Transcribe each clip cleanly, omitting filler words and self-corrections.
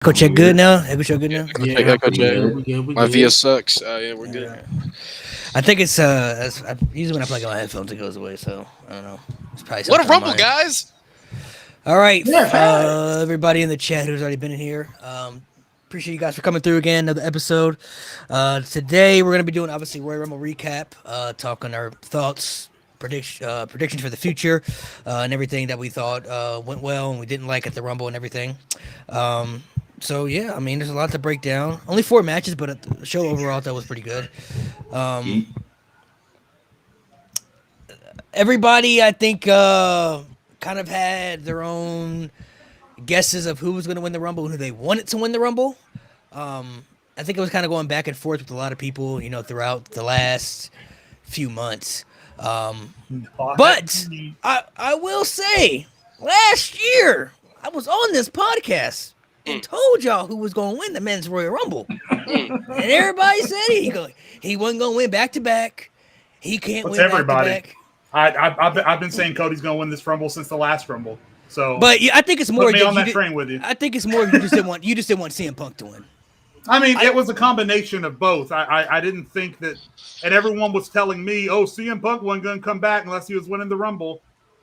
Echo check good now. Echo check good now. Yeah, Echo check. we My good. VS sucks. Yeah, we're good. I think it's usually when I plug in my headphones it goes away. So I don't know. It's probably What a something on rumble, mine. guys! All right, Yeah, facts. everybody in the chat who's already been in here. Appreciate you guys for coming through again. Another episode. Today we're gonna be doing obviously Royal Rumble recap, talking our thoughts, predictions for the future, and everything that we thought went well and we didn't like at the Rumble and everything. So yeah, I mean, there's a lot to break down. Only 4 matches, but the show overall I thought was pretty good. Everybody, I think, kind of had their own guesses of who was going to win the Rumble, who they wanted to win the Rumble. I think it was kind of going back and forth with a lot of people, throughout the last few months. But I will say, last year I was on this podcast and told y'all who was going to win the Men's Royal Rumble, and everybody said he wasn't going to win back to back. He can't What's win everybody? back to back. I've been saying Cody's going to win this Rumble since the last Rumble. So, But yeah, I think it's more put me that on you that did- train with you. I think it's more you just didn't want CM Punk to win. I mean, it was a combination of both. I didn't think that, and everyone was telling me, "Oh, CM Punk wasn't going to come back unless he was winning the Rumble,"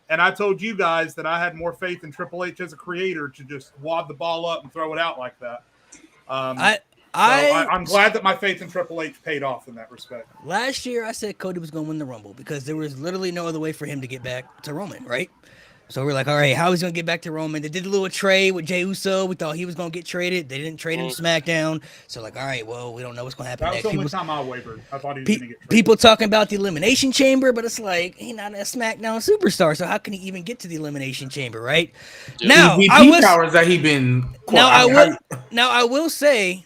and I told you guys that I had more faith in Triple H as a creator to just wad the ball up and throw it out like that. I'm glad that my faith in Triple H paid off in that respect. Last year I said Cody was going to win the Rumble because there was literally no other way for him to get back to Roman, right? So we're like, all right, how he's going to get back to Roman? They did a little trade with Jey Uso. We thought he was going to get traded. They didn't trade him to SmackDown. So like, all right, well, we don't know what's going to happen That was next. the only time I wavered. I thought he was going to get traded. People talking about the Elimination Chamber, but it's like, he's not a SmackDown superstar, so how can he even get to the Elimination Chamber, right? Now, MVP powers that he been. Now I will say,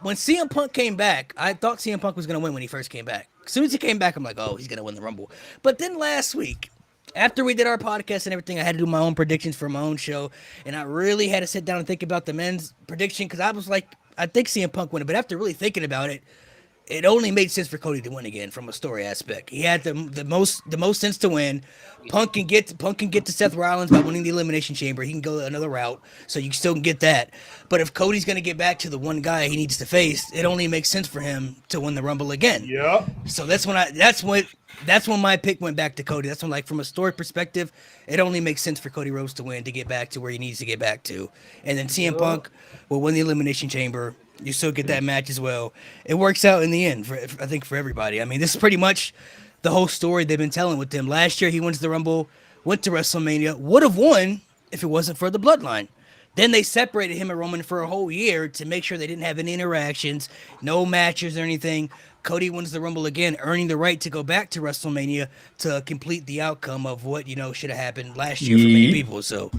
when CM Punk came back, I thought CM Punk was going to win when he first came back. As soon as he came back, I'm like, oh, he's going to win the Rumble. But then last week, after we did our podcast and everything, I had to do my own predictions for my own show, and I really had to sit down and think about the men's prediction because I was like, I think CM Punk won it, but after really thinking about it, it only made sense for Cody to win again from a story aspect. He had the most sense to win. Punk can get to Seth Rollins by winning the Elimination Chamber. He can go another route, so you still can get that. But if Cody's going to get back to the one guy he needs to face, it only makes sense for him to win the Rumble again. Yep. So that's when my pick went back to Cody. That's when, like, from a story perspective, it only makes sense for Cody Rhodes to win to get back to where he needs to get back to. And then CM Punk will win the Elimination Chamber. You still get that match as well. It works out in the end, I think, for everybody. I mean, this is pretty much the whole story they've been telling with him. Last year, he wins the Rumble, went to WrestleMania, would have won if it wasn't for the bloodline. Then they separated him and Roman for a whole year to make sure they didn't have any interactions, no matches or anything. Cody wins the Rumble again, earning the right to go back to WrestleMania to complete the outcome of what, should have happened last year for many people. So,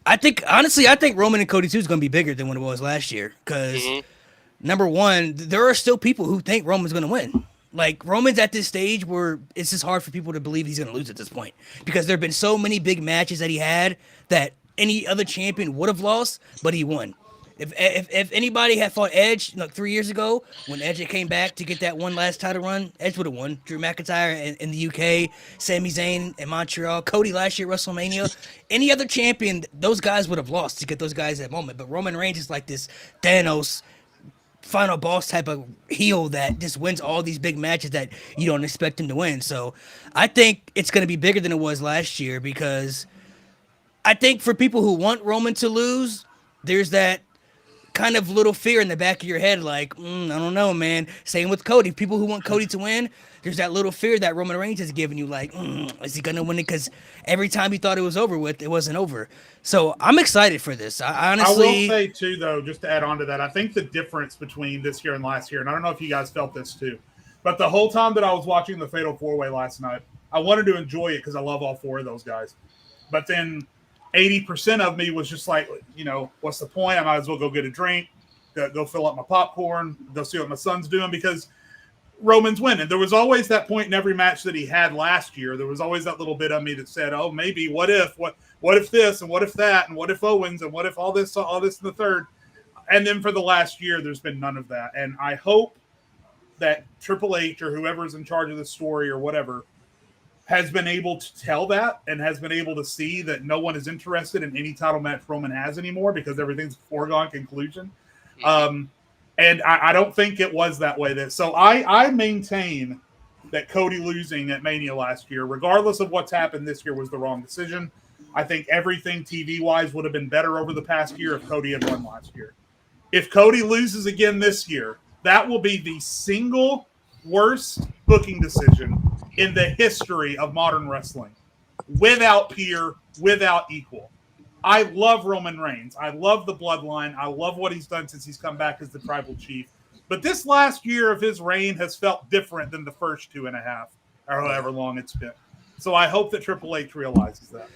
I think Roman and Cody 2 is going to be bigger than what it was last year because, number one, there are still people who think Roman's going to win. Like, Roman's at this stage where it's just hard for people to believe he's going to lose at this point because there have been so many big matches that he had that any other champion would have lost, but he won. If anybody had fought Edge 3 years ago when Edge came back to get that one last title run, Edge would have won. Drew McIntyre in the UK, Sami Zayn in Montreal, Cody last year at WrestleMania. Any other champion, those guys would have lost to get those guys that moment. But Roman Reigns is like this Thanos final boss type of heel that just wins all these big matches that you don't expect him to win. So I think it's going to be bigger than it was last year because I think for people who want Roman to lose, there's that kind of little fear in the back of your head, like, I don't know, man. Same with Cody. People who want Cody to win, there's that little fear that Roman Reigns has given you, like, is he going to win it? Because every time he thought it was over with, it wasn't over. So I'm excited for this. I honestly... I will say, too, though, just to add on to that, I think the difference between this year and last year, and I don't know if you guys felt this, too, but the whole time that I was watching the Fatal 4-Way last night, I wanted to enjoy it because I love all four of those guys. But then 80% of me was just like, what's the point? I might as well go get a drink, go fill up my popcorn, go see what my son's doing because Roman's winning. There was always that point in every match that he had last year. There was always that little bit of me that said, oh, maybe what if this and what if that and what if Owens and what if all this and the third. And then for the last year, there's been none of that. And I hope that Triple H or whoever's in charge of the story or whatever has been able to tell that and has been able to see that no one is interested in any title match Roman has anymore because everything's a foregone conclusion. And I don't think it was that way. So I maintain that Cody losing at Mania last year, regardless of what's happened this year, was the wrong decision. I think everything TV-wise would have been better over the past year if Cody had won last year. If Cody loses again this year, that will be the single worst booking decision in the history of modern wrestling. Without peer, without equal. I love Roman Reigns. I love the bloodline. I love what he's done since he's come back as the tribal chief. But this last year of his reign has felt different than the first 2.5 or however long it's been. So I hope that Triple H realizes that.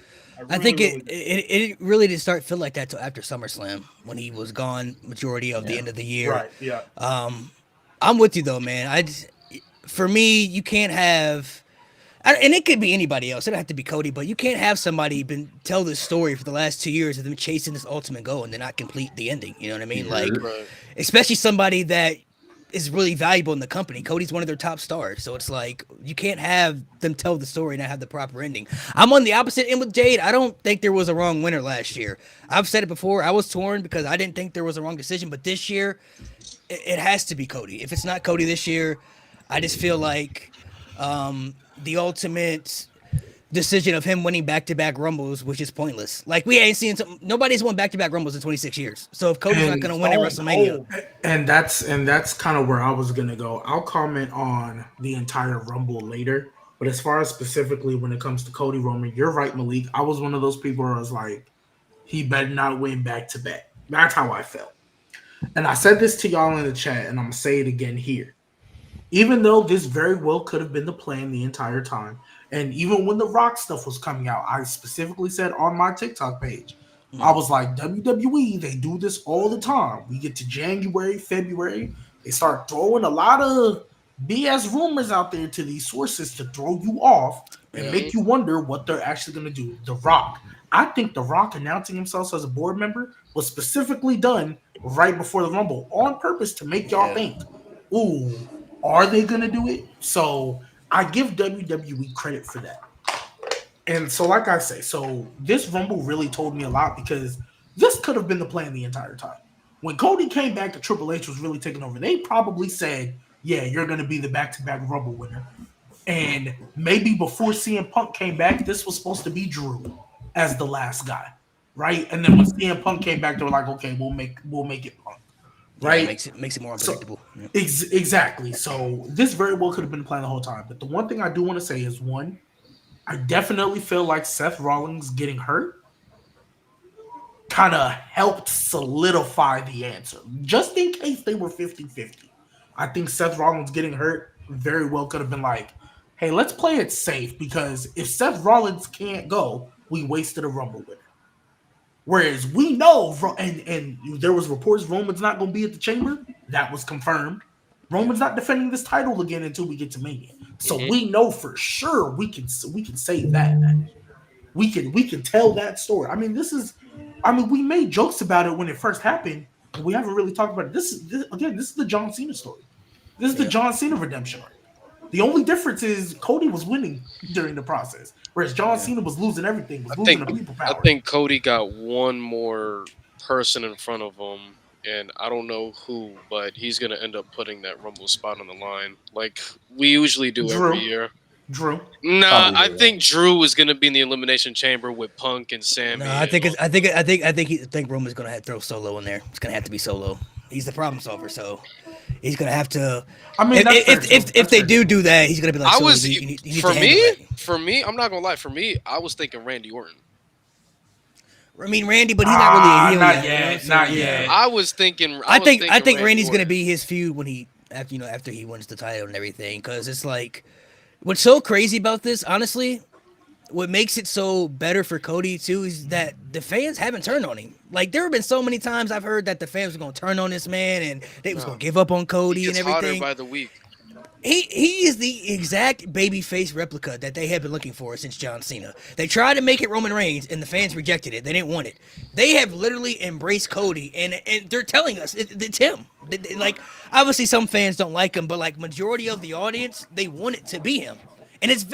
I think it really didn't start feel like that till after SummerSlam when he was gone majority of the end of the year. Right, yeah. I'm with you though, man. For me, you can't have, and it could be anybody else. It don't have to be Cody, but you can't have somebody been tell this story for the last 2 years of them chasing this ultimate goal and then not complete the ending. You know what I mean? Like, especially somebody that is really valuable in the company. Cody's one of their top stars. So it's like, you can't have them tell the story and not have the proper ending. I'm on the opposite end with Jade. I don't think there was a wrong winner last year. I've said it before. I was torn because I didn't think there was a wrong decision. But this year, it has to be Cody. If it's not Cody this year, I just feel like the ultimate decision of him winning back-to-back Rumbles, which is pointless. Like, we ain't seen nobody's won back-to-back Rumbles in 26 years. So if Cody's not going to win at WrestleMania. And that's kind of where I was going to go. I'll comment on the entire Rumble later. But as far as specifically when it comes to Cody Roman, you're right, Malik. I was one of those people where I was like, he better not win back-to-back. That's how I felt. And I said this to y'all in the chat, and I'm going to say it again here. Even though this very well could have been the plan the entire time, and even when the Rock stuff was coming out, I specifically said on my TikTok page, I was like, WWE, they do this all the time. We get to January, February, they start throwing a lot of BS rumors out there to these sources to throw you off and make you wonder what they're actually going to do. The Rock. I think The Rock announcing himself as a board member was specifically done right before the Rumble on purpose to make y'all think, ooh, are they going to do it? So I give WWE credit for that. And so like I say, so this Rumble really told me a lot because this could have been the plan the entire time. When Cody came back to Triple H was really taking over, they probably said, yeah, you're going to be the back-to-back Rumble winner. And maybe before CM Punk came back, this was supposed to be Drew as the last guy, right? And then when CM Punk came back, they were like, okay, we'll make it Punk. Right, yeah, makes it more unpredictable. So, exactly. So this very well could have been planned the whole time. But the one thing I do want to say is, one, I definitely feel like Seth Rollins getting hurt kind of helped solidify the answer. Just in case they were 50-50. I think Seth Rollins getting hurt very well could have been like, hey, let's play it safe because if Seth Rollins can't go, we wasted a Rumble winner. Whereas we know, and there was reports Roman's not going to be at the Chamber. That was confirmed. Roman's not defending this title again until we get to Mania. So we know for sure we can say that. We can tell that story. I mean, we made jokes about it when it first happened, but we haven't really talked about it. This is the John Cena story. This is the John Cena redemption arc. The only difference is Cody was winning during the process, whereas John Cena was losing everything, losing the people power. I think Cody got one more person in front of him, and I don't know who, but he's going to end up putting that Rumble spot on the line like we usually do every year. Drew? Nah, I think Drew is going to be in the Elimination Chamber with Punk and Sammy. No, I think Roman's going to have to throw Solo in there. It's going to have to be Solo. He's the problem solver, so he's gonna have to. I mean, if they do that, he's gonna be like. For me, I'm not gonna lie. For me, I was thinking Randy Orton. I mean, Randy, but he's not really a heel yet. Not yet. I was thinking. I think Randy's gonna be his feud when he after he wins the title and everything, because it's like, what's so crazy about this, honestly. What makes it so better for Cody, too, is that the fans haven't turned on him. Like, there have been so many times I've heard that the fans were going to turn on this man and they was going to give up on Cody and everything. By the week. He is the exact babyface replica that they have been looking for since John Cena. They tried to make it Roman Reigns, and the fans rejected it. They didn't want it. They have literally embraced Cody, and they're telling us it's him. Like, obviously some fans don't like him, but like majority of the audience, they want it to be him. And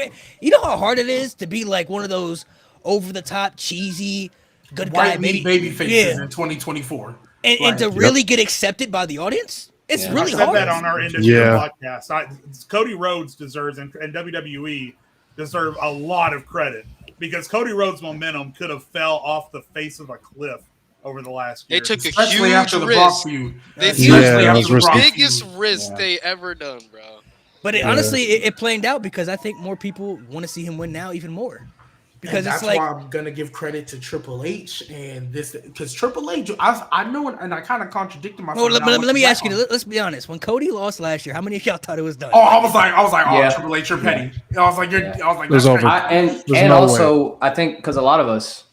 you know how hard it is to be like one of those over the top cheesy good guy, White meat baby faces in 2024. and to really get accepted by the audience. It's really I said hard. that on our industry podcast. Cody Rhodes deserves and WWE deserve a lot of credit because Cody Rhodes' momentum could have fell off the face of a cliff over the last year. They took a Especially huge after the Brock risk. feud. They Especially after took the Brock the biggest feud. risk they ever done, bro. But honestly, it planned out because I think more people want to see him win now even more. Because and that's it's like why I'm gonna give credit to Triple H and this because Triple H, I know, and I kind of contradicted myself. Well, let me ask you. Let's be honest. When Cody lost last year, how many of y'all thought it was done? Oh, I was like, Yeah. Triple H, you're petty. I was like, It's over. And no also, I think because a lot of us,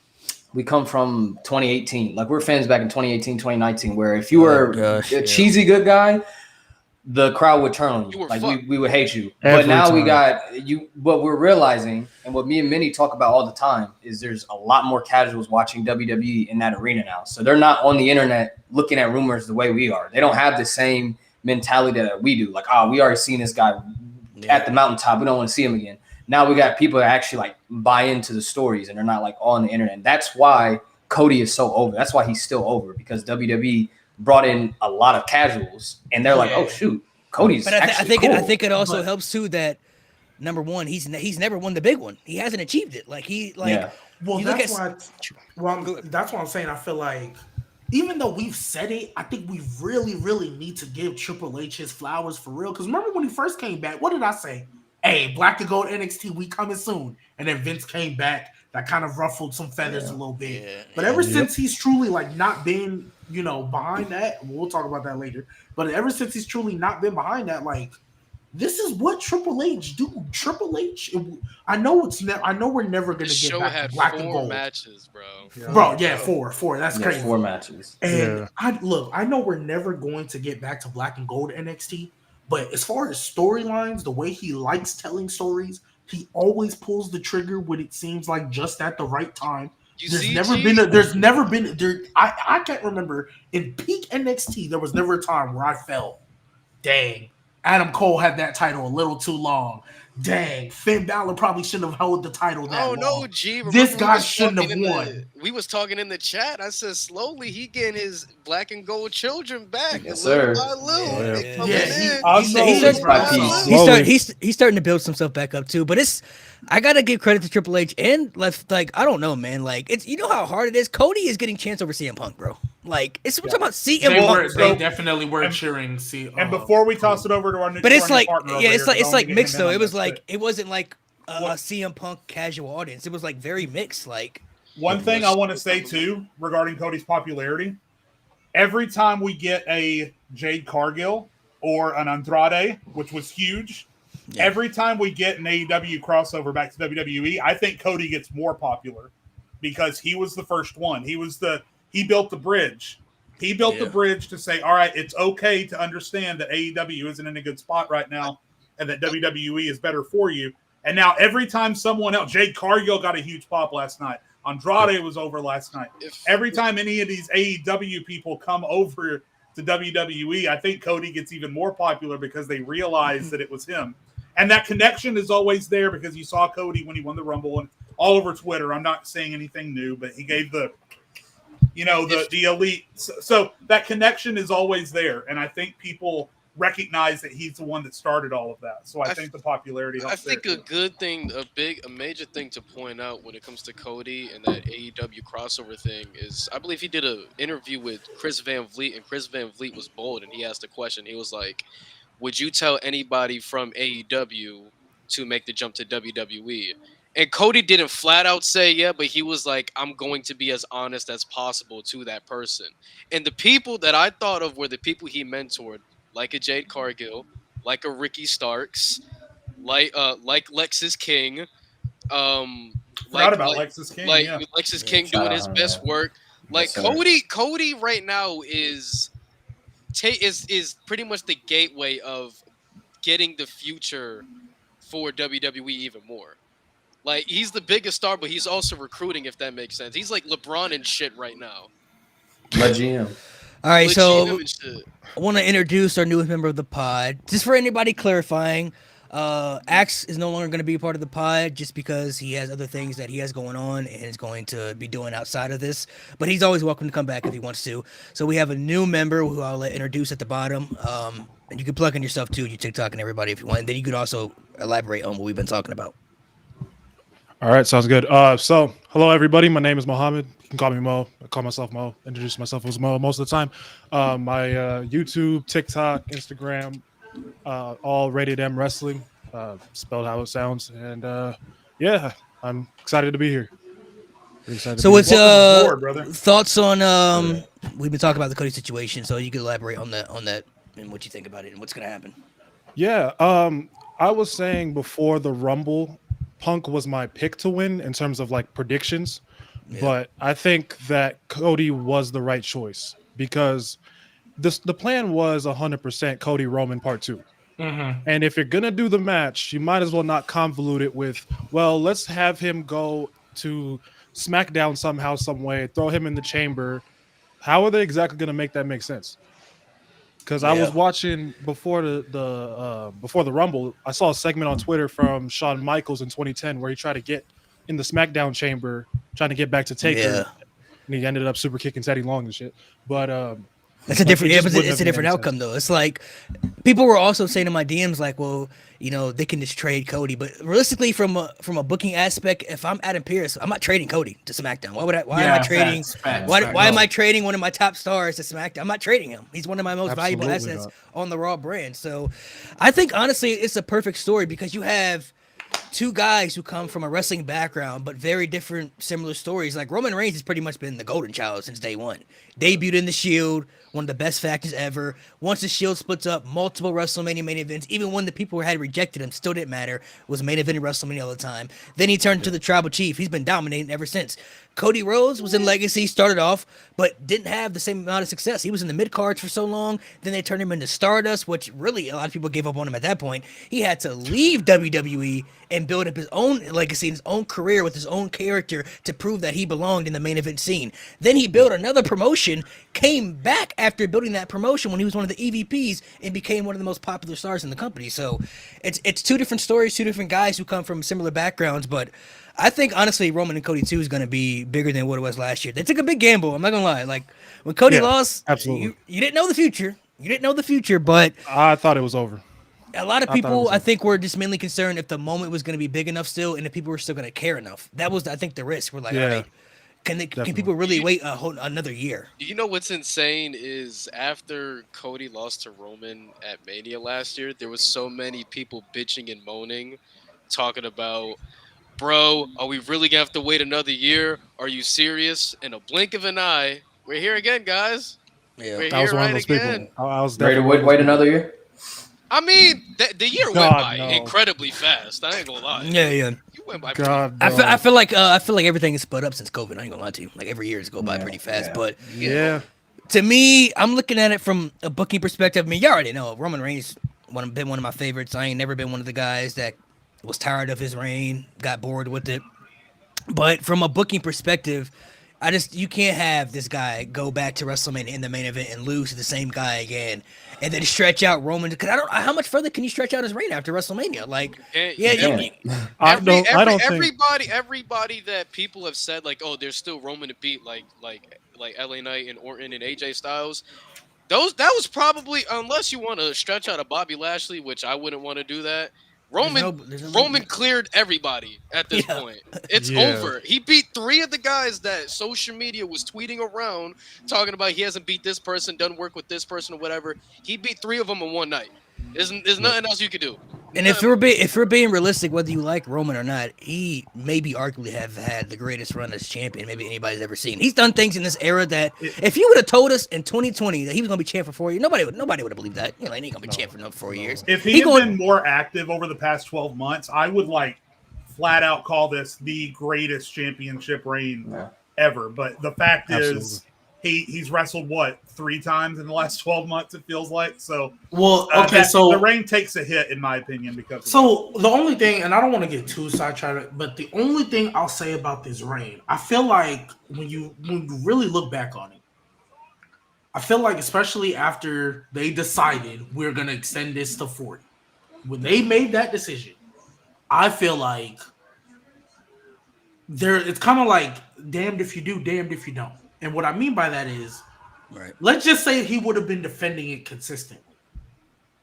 we come from 2018. Like we're fans back in 2018, 2019, where if you were a cheesy good guy, the crowd would turn on you. Like we would hate you. But now we got you. What we're realizing, and what me and Minnie talk about all the time, is there's a lot more casuals watching WWE in that arena now. So they're not on the internet looking at rumors the way we are. They don't have the same mentality that we do. Like, we already seen this guy at the mountaintop. We don't want to see him again. Now we got people that actually like buy into the stories and they're not like on the internet. And that's why Cody is so over. That's why he's still over, because WWE brought in a lot of casuals and they're like, oh shoot, Cody's But actually cool. I think it also helps too that number one, he's never won the big one. He hasn't achieved it. Well, that's why I'm saying I feel like even though we've said it, I think we really, really need to give Triple H his flowers for real. Because remember when he first came back, what did I say? Hey, Black and Gold NXT, we coming soon. And then Vince came back. That kind of ruffled some feathers a little bit. Yeah, but ever since he's truly like not been, behind that, we'll talk about that later. But ever since he's truly not been behind that, like, this is what Triple H do. Triple H, I know we're never gonna get back to Black and Gold matches, bro. Four. That's crazy. 4 matches. And I know we're never going to get back to Black and Gold NXT. But as far as storylines, the way he likes telling stories, he always pulls the trigger when it seems like just at the right time. I can't remember in peak NXT, there was never a time where I felt, dang, Adam Cole had that title a little too long. Dang, Finn Balor probably shouldn't have held the title that long. Oh, no, G. This guy shouldn't have won. We was talking in the chat. I said, slowly, he getting his Black and Gold children back. Yes, sir. He's starting to build some stuff back up, too. But I got to give credit to Triple H. And, I don't know, man. Like, you know how hard it is? Cody is getting chance over CM Punk, bro. Like, we're talking about CM Punk. They definitely were cheering. And before we toss it over to our new partner, it's like mixed though. It was like it wasn't like a CM Punk casual audience. It was like very mixed. Like one thing I want to say too regarding Cody's popularity, every time we get a Jade Cargill or an Andrade, which was huge, every time we get an AEW crossover back to WWE, I think Cody gets more popular because he was the first one. He built the bridge. He built the bridge to say, all right, it's okay to understand that AEW isn't in a good spot right now and that WWE is better for you. And now every time someone else, Jade Cargill got a huge pop last night. Andrade was over last night. Every time any of these AEW people come over to WWE, I think Cody gets even more popular because they realize that it was him. And that connection is always there because you saw Cody when he won the Rumble and all over Twitter. I'm not saying anything new, but he gave the elite. So that connection is always there. And I think people recognize that he's the one that started all of that. So I think the popularity helps. I think a good thing, a major thing to point out when it comes to Cody and that AEW crossover thing is I believe he did an interview with Chris Van Vliet, and Chris Van Vliet was bold and he asked a question. He was like, would you tell anybody from AEW to make the jump to WWE? And Cody didn't flat out say yeah, but he was like, I'm going to be as honest as possible to that person. And the people that I thought of were the people he mentored, like a Jade Cargill, like a Ricky Starks, like Lexis King. Lexis King. Lexis King doing his best work. Like Cody right now is pretty much the gateway of getting the future for WWE even more. Like, he's the biggest star, but he's also recruiting, if that makes sense. He's like LeBron and shit right now. My GM. All right, so I want to introduce our newest member of the pod. Just for anybody clarifying, Axe is no longer going to be a part of the pod just because he has other things that he has going on and is going to be doing outside of this. But he's always welcome to come back if he wants to. So we have a new member who I'll introduce at the bottom. And you can plug in yourself too, your TikTok and everybody if you want. And then you could also elaborate on what we've been talking about. All right, sounds good. So hello everybody. My name is Mohammed. You can call me Mo. I call myself Mo. Introduce myself as Mo most of the time. My YouTube, TikTok, Instagram, all Rated M Wrestling, spelled how it sounds. And yeah, I'm excited to be here. So what's brother. thoughts on we've been talking about the Cody situation, so you can elaborate on that and what you think about it and what's gonna happen. Yeah, I was saying before the Rumble, Punk was my pick to win in terms of like predictions, but I think that Cody was the right choice because the plan was 100% Cody Roman Part 2. And if you're gonna do the match, you might as well not convolute it with, well, let's have him go to SmackDown somehow, some way, throw him in the chamber. How are they exactly gonna make that make sense? Because I was watching before the Rumble, I saw a segment on Twitter from Shawn Michaels in 2010 where he tried to get in the SmackDown chamber, trying to get back to Taker, and he ended up super kicking Teddy Long and shit. But it's a different it's a different outcome though. It's like people were also saying in my DMs like, well, you know, they can just trade Cody, but realistically from a booking aspect, if I'm Adam Pearce, I'm not trading Cody to SmackDown. Why am I trading why am I trading one of my top stars to SmackDown? I'm not trading him. He's one of my most valuable assets on the Raw brand. So I think honestly it's a perfect story because you have two guys who come from a wrestling background, but very different, similar stories. Like Roman Reigns has pretty much been the golden child since day one. Debuted in the Shield, one of the best factions ever. Once the Shield splits up, multiple WrestleMania main events, even when the people who had rejected him still didn't matter, was main event in WrestleMania all the time. Then he turned to the Tribal Chief. He's been dominating ever since. Cody Rhodes was in Legacy, started off, but didn't have the same amount of success. He was in the mid-cards for so long. Then they turned him into Stardust, which really a lot of people gave up on him at that point. He had to leave WWE and build up his own legacy, his own career with his own character to prove that he belonged in the main event scene. Then he built another promotion, came back after building that promotion when he was one of the EVPs and became one of the most popular stars in the company. So it's two different stories, two different guys who come from similar backgrounds, but I think honestly Roman and Cody 2 is going to be bigger than what it was last year. They took a big gamble. I'm not going to lie. Like when Cody lost, absolutely. You didn't know the future. You didn't know the future, but I thought it was over. A lot of people, I think, were just mainly concerned if the moment was going to be big enough still and if people were still going to care enough. That was, I think, the risk. We're like, all right, can people really wait another year? You know what's insane is after Cody lost to Roman at Mania last year, there was so many people bitching and moaning, talking about, bro, are we really gonna have to wait another year? Are you serious? In a blink of an eye, we're here again, guys. Yeah, we're here right again. I was ready to wait another year. I mean, the year went by incredibly fast. I ain't gonna lie. Yeah. You went by. I feel like everything is sped up since COVID. I ain't gonna lie to you. Like every year is go by pretty fast. But to me, I'm looking at it from a booking perspective. I mean, you already know Roman Reigns been one of my favorites. I ain't never been one of the guys that was tired of his reign, got bored with it. But from a booking perspective, you can't have this guy go back to WrestleMania in the main event and lose to the same guy again, and then stretch out Roman. Because how much further can you stretch out his reign after WrestleMania? Like, everybody that people have said like, oh, there's still Roman to beat, like LA Knight and Orton and AJ Styles. That was probably, unless you want to stretch out a Bobby Lashley, which I wouldn't want to do that. Roman cleared everybody at this point. It's over. He beat 3 of the guys that social media was tweeting around, talking about he hasn't beat this person, doesn't work with this person or whatever. He beat 3 of them in one night. There's nothing else you could do. And if we're being realistic, whether you like Roman or not, he maybe arguably have had the greatest run as champion maybe anybody's ever seen. He's done things in this era that if you would have told us in 2020 that he was going to be champ for 4 years, nobody would have believed that. You know, he ain't going to be champ for another 4 years. If he had been more active over the past 12 months, I would flat out call this the greatest championship reign ever. But the fact is, he's wrestled 3 times in the last 12 months, it feels like. So so the reign takes a hit in my opinion because the only thing, and I don't want to get too sidetracked, but the only thing I'll say about this reign, I feel like when you really look back on it, I feel like especially after they decided we're gonna extend this to 40, when they made that decision, I feel like it's kind of like damned if you do, damned if you don't. And what I mean by that is, let's just say he would have been defending it consistently.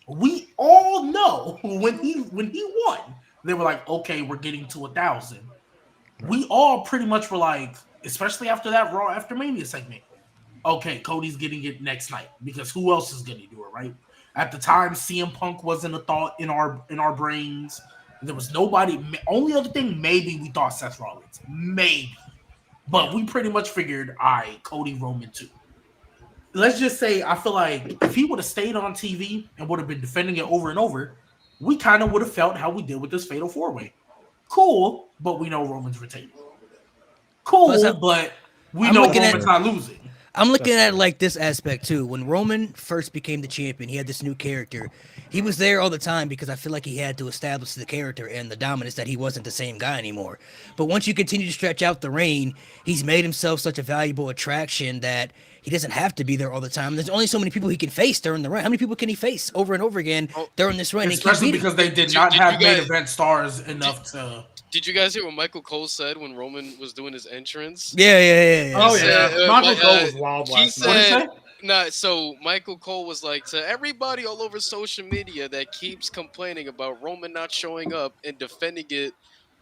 We all know when he won, they were like, okay, we're getting to 1,000. Right. We all pretty much were like, especially after that Raw After Mania segment, okay, Cody's getting it next night because who else is going to do it, right? At the time, CM Punk wasn't a thought in our brains. There was nobody. Only other thing, maybe we thought Seth Rollins, maybe, but we pretty much figured, all right, Cody Roman too. Let's just say I feel like if he would have stayed on TV and would have been defending it over and over, we kind of would have felt how we did with this Fatal 4-Way. Cool, but we know Roman's retaining. Cool, but we know Roman's not losing. I'm looking at it like this aspect too. When Roman first became the champion, he had this new character. He was there all the time because I feel like he had to establish the character and the dominance that he wasn't the same guy anymore. But once you continue to stretch out the reign, he's made himself such a valuable attraction that he doesn't have to be there all the time. There's only so many people he can face during the run. How many people can he face over and over again during this run? Especially because they did not have main event stars enough to... Did you guys hear what Michael Cole said when Roman was doing his entrance? Yeah. Oh, yeah. Michael Cole was wild last night. So Michael Cole was like, to everybody all over social media that keeps complaining about Roman not showing up and defending it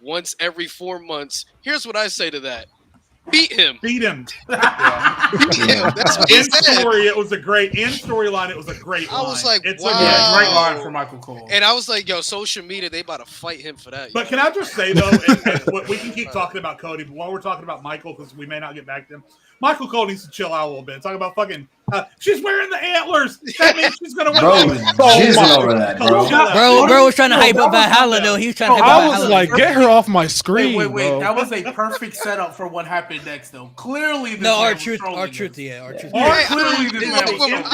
once every 4 months, here's what I say to that. Beat him. Beat him. Yeah. Beat him. That's what he said. Story, it was a great storyline. It was a great line. I was like, it's a great line for Michael Cole. And I was like, yo, social media, they about to fight him for that. But can I just say though, and we can keep talking about Cody, but while we're talking about Michael, because we may not get back to him, Michael Cole needs to chill out a little bit. Talk about fucking. She's wearing the antlers. That means she's gonna win. Over that, bro was trying to hype up Valhalla though. He was trying to hype up Valhalla. I was like, get her off my screen. Wait. That was a perfect setup for what happened next, though. Clearly, this R-Truth. Clearly, I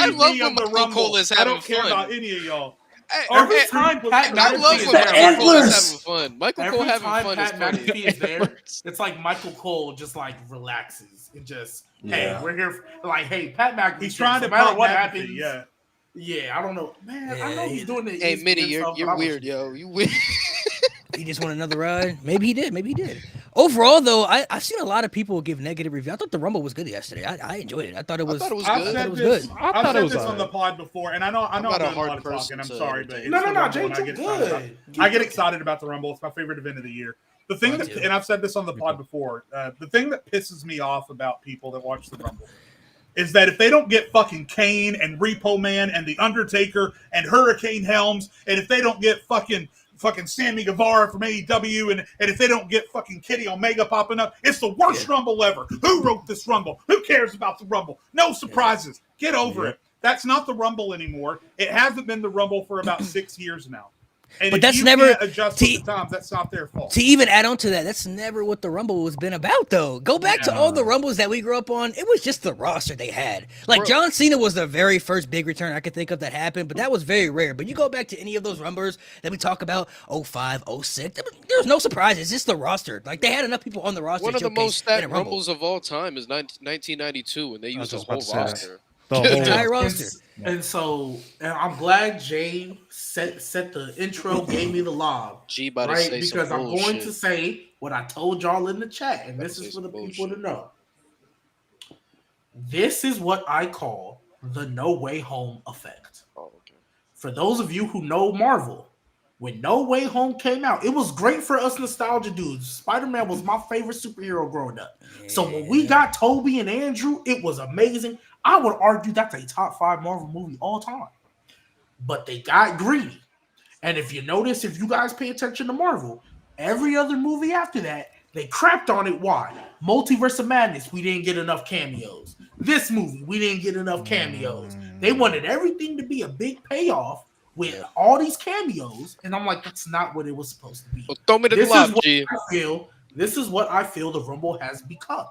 love when Michael Cole is having fun. I don't care about any of y'all. Every time Pat McAfee is there, having fun. Michael Cole having fun is funny. Is there, it's like Michael Cole just like relaxes and just, hey, we're here. Like, hey, Pat McAfee. He's trying to no matter what happens. Yeah. Yeah, I don't know, man. I know he's doing it. Hey, Minnie, you're weird, yo. You weird. He just want another ride. Maybe he did. Overall, though, I've seen a lot of people give negative reviews. I thought the Rumble was good yesterday. I enjoyed it. I thought it was good. I've said this on the pod before, and I know I'm doing a lot of talking. I'm sorry, but no, James, you're good. I get excited about the Rumble. It's my favorite event of the year. The thing and I've said this on the pod before, the thing that pisses me off about people that watch the Rumble is that if they don't get fucking Kane and Repo Man and The Undertaker and Hurricane Helms, and if they don't get fucking Sammy Guevara from AEW, and if they don't get fucking Kenny Omega popping up, it's the worst Rumble ever. Who wrote this Rumble? Who cares about the Rumble? No surprises. Get over it. That's not the Rumble anymore. It hasn't been the Rumble for about 6 years now. And but that's never adjust to the times. That's not their fault. To even add on to that, that's never what the Rumble has been about, though. Go back to all the Rumbles that we grew up on. It was just the roster they had. Like John Cena was the very first big return I could think of that happened, but that was very rare. But you go back to any of those Rumbles that we talk about, 05, 06, there was no surprises. It's just the roster. Like they had enough people on the roster. One of the most stacked Rumbles of all time is 1992 when they used the whole roster. The entire roster. And so, I'm glad Jay set the intro, gave me the lob. Right? Because I'm going to say what I told y'all in the chat, and this is for the people to know. This is what I call the No Way Home effect. For those of you who know Marvel, when No Way Home came out, it was great for us nostalgia dudes. Spider-Man was my favorite superhero growing up. So when we got Toby and Andrew, it was amazing. I would argue that's a top 5 Marvel movie all time. But they got greedy. And if you notice, if you guys pay attention to Marvel, every other movie after that, they crapped on it. Why? Multiverse of Madness, we didn't get enough cameos. This movie, we didn't get enough cameos. They wanted everything to be a big payoff with all these cameos. And I'm like, that's not what it was supposed to be. Well, throw me the glove, G. This is what I feel the Rumble has become.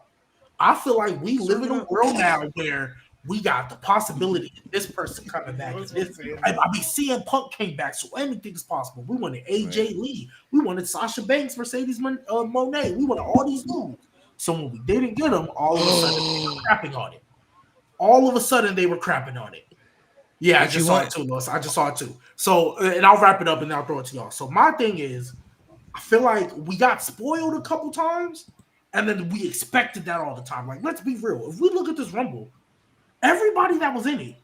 I feel like we live in a world now where we got the possibility of this person coming back. I mean, CM Punk came back, so anything's possible. We wanted AJ Lee. We wanted Sasha Banks, Mercedes Moné. We wanted all these dudes. So when we didn't get them, all of a sudden they were crapping on it. Yeah, I just saw it too, Lewis. I just saw it too. So, and I'll wrap it up and then I'll throw it to y'all. So my thing is, I feel like we got spoiled a couple times, and then we expected that all the time. Like, let's be real. If we look at this Rumble, everybody that was in it,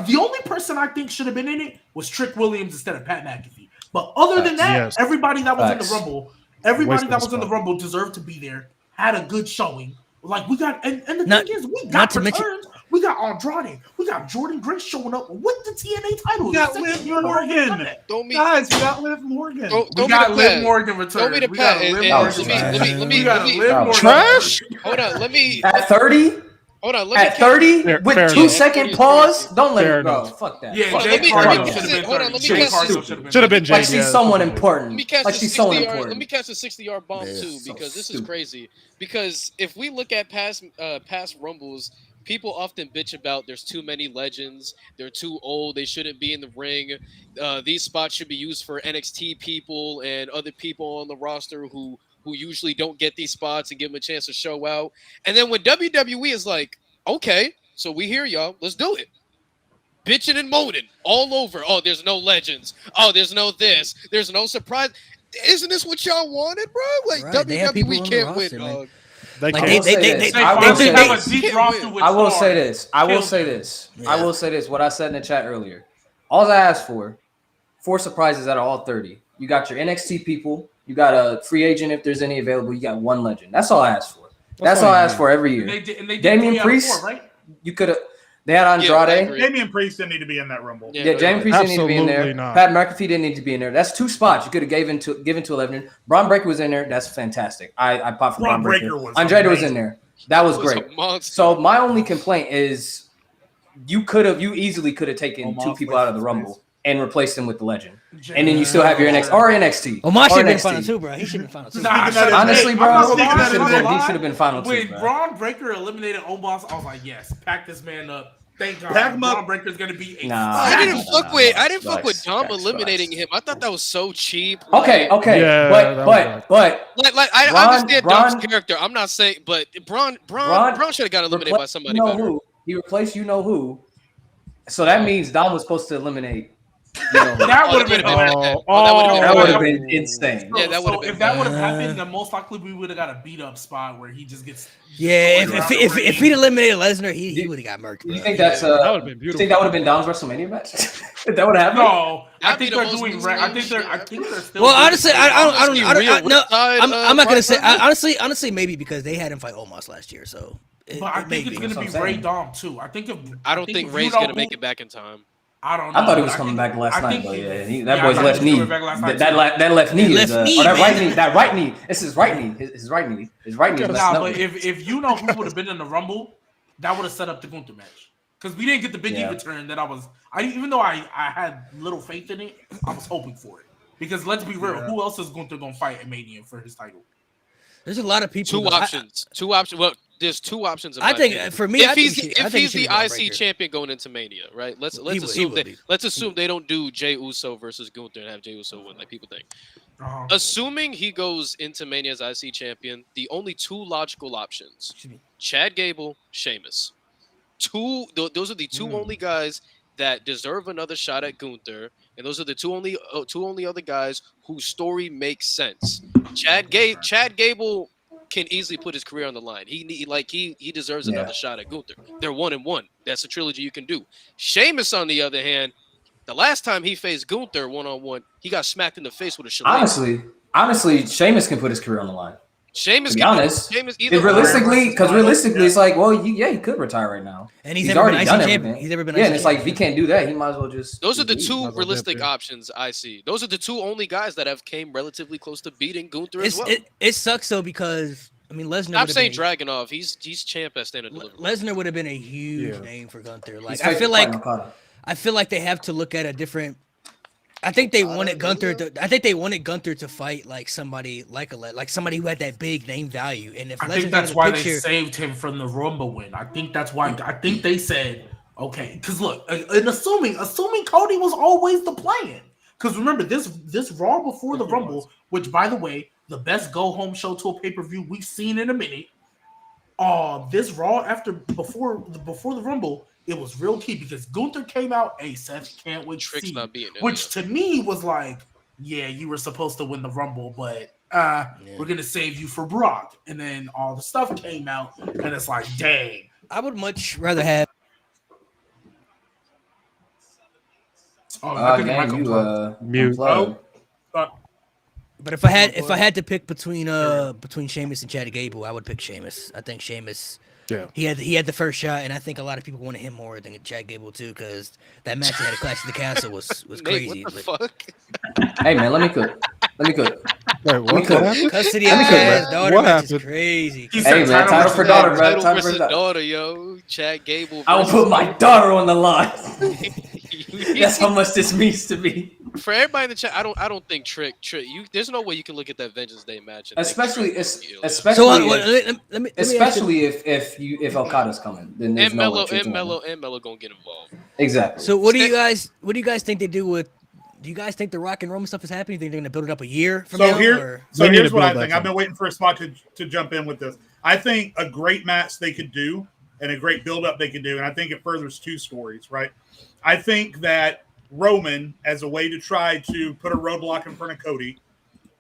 the only person I think should have been in it was Trick Williams instead of Pat McAfee. But other than that, everybody that was in the Rumble, in the Rumble deserved to be there, had a good showing. Like, we got, and the thing is, we got returns. We got Andrade. We got Jordan Grace showing up with the TNA title. We got Liv Morgan. Guys, we got Liv Morgan. We got Liv Morgan return. We got Liv Morgan. Trash? Hold on, let me. At 30? Hold on, at 30 with 2-second pause, don't let it go. Fuck that. Yeah, should have been Jay. Like she's someone important. Like she's so important. Let me catch a 60-yard bomb too, because this is crazy. Because if we look at past Rumbles, people often bitch about there's too many legends, they're too old, they shouldn't be in the ring. These spots should be used for NXT people and other people on the roster who usually don't get these spots and give them a chance to show out. And then when WWE is like, okay, so we hear y'all, let's do it. Bitching and moaning all over. Oh, there's no legends. Oh, there's no this. There's no surprise. Isn't this what y'all wanted, bro? Like, right, WWE can't win, dog. I will say this. I will say this. What I said in the chat earlier. All I asked for 4 surprises out of all 30. You got your NXT people. You got a free agent if there's any available. You got 1 legend. That's all I asked for. That's all I asked for every year. They Damian Priest, 4, right? You could have. They had Andrade. Damian Priest didn't need to be in that Rumble. Yeah, Damian Priest didn't need to be in there. Not. Pat McAfee didn't need to be in there. That's 2 spots you could have given to 11. Braun Breaker was in there. That's fantastic. I popped for Braun Breaker. Andrade was in there. That was great. So my only complaint is you easily could have taken 2 people out of the Rumble and replaced them with the legend. And then you still have your NXT. Omar should have been final 2, bro. He should have been final 2. Honestly, bro, he should have been final 2. When Braun Breaker eliminated Omos, I was like, yes, pack this man up. Thank God. Braun Breaker's gonna be a I didn't fuck with Dom eliminating him. I thought that was so cheap. Okay. Yeah, but I understand Dom's character. I'm not saying, but Braun should have got eliminated by somebody better. He replaced you know who. So that means Dom was supposed to eliminate. That would have been insane. Yeah, that would have been. If that would have happened, then most likely we would have got a beat up spot where he just gets. Yeah, if he'd eliminated Lesnar, he would have got murked. You think that would have been beautiful? You think that would have been Dom's WrestleMania match? That would have happened. No, I think they're doing. I think they're still. Well, honestly, I don't know. I'm not gonna say honestly maybe because they had him fight Omos last year, so. But I think it's gonna be Ray Dom too. I don't think Ray's gonna make it back in time. I don't know. I thought he was coming back last night, but that boy's left knee. That left knee is that right knee. It's his right knee. His right knee. Nah, but if you know who would have been in the Rumble, that would have set up the Gunther match. Because we didn't get the Big E return that even though I had little faith in it, I was hoping for it. Because let's be real, who else is Gunther gonna fight at Mania for his title? There's a lot of people. 2 options. Well, there's 2 options. I think for me, if he's the IC champion going into Mania, right? Let's assume they don't do Jey Uso versus Gunther and have Jey Uso win like people think. Assuming he goes into Mania as IC champion, the only 2 logical options: Chad Gable, Sheamus. Those are the 2 only guys that deserve another shot at Gunther, and those are the 2 only other guys whose story makes sense. Chad Gable can easily put his career on the line. He deserves another shot at Gunther. They're 1-1. That's a trilogy you can do. Sheamus, on the other hand, the last time he faced Gunther 1-on-1, he got smacked in the face with a shillelagh. Honestly, Sheamus can put his career on the line. Sheamus, to be honest, realistically, it's like, well, he could retire right now, and he's already done everything. He's never been. Yeah, and it's like if he can't do that, he might as well just. Those are the 2 realistic options I see. Those are the 2 only guys that have came relatively close to beating Gunther as well. It sucks though because I mean Lesnar. I'm saying Dragunov. He's champ at standard delivery. Lesnar would have been a huge name for Gunther. Like I feel like they have to look at a different. I think they wanted Gunther to fight like somebody like somebody who had that big name value. And if I think that's why they saved him from the Rumble win. I think that's why. I think they said, okay, because look, and assuming Cody was always the plan. Because remember this Raw before the Rumble, which by the way, the best go home show to a pay-per-view we've seen in a minute. This Raw before the Rumble it was real key because Gunther came out. Hey, Seth, can't wait to see not being in which to me was like, yeah, you were supposed to win the Rumble, but we're gonna save you for Brock. And then all the stuff came out, and it's like, dang. I would much rather have. I think it might you Mute. But if I had to pick between Sheamus and Chad Gable, I would pick Sheamus. I think Sheamus. Yeah. He had the first shot, and I think a lot of people wanted him more than Chad Gable too, because that match they had a Clash of the Castle was crazy. Nate, what the fuck? Hey man, let me cook. Wait, what could- happened? Custody of Let me his cook, daughter What match is happened? crazy. He Hey said man, title for daughter, bro. Title Title versus for daughter. daughter, yo. Chad Gable. I will put my daughter on the line. versus- That's how much this means to me. For everybody in the chat, I don't think Trick. There's no way you can look at that Vengeance Day match. And Especially, think Trick will be So especially, let me especially if Okada's coming, then there's and no way Melo Trick's and winning. Melo gonna get involved. Exactly. So what do you guys think they do with? Do you guys think the Rock and Roman stuff is happening? You think they're going to build it up a year from now? Or? They need Here's to what I build that think. I've thing. been waiting for a spot to jump in with this. I think a great match they could do and a great build-up they could do, and I think it furthers two stories, right? I think that Roman, as a way to try to put a roadblock in front of Cody,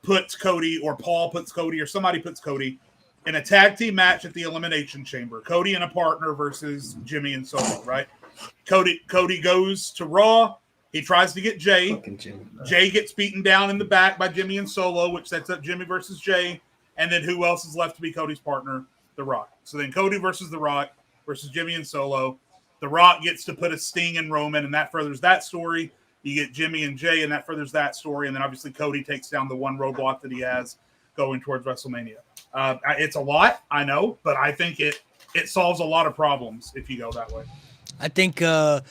puts Cody, or Paul puts Cody, or somebody puts Cody in a tag team match at the Elimination Chamber. Cody and a partner versus Jimmy and Solo, right? Cody goes to Raw. He tries to get Jay. Jay gets beaten down in the back by Jimmy and Solo, which sets up Jimmy versus Jay. And then who else is left to be Cody's partner? The Rock. So then Cody versus The Rock versus Jimmy and Solo. The Rock gets to put a sting in Roman, and that furthers that story. You get Jimmy and Jay, and that furthers that story. And then obviously Cody takes down the one roadblock that he has going towards WrestleMania. It's a lot, I know, but I think it solves a lot of problems if you go that way. I think the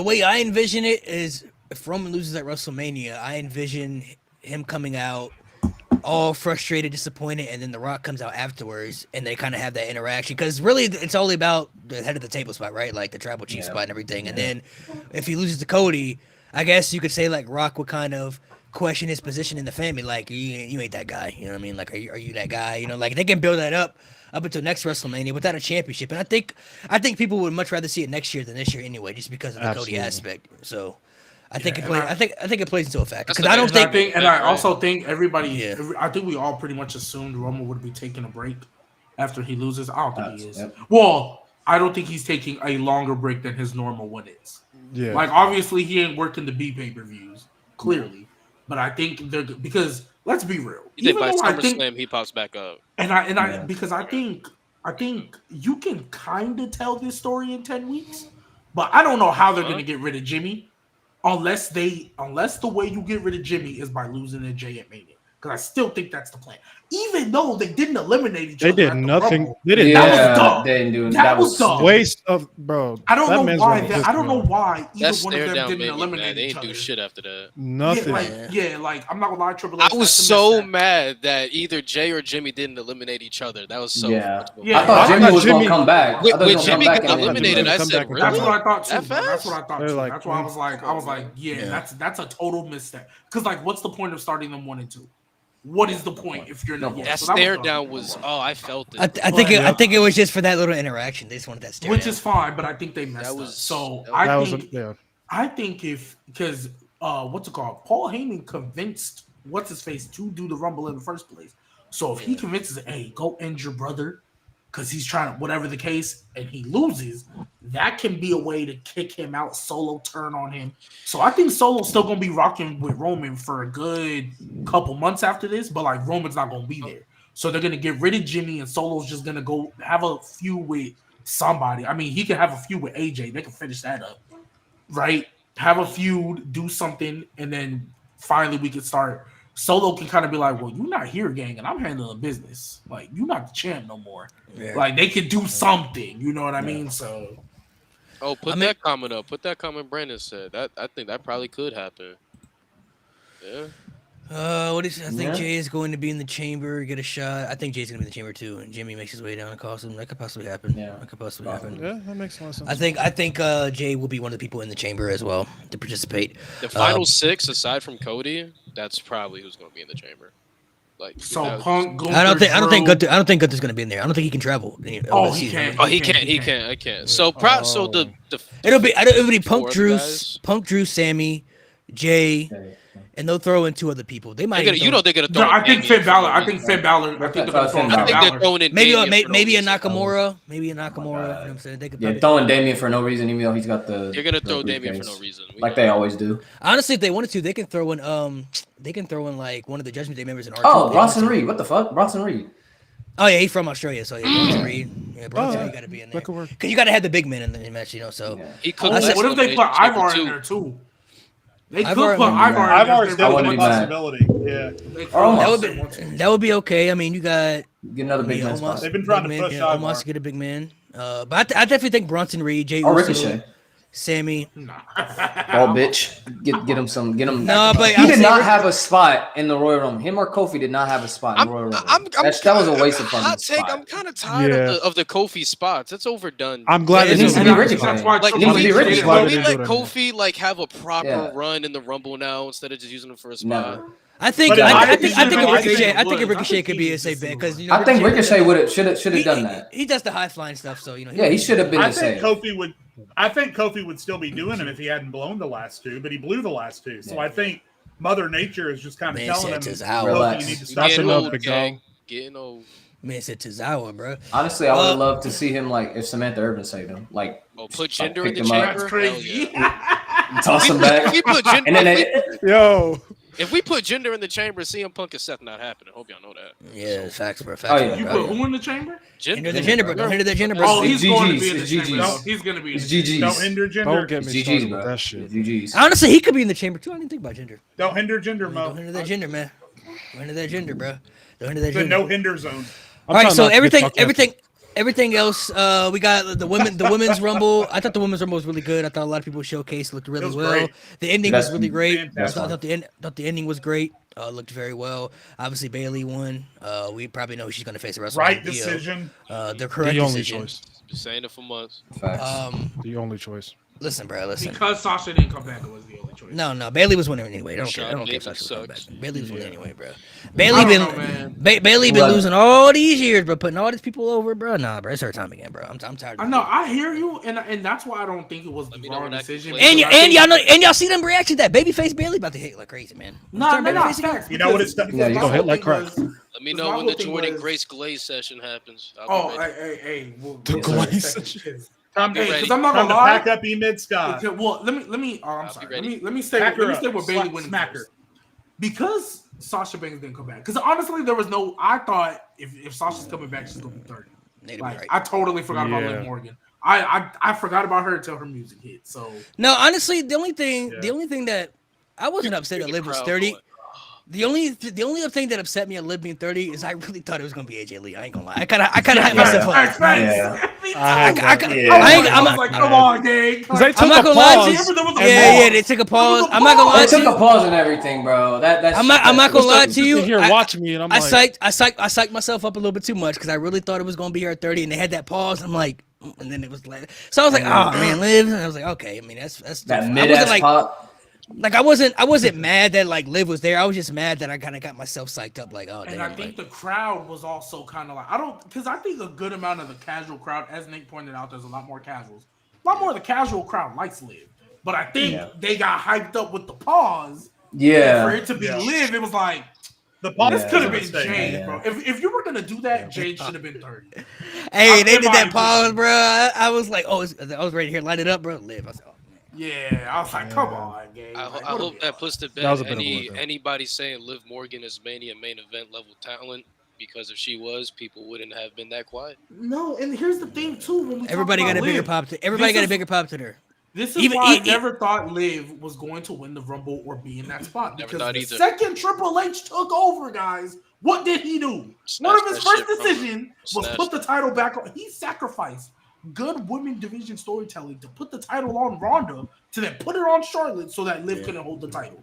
way I envision it is if Roman loses at WrestleMania, I envision him coming out all frustrated, disappointed, and then The Rock comes out afterwards, and they kind of have that interaction. Because really, it's only about the head of the table spot, right? Like the tribal chief spot and everything. And then if he loses to Cody, I guess you could say like Rock would kind of question his position in the family, like you ain't that guy. You know what I mean? Like, are you that guy? You know, like they can build that up until next WrestleMania without a championship. And I think people would much rather see it next year than this year anyway, just because of the Cody aspect. So I think I think it plays into a factor because I don't think. I also think everybody. I think we all pretty much assumed Roman would be taking a break after he loses. I don't think he is. Yep. Well, I don't think he's taking a longer break than his normal one is. Yeah. Like obviously he ain't working the B pay-per-views clearly, but I think they're because let's be real. You think by SummerSlam he pops back up? Because I think you can kind of tell this story in 10 weeks, but I don't know how they're going to get rid of Jimmy unless the way you get rid of Jimmy is by losing to Jay at Mania. Because I still think that's the plan. Even though they didn't eliminate each other. They did nothing. Rumble, They did that was dumb. They didn't do it. That was dumb. Waste of bro. I don't know why. I don't know why. why either That one of stare them down didn't made me eliminate mad. They each didn't other. do shit after that. Nothing. Like I'm not gonna lie, Triple I H. was so mad that either Jay or Jimmy didn't eliminate each other. That was so. Yeah. Yeah. I thought Jimmy was going to come back. When Jimmy got eliminated, I Come said, back and really? That's what I thought too. That fast? That's what I thought They're too. like, That's why I was like, yeah. That's a total misstep. Because like, what's the point of starting them 1 and 2? What is the point if you're not? That stare down was. Oh, I felt it. I think it was just for that little interaction. They just wanted that stare Which down. is fine, but I think they messed up. So I think because what's it called? Paul Heyman convinced what's his face to do the Rumble in the first place. So if he convinces, hey, go end your brother because he's trying to whatever the case, and he loses, that can be a way to kick him out. Solo turn on him. So I think Solo's still gonna be rocking with Roman for a good couple months after this, but like Roman's not gonna be there. So they're gonna get rid of Jimmy, and Solo's just gonna go have a feud with somebody. I mean, he can have a feud with AJ. They can finish that up, right? Have a feud, do something, and then finally we can start. Solo can kind of be like, well, you're not here, gang, and I'm handling business. Like, you're not the champ no more. Yeah. Like, they could do something. You know what I mean? So. Oh, that comment up. Put that comment Brandon said. I think that probably could happen. Yeah. What is? I think Jay is going to be in the chamber, get a shot. I think Jay's going to be in the chamber too, and Jimmy makes his way down and costs him. That could possibly happen. Yeah, that could possibly happen. Yeah, that makes a lot of sense. I think Jay will be one of the people in the chamber as well to participate. The final 6, aside from Cody, that's probably who's going to be in the chamber. Like So Punk, I don't think Drew- I don't think Gunther's gonna be in there. I don't think he can travel. Oh, he can't. Oh, he can't. I can't. So, so the it'll be four Punk, Drew, Sammy, Jay, and they'll throw in 2 other people. They might. they're gonna throw. I think Finn Balor. I think Finn Balor. I think they're gonna throw Finn Finn I think Balor. they're throwing in maybe Damian for no maybe a reason. Nakamura. Maybe a Nakamura. You know what I'm saying? They could Yeah, probably, throwing Damian for no reason, even though he's got the. You're gonna the throw Damian for briefcase. no reason. Like they always do. honestly, if they wanted to, they can throw in like one of the Judgment Day members in R2. Oh, Bronson Reed. What the fuck? Bronson Reed. Oh yeah, he's from Australia, so yeah, Bronson Reed. Yeah, Bronson Reed got to be in there. That could work. Because you got to have the big men in the match, So He could. What if they put Ivar in there too? They could put Ivar. Ivar's in there. definitely a mad. possibility. Yeah, that would be okay. I mean, you got Get another big man Omos, spot. They've been trying to big push man, Ivar. Omos to get a big man. But I definitely think Bronson Reed, Jay Or Uso, Ricochet. Sammy. Oh, bitch. Get him some. Get him. No, but he did not have a spot in the Royal Rumble. Him or Kofi did not have a spot in the Royal Rumble. That was a waste of fucking spot. I'm kind of tired of the Kofi spots. It's overdone. I'm glad it needs to be Ricochet. Like, it needs to be Ricochet. Can we let Kofi like have a proper Yeah. run in the Rumble now instead of just using him for a spot? Never. I think But a I Ricochet could be a safe bet because I think Ricochet should have done that. He does the high flying stuff, so Yeah, he should have been I the think same. Kofi would still be doing him if he hadn't blown the last 2, but he blew the last 2. So I think Mother Nature is just kind of telling him, Relax. you need to stop Getting doing old, it. gang. Getting old. Man said Tozawa, bro. Honestly, I would have loved to see him like if Samantha Irvin saved him, like Put Jinder in picked the him up. chamber. That's crazy. toss him back, If we put Jinder, and then Yo. if we put Jinder in the chamber, CM Punk and Seth not happening. Hope y'all know that. Yeah, facts, bro. Oh, yeah. You put who in the chamber? Hinder the gender, bro. Don't hinder that gender, bro. Oh, he's going to GGs. be in the It's chamber. GGs. No, he's going to be in it's the chamber. GGs. Don't hinder Don't Jinder. get me It's started GGs, with bro. that shit. It's GGs. Honestly, he could be in the chamber too. I didn't think about gender. Don't hinder Jinder, Mo. Don't hinder that gender, man. Don't hinder that gender, bro. Don't hinder that The gender. no hinder zone. All right, trying so not to get fucked up. everything else, we got the women's rumble. I thought the women's rumble was really good. I thought a lot of people showcased looked really was well. great. The ending was really great. I Fantastic. thought the ending was great. Looked very well. Obviously, Bayley won. We probably know who she's going to face the rest Right of the decision. The correct The only decision. choice. Been saying it for months. Facts. The only choice. Listen, bro. Listen. Because Sasha didn't come back, it was the only choice. No. Bayley was winning anyway. I don't care if Bayley Sasha was coming back. sucks. Bayley was winning anyway, bro. I Bayley don't know, man. Bayley been Right. losing all these years, bro. Putting all these people over, bro. Nah, bro. It's her time again, bro. I'm tired. I know, I hear you, and that's why I don't think it was the me know wrong when I decision. can play. And because I think- y'all know, and y'all see them reaction that babyface Bayley about to hit like crazy, man. Nah, they're not Babyface again? facts. You know what it's because Yeah, you my go whole hit like thing crack. was- Let me because know my when the whole thing Jordan was- Grace Glaze session happens. Oh, I'll be ready. hey, we'll The get to that in a Glaze second, session. 'cause- Time to, Hey, ready. 'cause I'm not time gonna to lie. pack up E-Mid Scott. Okay, well, let me. Oh, I'm I'll be sorry. ready. Let me stay. Pack Let her me stay up. with Bayley Slap- winning smack first. her. Because Sasha Banks didn't come back. Because honestly, there was no. I thought if Sasha's coming back, she's gonna be 30. They'd be Like right. I totally forgot about Yeah. Liv Morgan. I forgot about her until her music hit. So No, honestly, the only thing that I wasn't upset that The Liv was crowd 30. going, The only thing that upset me at Liv being 30 is I really thought it was gonna be AJ Lee. I ain't gonna lie. I kind of hyped myself up. Facts. Yeah. I I'm not- like, come on, gang. Because they Like, took I'm not a gonna lie to pause. you. Remember there was a Yeah, pause. they took a pause. There was a I'm not gonna lie pause. They to took you. a pause and everything, bro. I'm not gonna lie to you. Here, watch me, and I'm I like, psyched myself up a little bit too much because I really thought it was gonna be her 30, and they had that pause. I'm like, and then it was like, so I was like, oh man, Liv, and I was like, okay. I mean, that's that I mid wasn't ass pop. like I wasn't mad that like Liv was there. I was just mad that I kind of got myself psyched up. Like, oh damn. And I think the crowd was also kind of like, because I think a good amount of the casual crowd, as Nick pointed out, there's a lot more casuals. A lot more of the casual crowd likes Liv. But I think they got hyped up with the pause. Yeah. For it to be Liv, it was like, The pause this could have been mistake. Jade, bro. If you were going to do that, Jade should have been 30. Hey, they in did my that pause, bro. I was like, oh, I was ready to hear light it up, bro. Liv. I said, oh, man. Yeah, I was like, come on, gang. I Like, hope what are that we puts to That was a bed bit of a letdown. anybody saying Liv Morgan is Mania main event level talent, because if she was, people wouldn't have been that quiet. doing? No, and here's the thing, too. When we Everybody talk got a about bigger Liv, pop. Everybody this got a is- bigger pop to her. This is why I never thought Liv was going to win the Rumble or be in that spot. Never Because thought the either. second Triple H took over, guys, what did he do? Snatch One of his that first shit from her. decisions was Snatch put the title back on. He sacrificed good women division storytelling to put the title on Ronda to then put it on Charlotte so that Liv couldn't hold the title.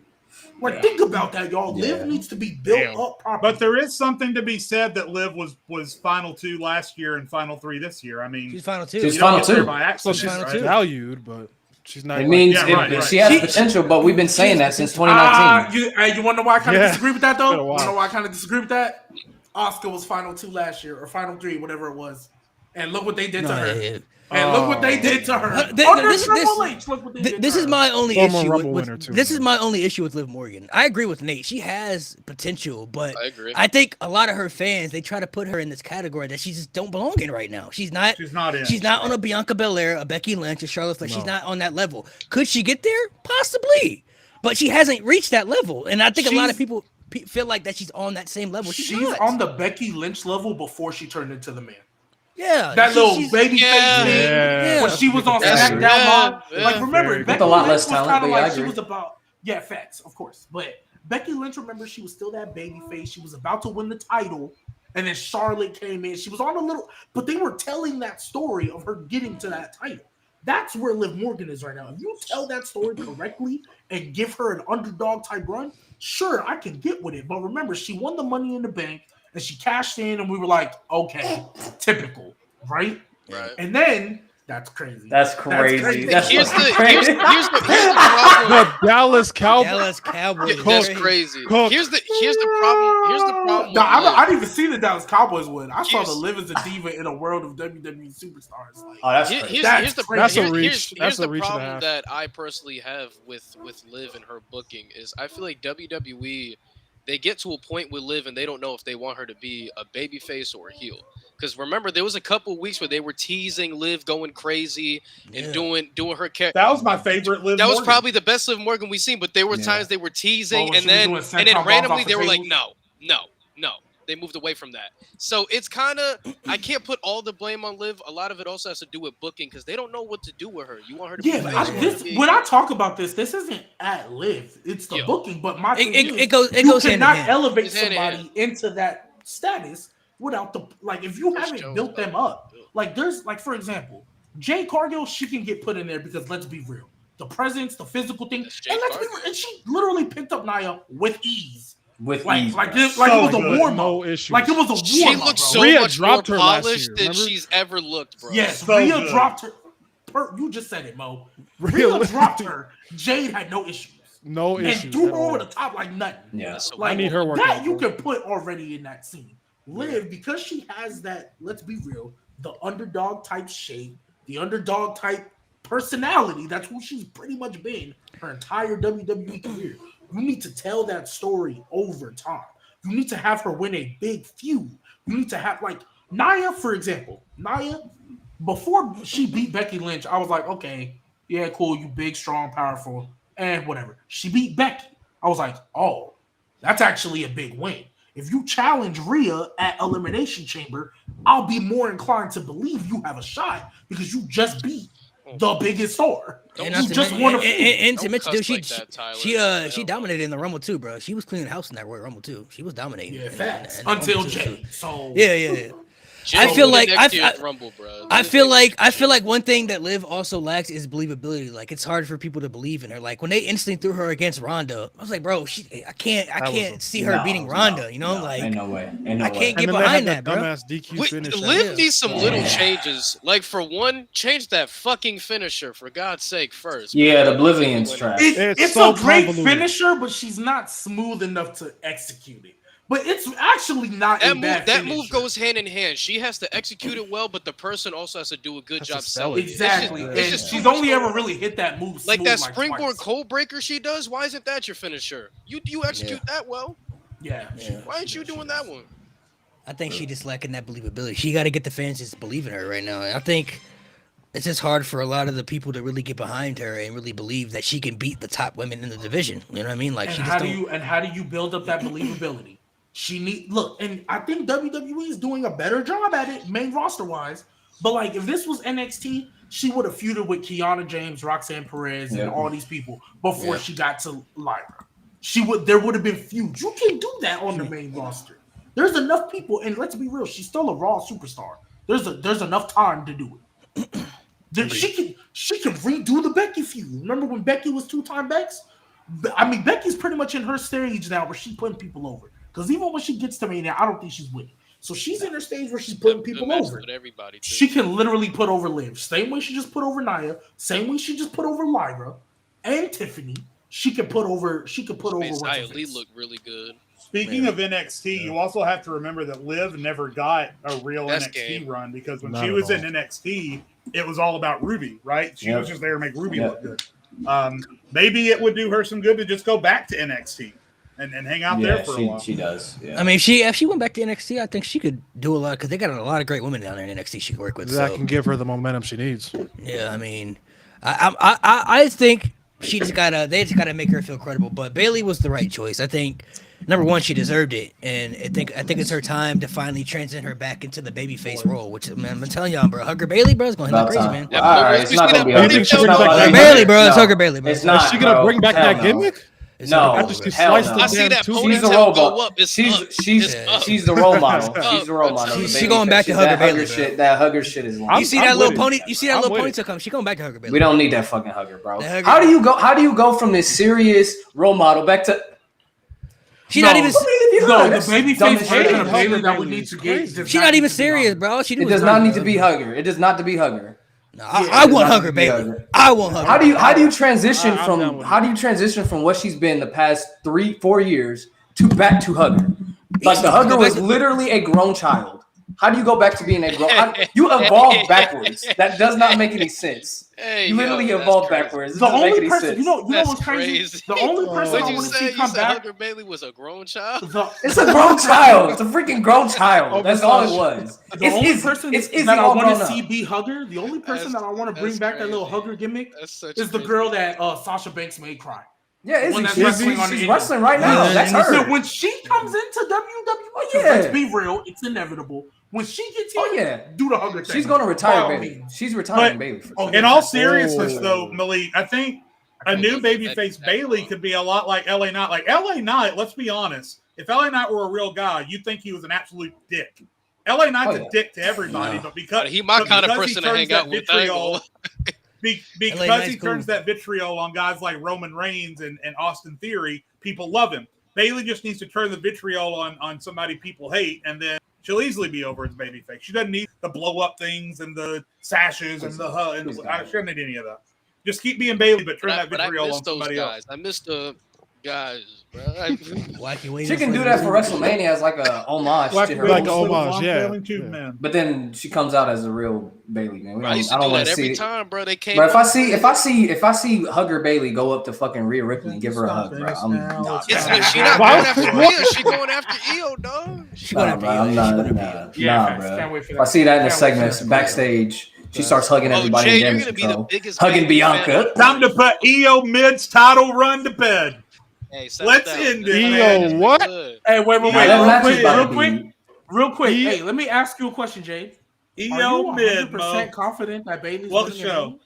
Like, think about that, y'all. Liv needs to be built up properly. But there is something to be said that Liv was final 2 last year and final 3 this year. I mean, She's final two. She's you don't final get there 2. by so accident, she's Final right? two. valued, but She's not. It means right. she has potential, but we've been saying that since 2019. You want to know why I kind of disagree with that, though? Been a while. You know why I kind of disagree with that? Oscar was final 2 last year, or final 3, whatever it was. And look what they did to her. And look what they did to her. This is my only issue with this is my only issue with Liv Morgan. I agree with Nate. She has potential, but I agree. I think a lot of her fans, they try to put her in this category that she just don't belong in right now. She's not on a Bianca Belair, a Becky Lynch, a Charlotte Flair. No. She's not on that level. Could she get there? Possibly. But she hasn't reached that level. And I think a lot of people feel like that she's on that same level. She's on the Becky Lynch level before she turned into the man. Yeah, that little baby face thing when she was on SmackDown Live. Like, remember, Becky a lot Lynch less talent, was kind of like she was about facts, of course. But Becky Lynch, remember, she was still that baby face. She was about to win the title, and then Charlotte came in. She was on a little, but they were telling that story of her getting to that title. That's where Liv Morgan is right now. If you tell that story correctly and give her an underdog type run, sure, I can get with it. But remember, she won the Money in the Bank. And she cashed in, and we were like, okay, typical, right? Right. And then that's crazy. That's crazy. Here's the problem. The Dallas Cowboys. That's crazy. Here's the problem. No, I didn't even see the Dallas Cowboys win. I saw the Liv as a diva in a world of WWE superstars. Like, that's a reach. Here's the problem that I personally have with Liv and her booking is I feel like WWE. They get to a point with Liv and they don't know if they want her to be a babyface or a heel. Because remember, there was a couple weeks where they were teasing Liv going crazy and doing her character. That was my favorite Liv. That was probably the best Liv Morgan we've seen. But there were times they were teasing and then randomly they were like, no. They moved away from that. So it's kind of, I can't put all the blame on Liv. A lot of it also has to do with booking because they don't know what to do with her. You want her to be when I talk about this isn't at Liv. It's the booking. But my thing is, it goes you cannot hand elevate somebody into that status without the, like, if you haven't built them up. Like, there's, like, for example, Jade Cargill, she can get put in there because let's be real. The presence, the physical thing. And she literally picked up Nia with ease. With like ease, it was a warm up. No issue. Like it was a warm up. She looked so much more polished than she's ever looked, bro. Yes, Rhea dropped her. You just said it, Mo. Rhea dropped her. Jade had no issues. No issues. And threw her over the top like nothing. Yeah. Like, I need her work. That you can put already in that scene. Liv, because she has that, let's be real, the underdog type shape, the underdog type personality. That's who she's pretty much been her entire WWE career. You need to tell that story over time. You need to have her win a big feud. You need to have, like, Nia, for example. Nia, before she beat Becky Lynch, I was like, okay, yeah, cool, you big, strong, powerful, and whatever. She beat Becky. I was like, oh, that's actually a big win. If you challenge Rhea at Elimination Chamber, I'll be more inclined to believe you have a shot because you just beat the biggest star. And to mention, dude, she dominated in the Rumble too, bro. She was cleaning house in that Royal Rumble too. She was dominating. Yeah, facts. Until Jay. So yeah. I feel like one thing that Liv also lacks is believability. Like, it's hard for people to believe in her. Like, when they instantly threw her against Ronda, I was like, bro, I can't see her beating Ronda. You know, like, ain't no way. I can't get behind that, bro. Liv needs some little changes. Like, for one, change that fucking finisher for God's sake first. Yeah, the Oblivion's trash. It's so a great finisher, but she's not smooth enough to execute it. But it's actually not that move goes hand in hand. She has to execute it well, but the person also has to do a good job selling it. Exactly. She's only ever really hit that move like that springboard cold breaker she does. Why isn't that your finisher? You execute that well. Yeah. Why aren't you doing that one? I think she just lacking that believability. She got to get the fans just believe in her right now. And I think it's just hard for a lot of the people to really get behind her and really believe that she can beat the top women in the division. You know what I mean? Like, how do you build up that believability? And I think WWE is doing a better job at it, main roster wise. But like, if this was NXT, she would have feuded with Kiana James, Roxanne Perez, and all these people before she got to Lyra. There would have been feuds. You can do that on the main roster. There's enough people, and let's be real, she's still a Raw superstar. There's enough time to do it. She can redo the Becky feud. Remember when Becky was 2-time Bex? I mean, Becky's pretty much in her stage now where she's putting people over. Because even when she gets to Mania, I don't think she's winning. So she's in her stage where she's putting people over. With everybody too. She can literally put over Liv. Same way she just put over Nia. Same way she just put over Lyra and Tiffany. She could put over. She could put over. Xia Li look really good. Speaking of NXT, you also have to remember that Liv never got a real NXT run because when she was in NXT, it was all about Ruby, right? She was just there to make Ruby look good. Maybe it would do her some good to just go back to NXT and hang out there for a while. She does. Yeah. I mean, if she went back to NXT, I think she could do a lot because they got a lot of great women down there in NXT she could work with. That can give her the momentum she needs. Yeah, I mean, I think they just gotta make her feel credible. But Bayley was the right choice. I think number one, she deserved it, and I think it's her time to finally transition her back into the babyface role. Which, man, I'm telling y'all, bro, Hugger Bayley, bro, is going to hit crazy, man. All right, it's not gonna be Hugger Bayley, bro. It's Hugger Bayley, bro. It's not. Is she gonna bring back that gimmick? No, after she hell sliced no. the I see damn that tooth. She's the role model. She's the role model. She's the role model. She's going back to Hugger Bayley. That Hugger shit is long. You see that little pony? You see that little ponytail come? She going back to Hugger Bayley. We don't need that fucking Hugger, bro. How do you go from this serious role model back to? She's not even. No, the babyface version of Bayley that we need to get. She's not even serious, bro. It does not need to be Hugger. It does not to be Hugger. No, I want Hugger Bayley. I want Hugger. How do you transition from what she's been the past 3-4 years to back to Hugger? Like the Hugger was literally a grown child. How do you go back to being a grown? You evolve backwards. That does not make any sense. You literally evolved backwards. The only person, you know what's crazy? The only person I want to see come back. Hugger Bayley was a grown child. It's a grown child. It's a freaking grown child. That's all it was. The only person that I want to see be Hugger, the only person that I want to bring back that little Hugger gimmick is the girl that Sasha Banks made cry. Yeah, she's wrestling right now. That's her. So when she comes into WWE, let's be real, it's inevitable. When she gets here, do the Hugger thing. She's going to retire Bayley. She's retiring Bayley. In all seriousness, though, Malik, I think a new babyface Bayley could be a lot like LA Knight. Like LA Knight, let's be honest. If LA Knight were a real guy, you'd think he was an absolute dick. LA Knight's a dick to everybody, but because he's my kind of person to hang out with. Because he turns that vitriol on guys like Roman Reigns and Austin Theory, people love him. Bayley just needs to turn the vitriol on somebody people hate, and then she'll easily be over as babyface. She doesn't need the blow up things and the sashes and the she doesn't need any of that. Just keep being Bayley, but turn that vitriol on somebody else. I miss the guys, bro. She can do that for WrestleMania as like a homage to her. Like a homage, man. But then she comes out as a real Bayley, man. I don't want to see every time, bro. They came. Bro, if I see Hugger Bayley go up to fucking Rhea Ripley and give her a hug, bro, I'm not. She not going after Rhea. She going after Io, dog. Nah, bro. If I see that in the segments backstage. She starts hugging everybody. Jay, you're gonna be the biggest hugging Bianca. Time to put Io Mid's title run to bed. Hey, let's end it. Io, what? Hey, wait, real quick. Hey, let me ask you a question, Jay. Io Mid, 100% confident that Bayley's winning the show?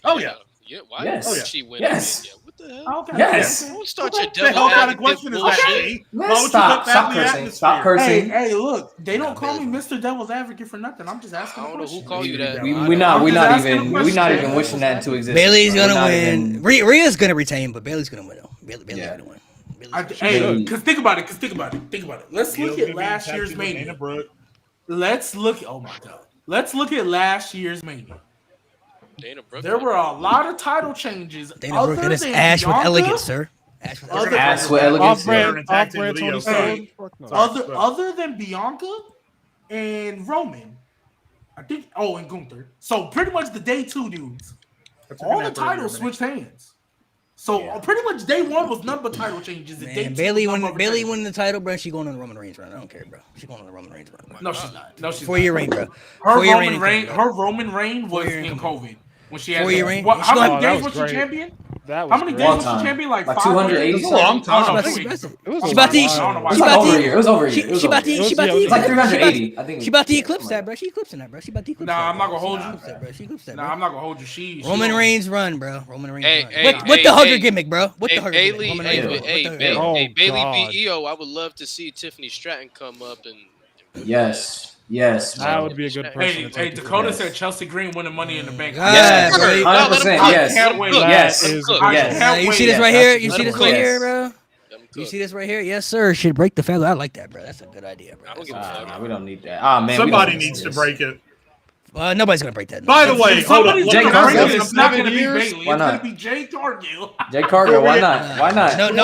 Oh yeah. Yeah, why yes. She win? Yes. Yeah, what the hell? Okay. Yes. Don't start your devil devil kind of question is that? Stop cursing. Hey, look, they don't call me Mr. Devil's Advocate for nothing. I'm just asking. I don't know who called you that. We're not even wishing that into existence. Bayley's gonna win. Rhea's gonna retain, but Bayley's gonna win. Bayley's gonna win. Hey, because think about it. Let's look at last year's Mania. Let's look. Oh my God. Let's look at last year's Mania. There were a lot of title changes. Dana Brooke, that's Ash with elegance, sir. Ash with elegance. Other than Bianca and Roman, I think. Oh, and Gunther. So pretty much the day 2 dudes. All the titles switched hands. So pretty much day 1 was number title changes. Man, Bayley winning the title, bro. She going on the Roman Reigns run. I don't care, bro. She going on the Roman Reigns run. No, she's not. 4-year reign, bro. Her Roman reign was in COVID. When she had how many days was she champion? How many days was she champion? Like 280. It was a long time. She about to eat. It was over a year. She about to eat. It's like 380. I think. She about to eclipse that, bro. She eclipsing that, bro. She about to eclipse that. Nah, I'm not gonna hold you. She eclipsed that, bro. Nah, I'm not gonna hold you. Roman Reigns run, bro. Roman Reigns run. With the Hugger gimmick, bro. With the Hugger gimmick. Hey, Bayley beat Io. I would love to see Tiffany Stratton come up and. Yes, that would be a good person. Hey, Dakota said Chelsea Green winning Money in the Bank. Yes, 100%. Yes. You see this right here? You see this right here, bro? You see this right here? Yes, sir. Should break the feather. I like that, bro. That's a good idea, bro. I don't give a fuck. Nah, we don't need that. Ah, man. Somebody needs to break it. Nobody's gonna break that. By the way, hold up. Somebody's Jake gonna break Cargill. it. It's not gonna be Years? Bayley. Why It's gonna not? be Jake Cargill. Jay Cargill, why not? Why not?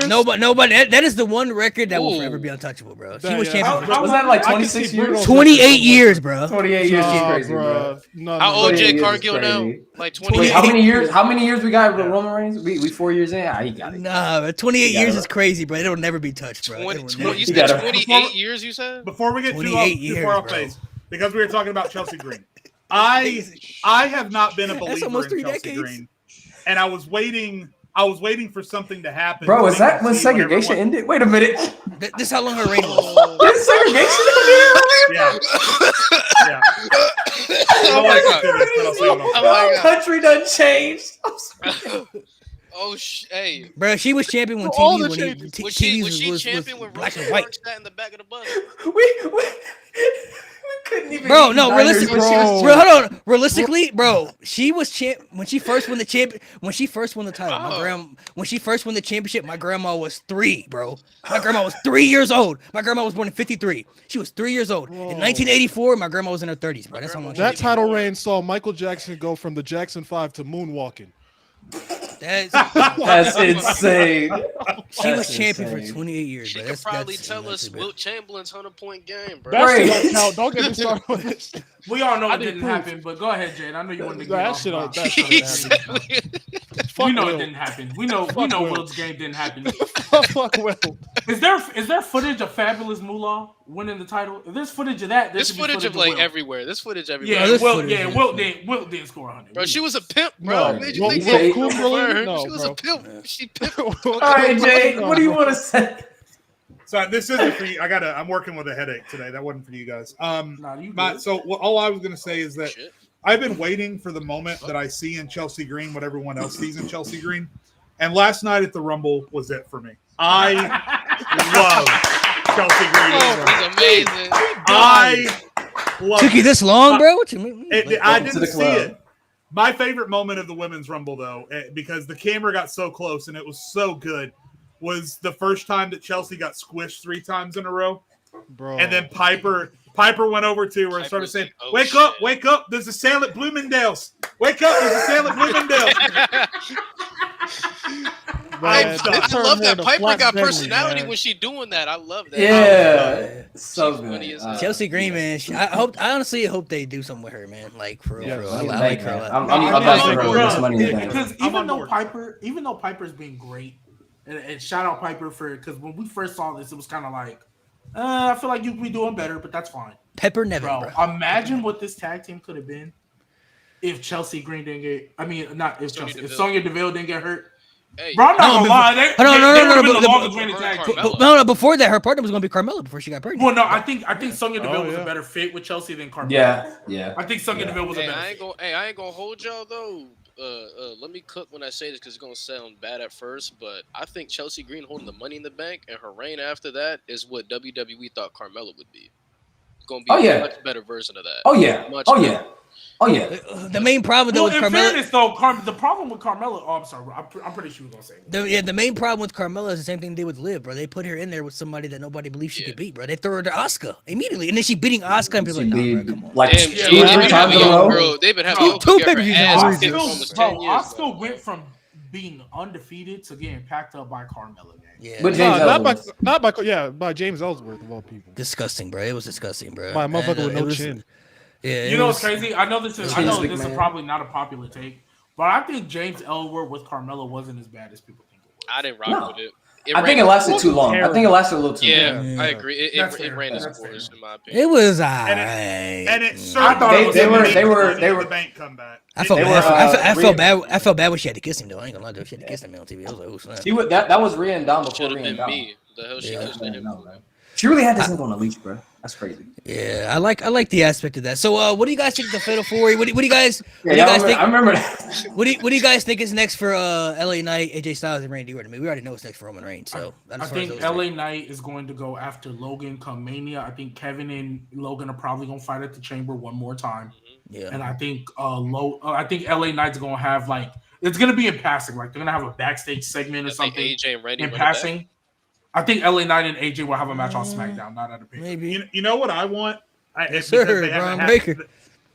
Nobody. That is the one record that will Ooh. forever be untouchable, bro. She Yeah, was yeah. champion. Was that like I can 26 see years? Bruno- 28 years, bro. 28 years is Nah, crazy, bro. bruh. No, How no, old no. Jay 28 years is Cargill now? crazy. Like Wait, 20. how many years we got with Roman Reigns? We 4 years in? He got it. Nah, but 28 You got years it. is crazy, bro. It'll never be touched, bro. 20, It'll never you be said gotta- 28 years, you said? Before we get too 28 too years, far off bro. base, because we were talking about Chelsea Green. I have not been a That's believer almost in 3 Chelsea decades. Green, and I was waiting for something to happen. Bro, is that to when see whatever it segregation was. ended? Wait a minute. This is how long her reign was. Is segregation ended? Yeah. Yeah. Oh my god. The Oh my god. country done changed. Oh, hey. Bro, she was champion when All the TV changes. when Was TVs she was champion when black and Rosa white. Parks sat in the back of the bus? we couldn't even. Bro, eat no, diners realistically, when she was Bro. bro, hold on. Realistically, bro, she was when she first won the when she first won the title. Oh. When she first won the championship, my grandma was 3, bro. My grandma was 3 years old. My grandma was born in 53. She was 3 years old. In 1984, my grandma was in her 30s, bro. That's how long. That title reign saw Michael Jackson go from the Jackson 5 to moonwalking. That's insane. She was That's champion insane. for 28 years. She bro. could probably that's tell us too bad. Wilt Chamberlain's 100-point game, bro. That Right. shit don't count. Don't get me started with this. We all know I it need didn't proof. happen, but go ahead, Jade. I know you wanted to get That off shit about that it. He shit don't said happen. We Fuck know it Will. didn't happen. We know Fuck Will. Will's game didn't happen. Fuck Will. Is there footage of Fabulous Moolah winning the title? If there's footage of that, This footage of like everywhere. This footage everywhere. Yeah, this Will, footage yeah, is- Wilt didn't score 100. Bro, she was a pimp, bro. No. Made you Will- think Will that- Cooperly? No, she was bro. a pimp. She pimped. All right, Jay. What do you want to say? So this isn't for you. I'm working with a headache today. That wasn't for you guys. Nah, you good. All I was gonna say is that Shit. I've been waiting for the moment that I see in Chelsea Green what everyone else sees in Chelsea Green. And last night at the Rumble was it for me. I love Chelsea Green. Oh, he's amazing. I love Took you this long, bro? What you mean? I Welcome to didn't the see club. it. My favorite moment of the Women's Rumble, though, because the camera got so close and it was so good, was the first time that Chelsea got squished 3 times in a row. Bro. And then Piper went over to her and started Piper's saying, like, "Oh, wake up, shit." wake up. There's a sale at Bloomingdale's. Wake up, there's a sale at Bloomingdale's. Man, I I turned love her that into Piper Flat got Bentley, personality man. when she doing that. I love that. Yeah, so She's funny good. as hell. Chelsea Green, man. I honestly hope they do something with her, man. Like for real, Yeah, for real. I I like her a lot. I'm I about to mean, her bro, this money in the bank. because I'm even on board. though Piper's been great, and shout out Piper for because when we first saw this, it was kind of like, I feel like you could be doing better, but that's fine, Pepper Nevin, bro. bro. Imagine what this tag team could have been if Chelsea Green didn't get. I mean, not if Sonya Chelsea, if Deville. Sonya Deville didn't get hurt. Hey, Bro, I'm not gonna lie. They no, would've been but- the longest reigning tag team. Carmella. No, before that, her partner was gonna be Carmella before she got pregnant. Well, no, I think Sonya Deville was yeah. a better fit with Chelsea than Carmella. Yeah. I think Sonya Deville was a Hey, better I ain't fit. gonna. I ain't gonna hold y'all though. Let me cook when I say this because it's gonna sound bad at first, but I think Chelsea Green holding the Money in the Bank and her reign after that is what WWE thought Carmella would be. It's gonna be a much better version of that. Oh yeah. Much Oh better. yeah. Oh yeah. The main problem though Well, with in Carmella, fairness, though, the problem with Carmella. Oh, I'm sorry. I'm pretty sure you were gonna say. the main problem with Carmella is the same thing they did with Liv, bro. They put her in there with somebody that nobody believed she could beat, bro. They throw her to Asuka immediately, and then she beating Asuka, and people She like, beat nah, bro, come on. like Damn, 2 yeah, or they've 3 been times having in a row. bro. They've been having Two Asuka get her pay-per-views ass now. kicked for almost 10 years. Asuka went from being undefeated to getting packed up by Carmella. Man. Yeah, But Nah, James not by Ellsworth. by James Ellsworth of all people. disgusting, bro. It was disgusting, bro. By a motherfucker And, with it no was- chin. Yeah, You know what's crazy? I know this is McMahon. probably not a popular take, but I think James Ellsworth with Carmella wasn't as bad as people think it was. I didn't rock No. with it. I think it lasted too long. I think it lasted a little too Yeah, long. I agree. That's It fair. ran its That's course, fair. in my opinion. It was And alright. it certainly thought it was They were- made they were- Money they in were- the Bank comeback. I felt They bad. were, I felt bad. I felt bad when she had to kiss him though. I ain't gonna lie, though. She had to kiss him on TV. I was like, oh snap. That was Rhea and Dom before Should have Rhea and been Dom. me. The hell she Yeah. kissed him. She really had this thing on a leash, bro. That's crazy. Yeah, I like the aspect of that. So, what do you guys think of the Fatal 4-Way? What do you guys? Yeah, What do you guys think? I remember that. What do you guys think is next for LA Knight, AJ Styles, and Randy Orton? I mean, we already know what's next for Roman Reigns. So I think LA Knight is going to go after Logan come Mania. I think Kevin and Logan are probably going to fight at the Chamber one more time. Yeah. And I think I think LA Knight's going to have like It's gonna be in passing. Like they're gonna have a backstage segment or something. AJ and Randy in passing. I think LA Knight and AJ will have a match on SmackDown, not at a pay. Maybe. You know what I want? Yes, sir, Braun Baker.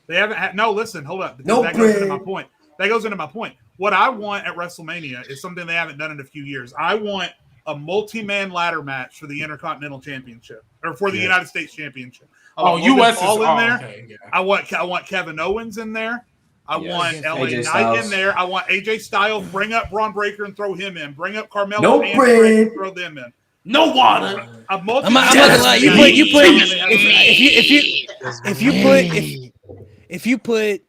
They haven't had. No, listen, hold up. No that goes into my point. That goes into my point. What I want at WrestleMania is something they haven't done in a few years. I want a multi-man ladder match for the Intercontinental Championship or for the United States Championship. US is all in there. Okay, yeah. I want Kevin Owens in there. I want LA AJ Knight Styles. in there. I want AJ Styles. Bring up Braun Breaker and throw him in. Bring up Carmelo No and bread. throw them in. No water. I'm not gonna lie. If you put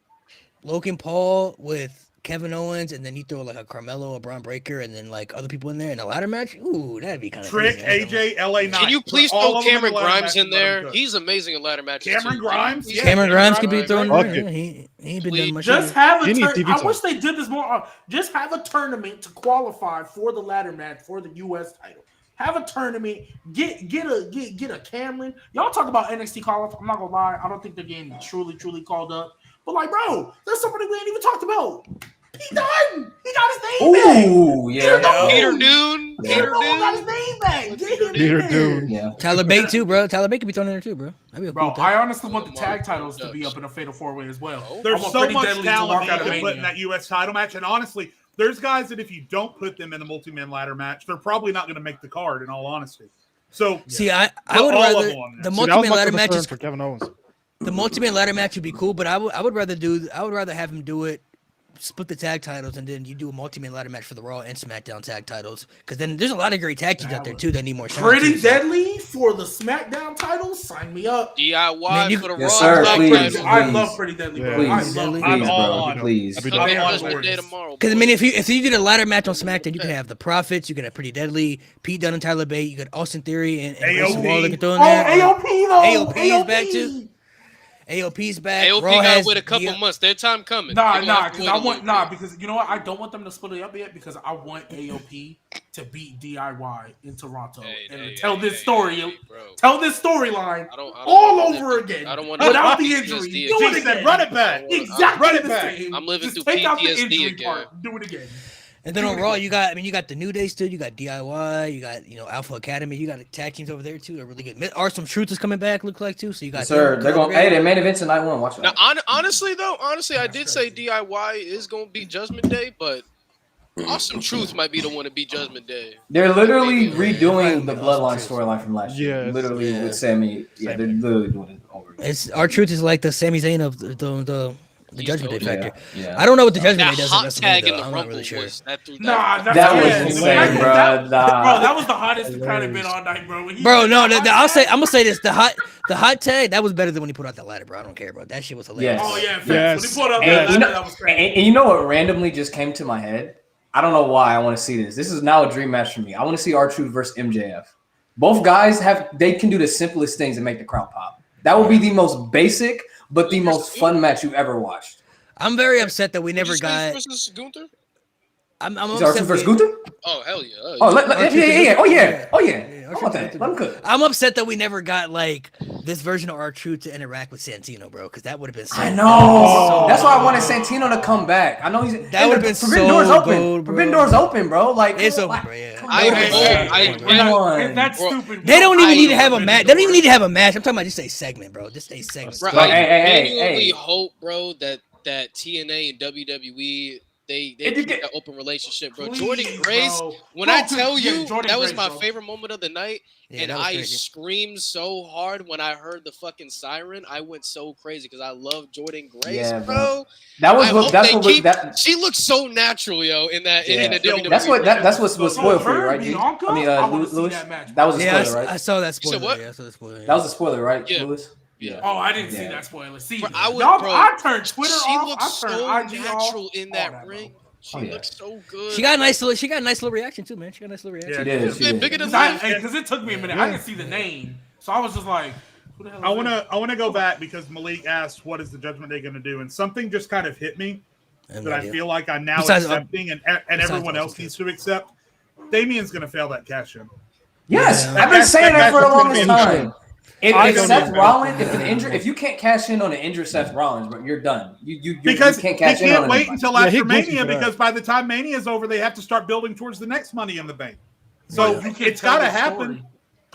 Logan Paul with Kevin Owens and then you throw like a Carmelo or Braun Breaker and then like other people in there in a ladder match, ooh, that'd be kind of Trick, AJ, LA Knight. Can you please Put all throw of them Cameron ladder Grimes match in and let him there? cook. He's amazing in ladder matches. Cameron too. Grimes? Yeah, Cameron Grimes could be Grimes, thrown in Fuck there. it. Yeah, he ain't been done much. Just either. have a He needs tournament. TV I time. wish they did this more. Just have a tournament to qualify for the ladder match for the U.S. title. Have a tournament. Get a Cameron. Y'all talk about NXT call up. I'm not gonna lie. I don't think they're getting truly called up. But like, bro, there's somebody we ain't even talked about. He done. He got his name back. Ooh, yeah. Peter Dune. Peter Dune got his name back. Get him Peter in there. Dune. Yeah. Tyler Bate too, bro. Tyler Bate could be thrown in there too, bro. That'd be a Bro, cool thing. I honestly want the tag titles to be up in a fatal 4-way as well. There's I want so Pretty much Deadly to talent walk that out you of can put in Mania. that U.S. title match, and honestly, there's guys that if you don't put them in a multi-man ladder match, they're probably not going to make the card. In all honesty, so See, I Put would all of rather them on there. the See, that was multi-man my ladder concern matches. for Kevin Owens. The multi-man ladder match would be cool, but I would rather have him do it, split the tag titles, and then you do a multi-man ladder match for the Raw and SmackDown tag titles. Because then there's a lot of great tag teams out there too that need more shine. Pretty too, so. Deadly for the SmackDown titles. Sign me up. DIY Man, you- for the Yes, Raw. sir, tag please. title. I love Pretty Deadly, bro. Yeah. I Please, love please, I'm all bro. on it. Please. That'd be Come dope. in I'm Judgment on Day board. tomorrow. Because I boys. mean, if you did a ladder match on SmackDown, you can have the Profits, you can have Pretty Deadly, Pete Dunne and Tyler Bate, you got Austin Theory and Grayson AOP. Waller can throw in Oh, there. AOP though. AOP is back too. AOP's back. AOP Raw got has wait a couple months. Their time coming. Nah, They gonna have to because wait I a want little bit. because you know what? I don't want them to split it up yet because I want AOP to beat DIY in Toronto and tell this story. bro. Tell this storyline I don't all want over it- again I don't want without to the live injury. PTSD Do again. it She said, again. "Run it back." Exactly Run it the back. same. I'm living Just through take out the PTSD injury again. part. Do it again. And then on Raw, you got the New Day still. You got DIY. You got Alpha Academy. You got tag teams over there too. They're really good. Awesome Truth is coming back. Look like too. So you got. Yes, sir. They're going. Hey, they main event tonight. One. Watch Now, that. honestly, I did say DIY is going to be Judgment Day, but Awesome Truth might be the one to beat Judgment Day. They're literally Right, redoing the awesome Bloodline truth. storyline from last year. Yes. Literally Yeah. with Sammy. Yeah, they're literally doing it over. again. It's our Truth is like the Sami Zayn of the He's Judgment Day totally- factor. Yeah. I don't know what the Judgment That Day does. hot in tag WrestleMania, in though. the I'm not Rumble really sure. was that threw Nah, That yeah, was insane, that- bro. that- Nah. Bro, that was the hottest it kind of been all night, bro. When he Bro, did no, that I'm hot tag- gonna say this. The hot tag that was better than when he put out that ladder, bro. I don't care, bro. That shit was hilarious. Yes. Oh yeah, facts. Yes. When he pulled up And, that you ladder, know, that was crazy. and you know what randomly just came to my head? I don't know why I want to see this. This is now a dream match for me. I want to see R-Truth versus MJF. Both guys they can do the simplest things and make the crowd pop. That would be the most basic, but the most fun match you've ever watched. I'm very upset that we never Did you say got. versus Gunther? I'm Is upset. R-Truth versus Gunther? Oh hell yeah! Oh, R-Truth yeah. Oh, yeah. Oh, yeah. Yeah, I want that. Let him cook. I'm upset that we never got like this version of R-Truth to interact with Santino, bro. Because that would have been. So I know. That's why I wanted Santino to come back. I know he's. That would've been Forbidden so Doors open. gold, bro. Forbidden Doors open, bro. Like It's come open, on. bro. Yeah. Come I on. hope- Come on. If that's Bro, stupid. They don't even need to have a match. match. They don't even need to have a match. I'm talking about just a segment, bro. Just a segment. Bro, Right, I hey, genuinely hope, bro, that TNA and WWE they And you keep get- that open relationship, bro. Please, Jordan Grace, bro. when Bro, I tell yeah, you Jordan that was Grace, my bro. favorite moment of the night, Yeah, and that was I crazy. screamed so hard when I heard the fucking siren. I went so crazy because I love Jordan Grace, Yeah, bro. bro. That was I what. hope That's they what. keep- That. She looks so natural, yo, in that in the Yeah. WWE. That's what. That's what was So spoiled for you, her, right? G? Bianca? I mean, I wanna see Lewis. that match. That was a Yeah, spoiler, I right? saw that said spoiler. what? Yeah, I saw that spoiler. That was a spoiler, right, Yeah. Lewis? Yeah. Oh, I didn't see Yeah. that spoiler. See, Bro, I would- y'all, bro, I turned Twitter she off. looks I turned so IG natural off. in All that bro. ring. She Oh, yeah. looks so good. She got a nice little reaction too, man. She got a nice little reaction. Yeah, She did. She Man, did. bigger than Because life. it took me a minute. I didn't see the name, so I was just like, "Who the hell?" Is I want to go back because Malik asked, "What is the Judgment Day going to do?" And something just kind of hit me that I feel like I'm now Besides- accepting, and everyone else needs to accept. Damien's going to fail that cash in. Yes, Yeah. I've been saying that for the That's gonna longest be a time. If Seth Rollins, if you can't cash in on an injured Seth Rollins, bro, you're done. You can't cash in on wait anybody. until after Mania because by the time Mania is over, they have to start building towards the next Money in the Bank. So it's got to happen.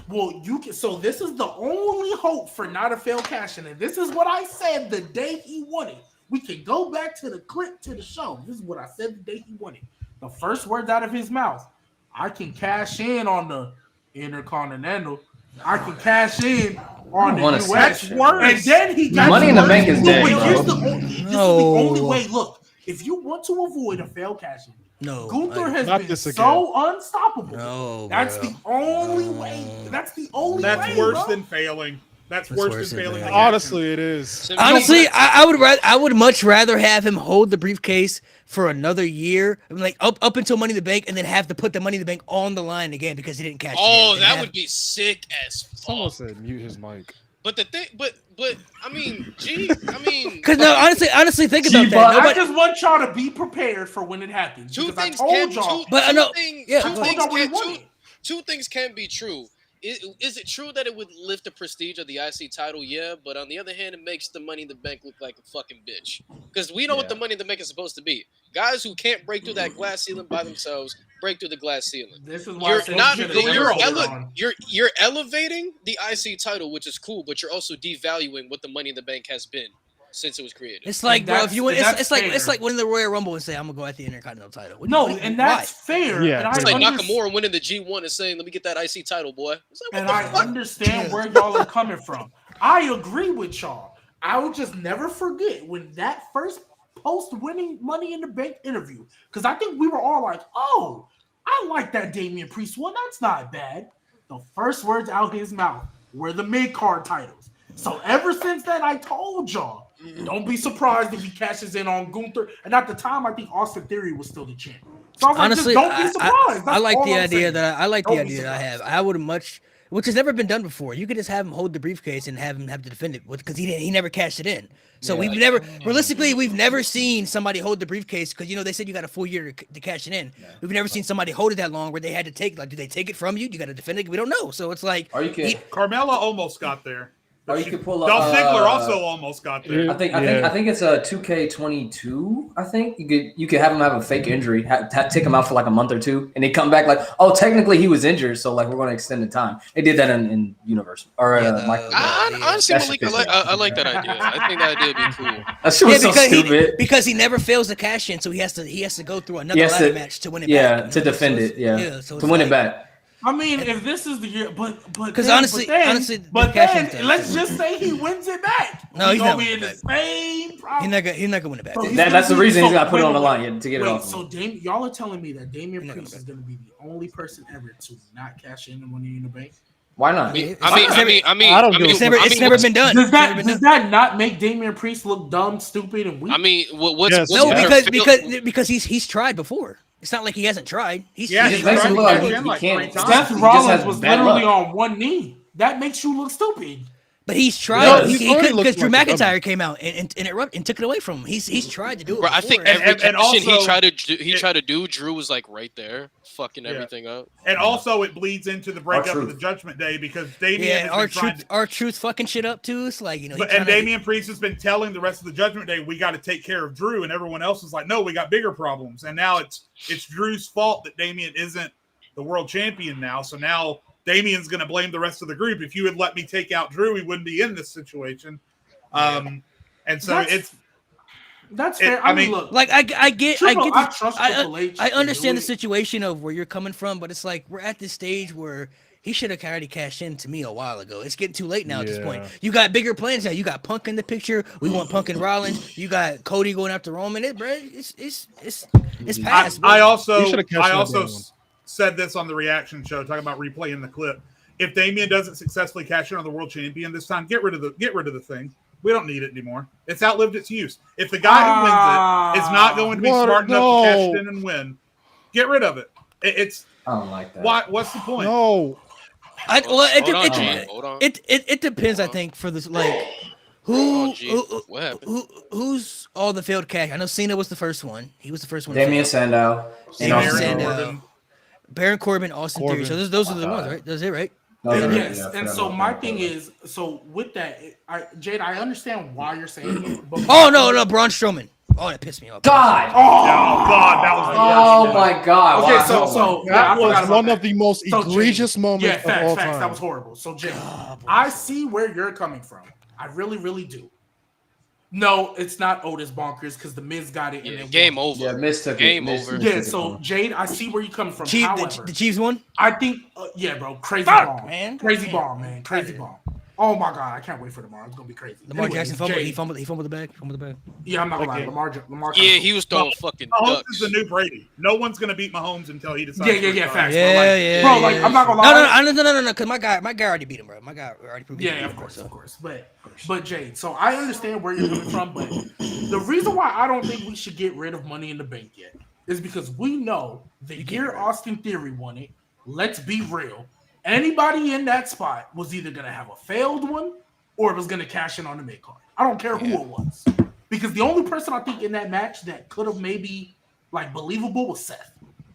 Well, you can. So this is the only hope for not a failed cash in. And this is what I said the day he won it. We can go back to the clip to the show. This is what I said the day he won it. The first words out of his mouth: "I can cash in on the Intercontinental. I can cash in on the US." That's worse. And then he got Money in the Bank is dead. This is the only way. Look, if you want to avoid a failed cash in, Gunther has been so unstoppable. That's the only way. That's the only way. That's worse than failing. That's worse than failing. Honestly, it is. Honestly, I would much rather have him hold the briefcase for another year, like up until Money in the Bank, and then have to put the Money in the Bank on the line again because he didn't cash. Oh, that would be sick as fuck. Someone said mute his mic. But the thing, but I mean, because no, honestly, think about that. I just want y'all to be prepared for when it happens. Two things can be true. Is it true that it would lift the prestige of the IC title? Yeah, but on the other hand, it makes the Money in the Bank look like a fucking bitch. Because we know what the Money in the Bank is supposed to be. Guys who can't break through that glass ceiling by themselves break through the glass ceiling. This is why you're elevating the IC title, which is cool, but you're also devaluing what the Money in the Bank has been since it was created. It's like, bro, if you win, it's like winning the Royal Rumble and say, "I'm gonna go at the Intercontinental title." That's fair. Yeah, and it's like Nakamura winning the G1 and saying, "Let me get that IC title, boy." And I understand where y'all are coming from. I agree with y'all. I will just never forget when that first post-winning Money in the Bank interview, because I think we were all like, "Oh, I like that Damian Priest one. That's not bad." The first words out his mouth were the mid-card titles. So ever since then, I told y'all, don't be surprised if he cashes in on Gunther. And at the time, I think Austin Theory was still the champ. So I was honestly, like, don't be surprised. I like the idea that I have. I would much, which has never been done before. You could just have him hold the briefcase and have him have to defend it because he never cashed it in. So we've never seen somebody hold the briefcase because they said you got a full year to cash it in. Yeah. We've never seen somebody hold it that long where they had to take do they take it from you? You got to defend it. We don't know. So it's like, are you kidding? Carmella almost got there. Or you could pull up. Dolph Ziggler also almost got there. I think it's a 2K22. I think you could have him have a fake injury, take him out for like a month or two, and they come back like, oh, technically he was injured, so like we're going to extend the time. They did that in Universe or Michael. Honestly, Malik, I like that idea. I think that idea would be cool. That shit was so stupid because he never fails to cash in, so he has to go through another ladder match to win it back. Yeah, to defend it. Yeah, to win it back. I mean, if this is the year, but honestly, let's just say he wins it back. No, he's not be in the same problem. He's not gonna win it back. That's the reason he's got to put it on the line to get it off. So y'all are telling me that Damian Priest is going to be the only person ever to not cash in the Money in the Bank? Why not? It's never been done. Does that not make Damian Priest look dumb, stupid, and weak? I mean, because he's tried before. It's not like he hasn't tried. Seth Rollins was literally on one knee. That makes you look stupid. But he's tried because Drew McIntyre came out and interrupted and took it away from him. He's tried to do it. Bro, I think every action he tried to do, Drew was like right there, fucking everything up. And also, it bleeds into the breakup of the Judgment Day because Damian R-Truth fucking shit up too. It's like and Damian Priest has been telling the rest of the Judgment Day we got to take care of Drew, and everyone else is like, no, we got bigger problems. And now it's Drew's fault that Damian isn't the world champion now. So now Damian's going to blame the rest of the group. If you had let me take out Drew, we wouldn't be in this situation. And so that's fair. I mean, look, like I understand the situation of where you're coming from, but it's like we're at this stage where he should have already cashed in to me a while ago. It's getting too late now at this point. You got bigger plans now. You got Punk in the picture. We want Punk and Rollins. You got Cody going after Roman. It's past. I also said this on the reaction show, talking about replaying the clip. If Damian doesn't successfully cash in on the world champion this time, get rid of the thing. We don't need it anymore. It's outlived its use. If the guy who wins it is not going to be smart enough to cash it in and win, get rid of it. I don't like that. What's the point? No. It depends. I think for this, like who's all the failed cash. I know Cena was the first one. He was the first one. Damian Sandow. Baron Corbin, Austin Theory. So those are the ones, right? That's it, right? And so my thing is, so with that, Jade, I understand why you're saying it. But no, Braun Strowman. Oh, that pissed me off. God. God, that was. Oh my God. Okay, Wow. so that I was one of the most egregious moments of all time. That was horrible. So Jade, I see where you're coming from. I really, really do. No, it's not Otis Bonkers because the Miz got it. And then game over. Yeah, Miz took game it. over. Yeah, so Jade, I see where you come from. However, the Chiefs won. I think, bro, crazy bomb, man. Crazy bomb, man, crazy bomb. Oh my God, I can't wait for tomorrow. It's gonna be crazy. Lamar Jackson fumbled. He fumbled the bag. Yeah, I'm not gonna lie. Lamar. Yeah, he was throwing fucking Mahomes ducks. is the new Brady. No one's gonna beat Mahomes until he decides. Yeah, facts. Yeah. Bro, like I'm not gonna lie. No, because my guy already beat him, bro. My guy already proved. Yeah, of course. But Jade, so I understand where you're coming from, but the reason why I don't think we should get rid of Money in the Bank yet is because we know the year Austin Theory won it. Let's be real. Anybody in that spot was either gonna have a failed one or it was gonna cash in on the mid card. I don't care who it was, because the only person I think in that match that could have maybe like believable was Seth.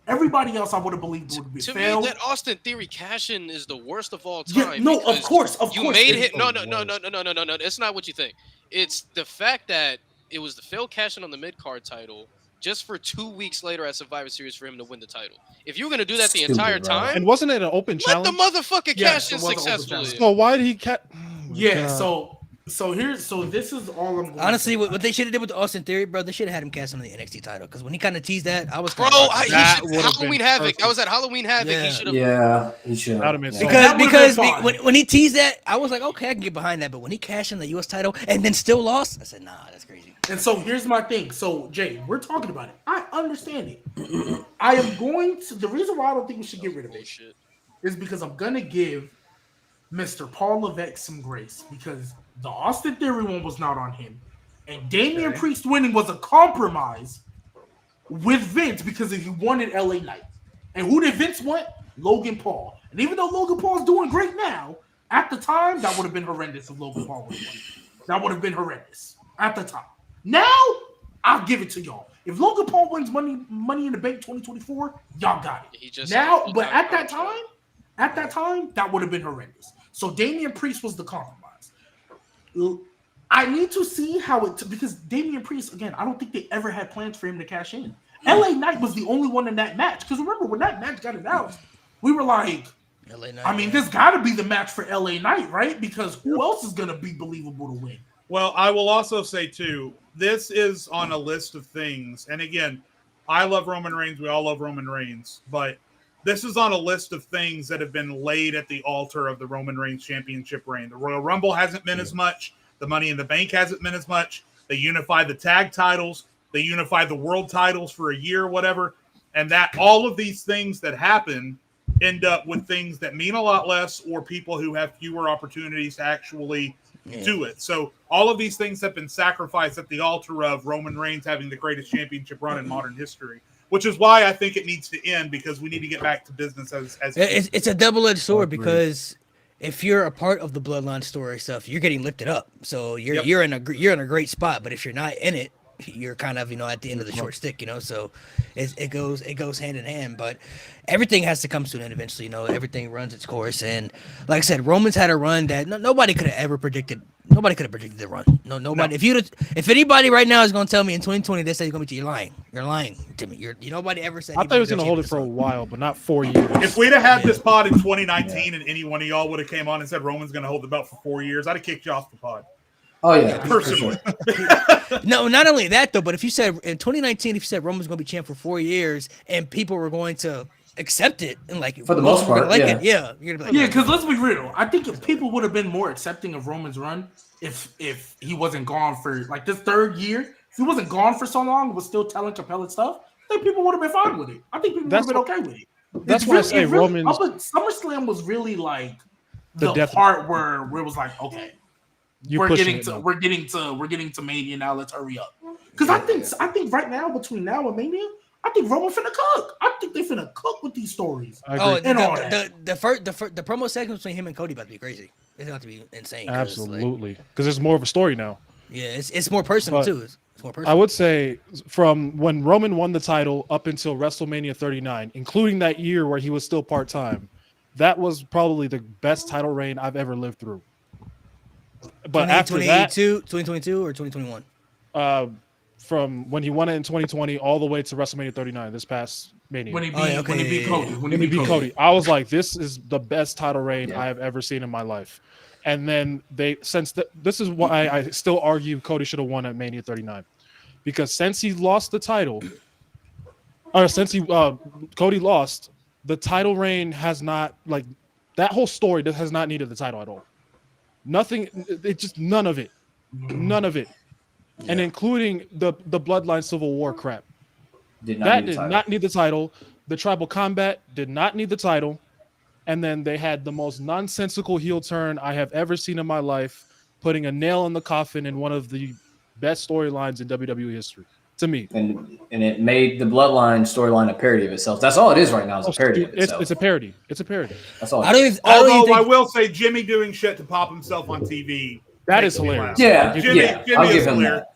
Everybody else I would have believed would be failed. Me, that Austin Theory cash-in is the worst of all time. Yeah, no, of course. You made him. No. It's not what you think. It's the fact that it was the failed cash-in on the mid-card title just for 2 weeks later at Survivor Series for him to win the title. If you were going to do that the entire time, and wasn't it an open challenge? Let the motherfucker cash in successfully. So why did he catch? So this is all I'm going honestly, what they should have did with the Austin Theory, bro, they should have had him cast on the NXT title, because when he kind of teased that, I was Halloween Havoc. I was at Halloween Havoc. Yeah. He should have. Yeah, he should have. Because when he teased that, I was like, okay, I can get behind that. But when he cashed in the U.S. title and then still lost, I said, nah, that's crazy. And so here's my thing. So Jay, we're talking about it. I understand it. I am going to. The reason why I don't think we should get rid of it is because I'm gonna give Mr. Paul Levesque some grace, because the Austin Theory one was not on him, and Damian Priest winning was a compromise with Vince because he wanted LA Knight. And who did Vince want? Logan Paul. And even though Logan Paul's doing great now, at the time that would have been horrendous if Logan Paul would have won. That would have been horrendous at the time. Now I'll give it to y'all. If Logan Paul wins Money in the Bank 2024, y'all got it. But at that time, that would have been horrendous. So Damian Priest was the compromise. I need to see how because Damian Priest, again, I don't think they ever had plans for him to cash in. LA Knight was the only one in that match. Because remember, when that match got announced, we were like, LA Knight, this got to be the match for LA Knight, right? Because who else is going to be believable to win? Well, I will also say, too, this is on a list of things. And again, I love Roman Reigns. We all love Roman Reigns. But this is on a list of things that have been laid at the altar of the Roman Reigns championship reign. The Royal Rumble hasn't been as much. The Money in the Bank hasn't been as much. They unified the tag titles. They unified the world titles for a year, whatever. And that all of these things that happen end up with things that mean a lot less, or people who have fewer opportunities to actually do it. So all of these things have been sacrificed at the altar of Roman Reigns having the greatest championship run in modern history, which is why I think it needs to end, because we need to get back to business as it's a double-edged sword, because if you're a part of the bloodline story stuff, you're getting lifted up. So you're in a great spot, but if you're not in it, you're kind of, at the end of the short stick, so it goes hand in hand. But everything has to come to an end eventually. Everything runs its course. And like I said, Roman's had a run that nobody could have ever predicted. Nobody could have predicted the run. Nobody. No. If anybody right now is going to tell me in 2020 they say you're going to be, you're lying. You're lying to me. Nobody ever said. I thought he was going to hold it for a while, but not 4 years. If we'd have had this pod in 2019 and any one of y'all would have came on and said Roman's going to hold the belt for 4 years, I'd have kicked you off the pod. Oh yeah, personally. No, not only that though, but if you said in 2019, if you said Roman's going to be champ for 4 years and people were going to accept it and like for the most part, you're gonna be like, because let's be real, I think if people would have been more accepting of Roman's run if he wasn't gone for like this third year, if he wasn't gone for so long, was still telling compelling stuff, then people would have been fine with it. I think people would have been okay with it. That's why I say Roman's. SummerSlam was really like the part where it was like, okay. We're getting to Mania now. Let's hurry up. Because I think right now, between now and Mania, I think Roman finna cook. I think they finna cook with these stories. The promo segment between him and Cody about to be crazy. It's about to be insane. Absolutely, because there's more of a story now. Yeah, it's more personal too. It's more personal. I would say from when Roman won the title up until WrestleMania 39, including that year where he was still part-time, that was probably the best title reign I've ever lived through. But after that, 2022 or 2021? From when he won it in 2020 all the way to WrestleMania 39 this past Mania. When he beat Cody. When he beat Cody. I was like, this is the best title reign I have ever seen in my life. And then this is why I still argue Cody should have won at Mania 39. Because since he lost the title, or since Cody lost, the title reign has not, like, that whole story has not needed the title at all. Nothing, none of it. None of it. Yeah. And including the bloodline Civil War crap. Did not need the title. The tribal combat did not need the title. And then they had the most nonsensical heel turn I have ever seen in my life, putting a nail in the coffin in one of the best storylines in WWE history, to me. And it made the bloodline storyline a parody of itself. That's all it is right now. Is a parody of itself. It's a parody. It's a parody. That's all. I will say Jimmy doing shit to pop himself on TV. That is hilarious. Yeah, Jimmy I'll give him that.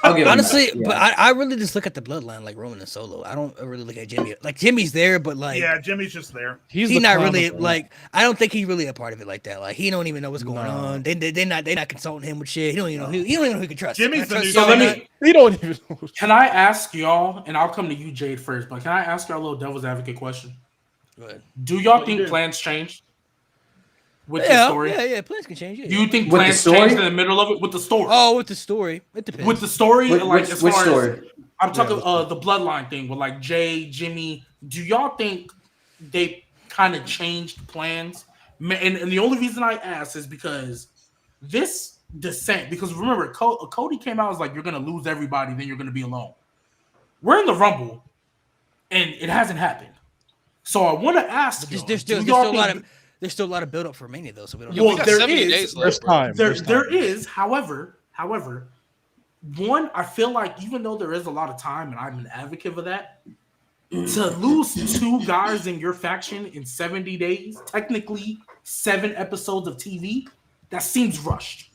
Honestly, but I really just look at the bloodline like Roman and Solo. I don't really look at Jimmy. Like Jimmy's there, but like Jimmy's just there. He's not really like. I don't think he's really a part of it like that. Like he don't even know what's going on. They're not consulting him with shit. He don't even know who he can trust. Jimmy's the new. So he don't even know. Can I ask y'all? And I'll come to you, Jade, first. But can I ask y'all a little devil's advocate question? Go ahead. Do y'all think plans changed? With the story? Yeah, plans can change. Yeah. Do you think plans changed in the middle of it with the story? Oh, with the story. It depends. With the story? Which story? I'm talking the bloodline thing with like Jay, Jimmy. Do y'all think they kind of changed plans? And the only reason I ask is because this descent, because remember, Cody came out and was like, you're going to lose everybody, then you're going to be alone. We're in the Rumble, and it hasn't happened. So I want to ask there's still a lot of build up for Mania though, so we don't. Well, there is. There is. However, one, I feel like even though there is a lot of time, and I'm an advocate for that, to lose two guys in your faction in 70 days, technically 7 episodes of TV, that seems rushed.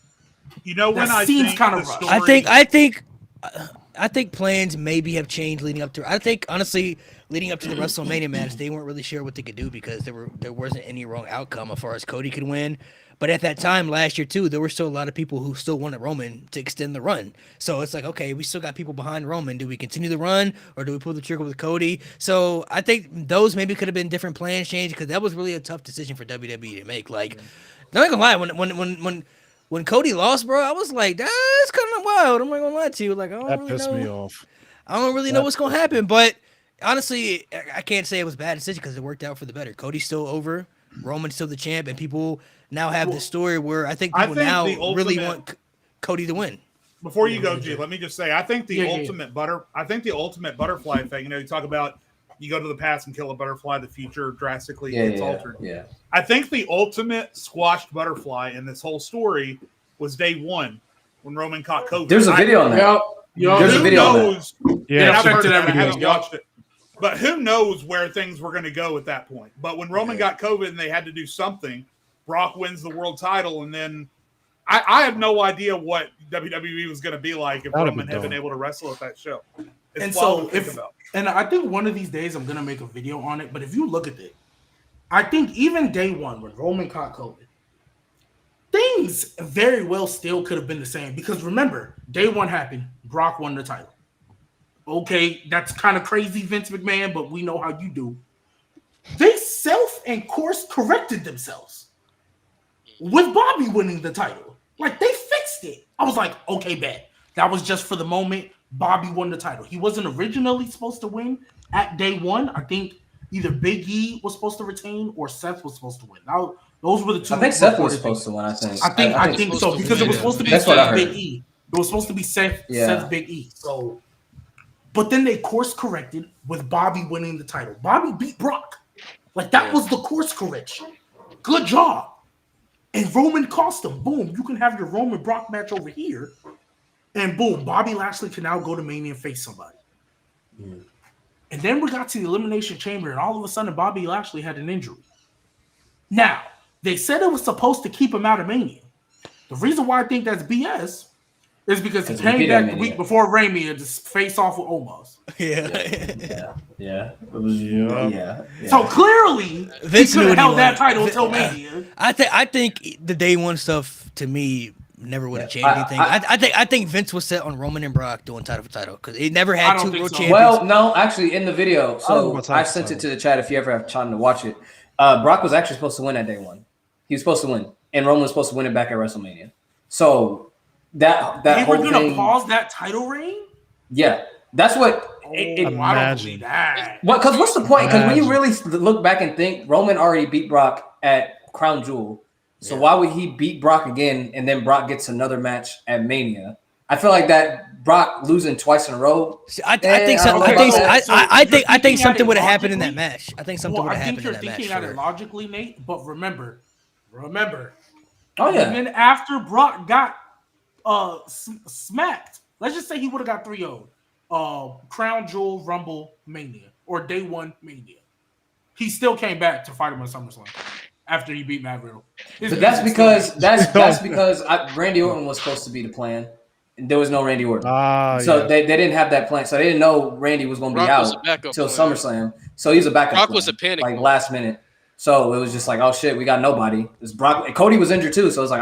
You know when that seems kind of rushed. I think plans maybe have changed leading up to. I think honestly, leading up to the WrestleMania match, they weren't really sure what they could do because there wasn't any wrong outcome as far as Cody could win. But at that time last year too, there were still a lot of people who still wanted Roman to extend the run. So it's like, okay, we still got people behind Roman. Do we continue the run or do we pull the trigger with Cody? So I think those maybe could have been different plans changed because that was really a tough decision for WWE to make. Like, not gonna lie, when Cody lost, bro, I was like, that's kind of wild. I'm not gonna lie to you. Like, that pissed me off. I don't really know what's gonna happen, but honestly, I can't say it was a bad decision because it worked out for the better. Cody's still over, Roman's still the champ, and people now have this story where I think people now really want Cody to win. Before you go, G, let me just say, I think the ultimate butterfly thing. You know, you talk about you go to the past and kill a butterfly, the future drastically gets altered. Yeah. I think the ultimate squashed butterfly in this whole story was day one when Roman caught COVID. There's a video on that. There's a video on that. Yeah, I've heard it. I haven't watched it. But who knows where things were going to go at that point. But when Roman got COVID and they had to do something, Brock wins the world title. And then I have no idea what WWE was going to be like if Roman had been able to wrestle at that show. And I think one of these days I'm going to make a video on it. But if you look at it, I think even day one when Roman caught COVID, things very well still could have been the same. Because remember, day one happened, Brock won the title. Okay, that's kind of crazy, Vince McMahon, but we know how you do. They self and course corrected themselves with Bobby winning the title. Like, they fixed it. I was like, okay, bet. That was just for the moment. Bobby won the title. He wasn't originally supposed to win at day one. I think either Big E was supposed to retain or Seth was supposed to win. Now, those were the two. I think Seth was supposed to win, I think. I think so, because it was supposed to be Seth Big E. It was supposed to be Seth Big E. So, but then they course corrected with Bobby winning the title. Bobby beat Brock. Like, that was the course correction. Good job. And Roman cost him. Boom. You can have your Roman Brock match over here. And boom, Bobby Lashley can now go to Mania and face somebody. And then we got to the Elimination Chamber, and all of a sudden Bobby Lashley had an injury. Now, they said it was supposed to keep him out of Mania. The reason why I think that's BS It's because he 'Cause we came beat back him the in week the- before Raymond to face off with Omos. Yeah. It was yeah. So clearly, Vince he could knew have what he held that wanted. title until Mania. I think the day one stuff to me never would have changed anything. I think Vince was set on Roman and Brock doing title for title because he never had two world champions. Well, no, actually, in the video, so I sent it to the chat if you ever have time to watch it. Brock was actually supposed to win that day one. He was supposed to win, and Roman was supposed to win it back at WrestleMania. So that They were whole gonna thing, pause that title reign. yeah, that's what. I don't believe that. Because what's the point? Because when you really look back and think, Roman already beat Brock at Crown Jewel. So why would he beat Brock again and then Brock gets another match at Mania? I feel like that Brock losing twice in a row. I think something would have happened in that match. I think something would have happened in that match. I think you're thinking at it logically, Nate. But remember. Oh yeah. Even after Brock got smacked, let's just say he would have got 3-0. Crown Jewel, Rumble, Mania, or Day 1 Mania. He still came back to fight him on SummerSlam after he beat Matt Riddle. But that's because Randy Orton was supposed to be the plan. And there was no Randy Orton. They didn't have that plan. So they didn't know Randy was going to be out until SummerSlam. So he was a backup. Brock was a panic like last minute. So it was just like, oh shit, we got nobody. It's Brock. Cody was injured too. So it was like,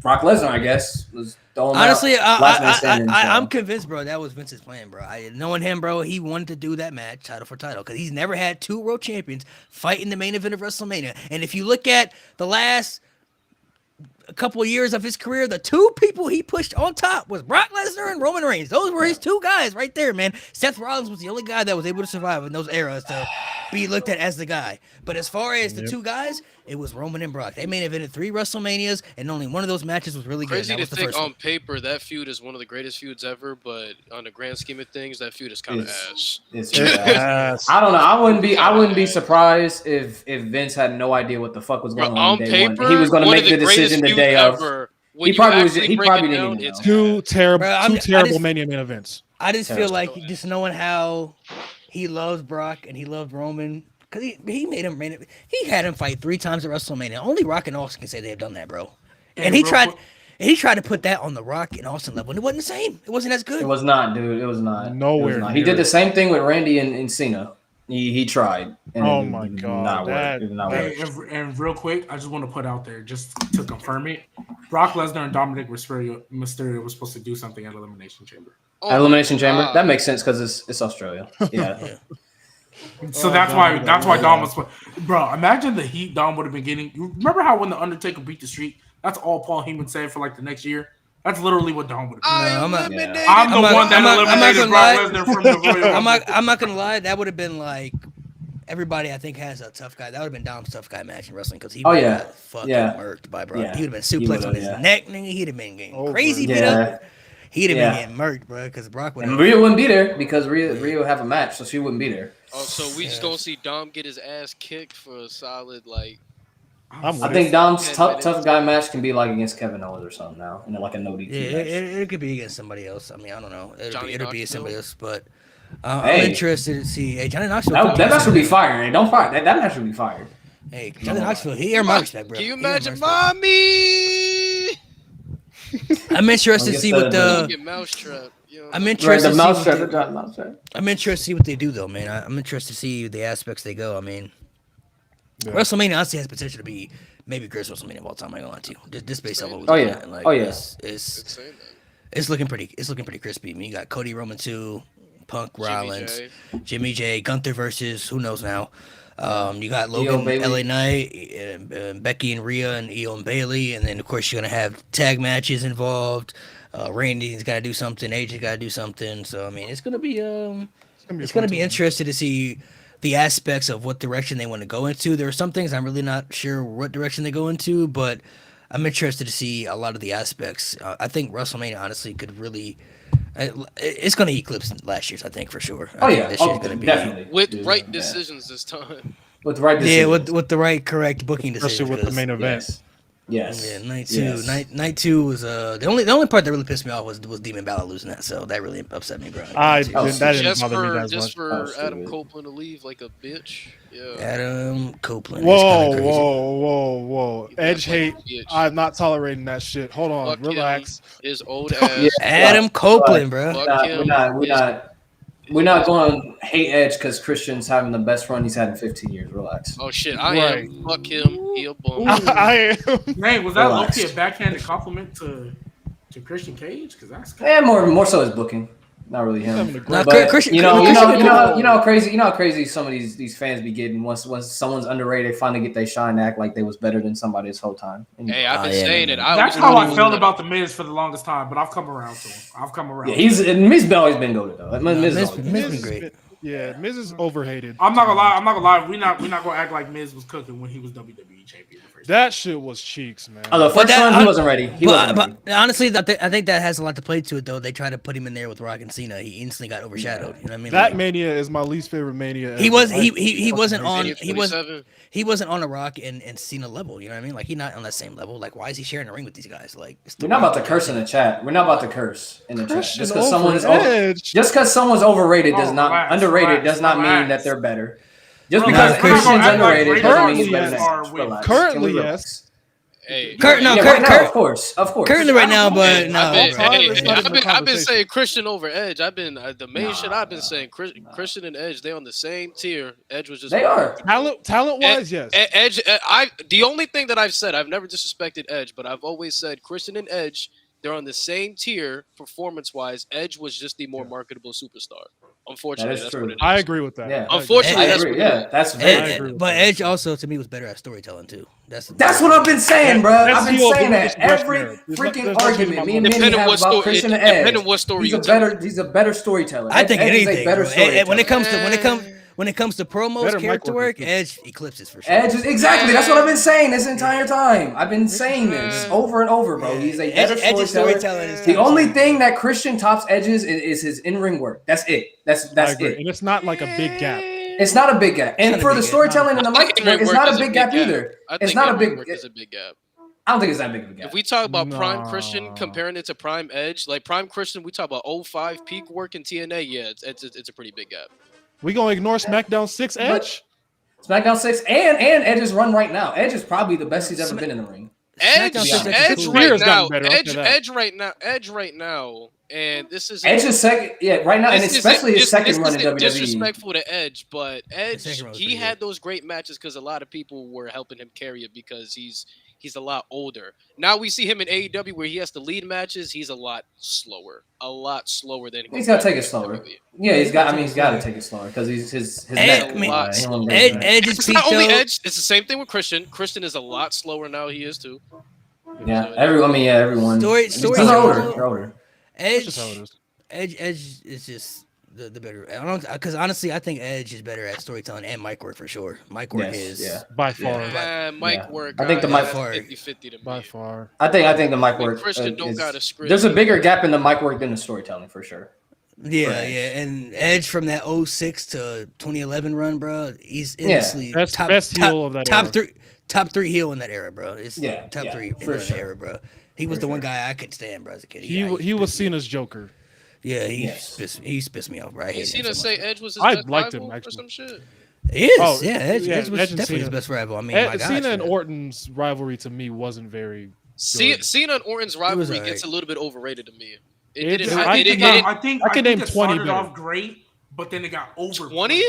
Brock Lesnar, I guess, was throwing honestly, out. I'm convinced, bro. That was Vince's plan, bro. Knowing him, bro, he wanted to do that match, title for title, because he's never had two world champions fight in the main event of WrestleMania. And if you look at the last couple of years of his career, the two people he pushed on top was Brock Lesnar and Roman Reigns. Those were his two guys right there, man. Seth Rollins was the only guy that was able to survive in those eras to be looked at as the guy. But as far as the two guys, it was Roman and Brock. They main evented 3 WrestleManias, and only one of those matches was really good. Crazy to think on paper that feud is one of the greatest feuds ever, but on the grand scheme of things, that feud is kind of ass. It's ass. I don't know. I wouldn't be surprised if Vince had no idea what the fuck was going on day one. He was going to make the decision the day of. He probably didn't even know. Two terrible Mania main events. I just feel like just knowing how he loves Brock and he loved Roman. Because he made him, he had him fight 3 times at WrestleMania. Only Rock and Austin can say they have done that, bro. And he tried to put that on the Rock and Austin level, and it wasn't the same. It wasn't as good. It was not, dude. It was not. Nowhere. He did the same thing with Randy and Cena. He tried. Oh my god! It did not work. And real quick, I just want to put out there just to confirm it: Brock Lesnar and Dominic Mysterio were supposed to do something at Elimination Chamber. Elimination Chamber. That makes sense because it's Australia. Yeah. So that's why Dom was. Bro, imagine the heat Dom would have been getting. You remember how when the Undertaker beat the Streak, that's all Paul Heyman said for like the next year. That's literally what Dom would have been. I'm the one that eliminated Brock Lesnar from the Royal Rumble. I'm not gonna lie. That would have been like everybody. I think has a tough guy. That would have been Dom's tough guy match in wrestling because he would have got fucking murked by Brock. He would have been suplexed on his neck, nigga. He'd have been getting crazy beat up. He'd have been getting murked, bro, because Brock would. And Rhea wouldn't be there because Rhea would have a match, so she wouldn't be there. Oh, so we just gonna see Dom get his ass kicked for a solid like. I think Dom's tough guy match can be like against Kevin Owens or something now, like a no DQ match. It could be against somebody else. I mean, I don't know. It'll be somebody else, but I'm interested to see. Hey, Johnny Knoxville. That match would be fire. Hey, don't fire. That match would be fired. Hey, Johnny Knoxville. He earned my respect, bro. Can you imagine, mommy? I'm interested to see what I'm interested to see what they do, though, man. I'm interested to see the aspects they go. I mean, WrestleMania honestly has potential to be maybe greatest WrestleMania of all time. I'm gonna lie to you. Just based on what we're looking at. It's looking pretty. It's looking pretty crispy. I mean, you got Cody Roman 2, Punk Rollins, Jimmy J, Gunther versus who knows now. You got Logan, LA Knight, Becky and Rhea, and Io and Bayley, and then of course you're gonna have tag matches involved. Randy's got to do something. AJ's got to do something. So I mean, it's gonna be interesting to see the aspects of what direction they want to go into. There are some things I'm really not sure what direction they go into, but I'm interested to see a lot of the aspects. I think WrestleMania honestly could really. It's going to eclipse last year's, I think, for sure. This year's going to be definitely with right decisions this time. With the right decisions. With the right correct booking decisions. Especially with the main event. Yes. Yeah, night 2. Yes. Night 2 was the only part that really pissed me off was Demon Balor losing that. So that really upset me, bro. That didn't Just bother me for as much. Adam Copeland to leave like a bitch. Yeah. Adam Copeland. Whoa. Edge hate. I'm not tolerating that shit. Hold on, Fuck relax. His old ass. Adam Copeland, bro. We're not going to hate Edge because Christian's having the best run he's had in 15 years. Relax. Oh shit, I am. Fuck him. He a bum. I am. Man, was that low-key a backhanded compliment to Christian Cage? Because that's more so his booking. Not really him. But Christian, you know how crazy some of these fans be getting once someone's underrated, they finally get they shine, act like they was better than somebody this whole time. Hey, I've been saying it. That's how I felt about the Miz for the longest time, but I've come around to him. Yeah, Miz always been goated though. Miz been great. Yeah, Miz is overhated. I'm not gonna lie. We're not gonna act like Miz was cooking when he was WWE champion. That shit was cheeks, man. Oh, the first one, he wasn't ready. But honestly, I think that has a lot to play to it, though. They tried to put him in there with Rock and Cena. He instantly got overshadowed. You know what I mean? That Mania is my least favorite Mania. He wasn't on a Rock and Cena level. You know what I mean? Like, he's not on that same level. Like, why is he sharing the ring with these guys? Like, we're not about to curse in the chat. We're not about to curse in the chat. Just because someone's underrated does not mean that they're better. Just because Christian's underrated doesn't mean he's better than Currently, yes. Hey, of course. Currently, right now, but no. I've been saying Christian over Edge. I've been the main shit. I've been saying Christian and Edge. They on the same tier. Edge was just talent wise, yes. Edge. The only thing that I've said, I've never disrespected Edge, but I've always said Christian and Edge. They're on the same tier performance-wise. Edge was just the more marketable superstar. Unfortunately, that's what it is. I agree with that. Yeah. Unfortunately, that's what it is. That's very but Edge also, to me, was better at storytelling, too. That's what I've been saying, bro. I've been saying that every freaking argument. Me and Minnie have about Christian and Edge. What story he's a better storyteller. I think anything. When it comes to promos, character work, Edge eclipses for sure. Edge is exactly. That's what I've been saying this entire time. I've been saying this over and over, bro. He's a better storyteller. The only thing that Christian tops Edge's is his in-ring work. That's it. That's it. And it's not like a big gap. It's not a big gap. And for the storytelling and the mic work, it's not a big gap either. It's not a big. It's a big gap. I don't think it's that big of a gap. If we talk about Prime Christian, comparing it to Prime Edge, like Prime Christian, we talk about 05 peak work in TNA. Yeah, it's a pretty big gap. We gonna ignore SmackDown 6 Edge? SmackDown 6 and Edge's run right now. Edge is probably the best he's ever been in the ring. Edge right now, and this is Edge's second, right now, and especially his second run in WWE. Disrespectful to Edge, but Edge, he had those great matches because a lot of people were helping him carry it because he's a lot older. Now we see him in AEW where he has to lead matches. He's a lot slower than he's got to take it slower. Yeah, he's got to take it slower because his neck. Edge is not only Edge. It's the same thing with Christian. Christian is a lot slower now. He is too. Yeah, everyone. Story. They're older. Edge is just the better. I don't, because honestly, I think Edge is better at storytelling and mic work for sure. Mic work is by far. Mic work. I think the mic 50-50 to me. By far. I think the mic work. Christian don't got a script. There's a bigger gap in the mic work than the storytelling for sure. Yeah, and Edge from that 06 to 2011 run, bro. He's instantly best heel of that era. Top three heel in that era, bro. It's top three in that era, bro. He was the one guy I could stand, bro, as a kid. He was Cena's Joker. Yeah, he's pissed me off, bro. I hate Cena say Edge was his best rival him, or some shit. He is. Edge was definitely his best rival. I mean, my gosh, Cena and Orton's rivalry to me wasn't very good. Cena and Orton's rivalry gets a little bit overrated to me. I think it started 20 off great, but then it got over. 20?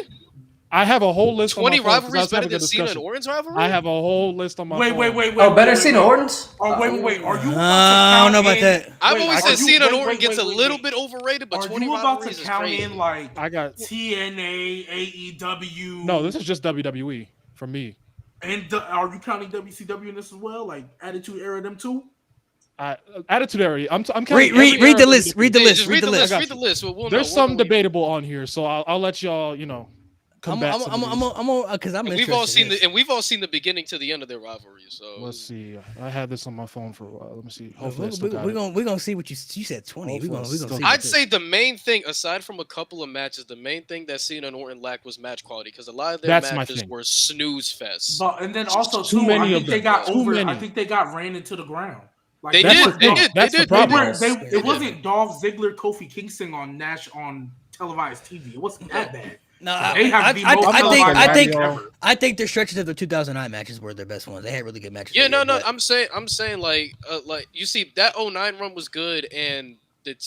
I have a whole list. 20 rivalries better than Cena and Orton's rivalry? I have a whole list on my phone. Wait. Oh, better Cena Orton's? Oh, wait. Are you? I don't know about that. I've always said Cena and Orton gets a little bit overrated, but 20 rivalries is crazy. Are you about to count in like I got TNA, AEW? No, this is just WWE for me. And are you counting WCW in this as well? Like Attitude Era, them too? Attitude Era. I'm counting. Read the list. Read the list. Read the list. We'll There's some debatable on here, so I'll let y'all. combat. Because I'm we've all seen the beginning to the end of their rivalry. So let's see. I had this on my phone for a while. Let me see. Hopefully, we're gonna see what you said. 20. We're gonna see. I'd say the main thing, aside from a couple of matches, the main thing that Cena and Orton lacked was match quality because a lot of their matches were snooze fest. But and then also too many of them. They got over. I think they got ran into the ground. Like, they did. That's the problem. It wasn't Dolph Ziggler, Kofi Kingston on televised TV. It wasn't that bad. No, I think their stretches of the 2009 matches were their best ones. They had really good matches. Yeah, I'm saying like you see that 09 run was good, and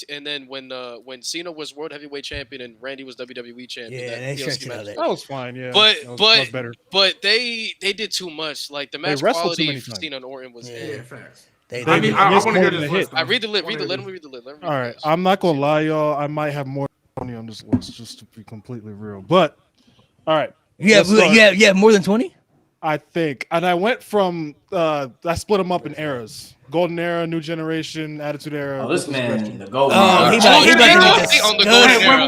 then when Cena was World Heavyweight Champion and Randy was WWE Champion, they stretched it out. That was fine, yeah. But better. But they did too much. Like the match quality for Cena and Orton was. Yeah, facts. I want to hear this list. I read the list. Let me read the list. All right, I'm not gonna lie, y'all. I might have more money on this list, just to be completely real. But all right, yeah, more than 20. I think, and I went from I split them up in eras: Golden Era, New Generation, Attitude Era. Oh, this man, the Golden Era.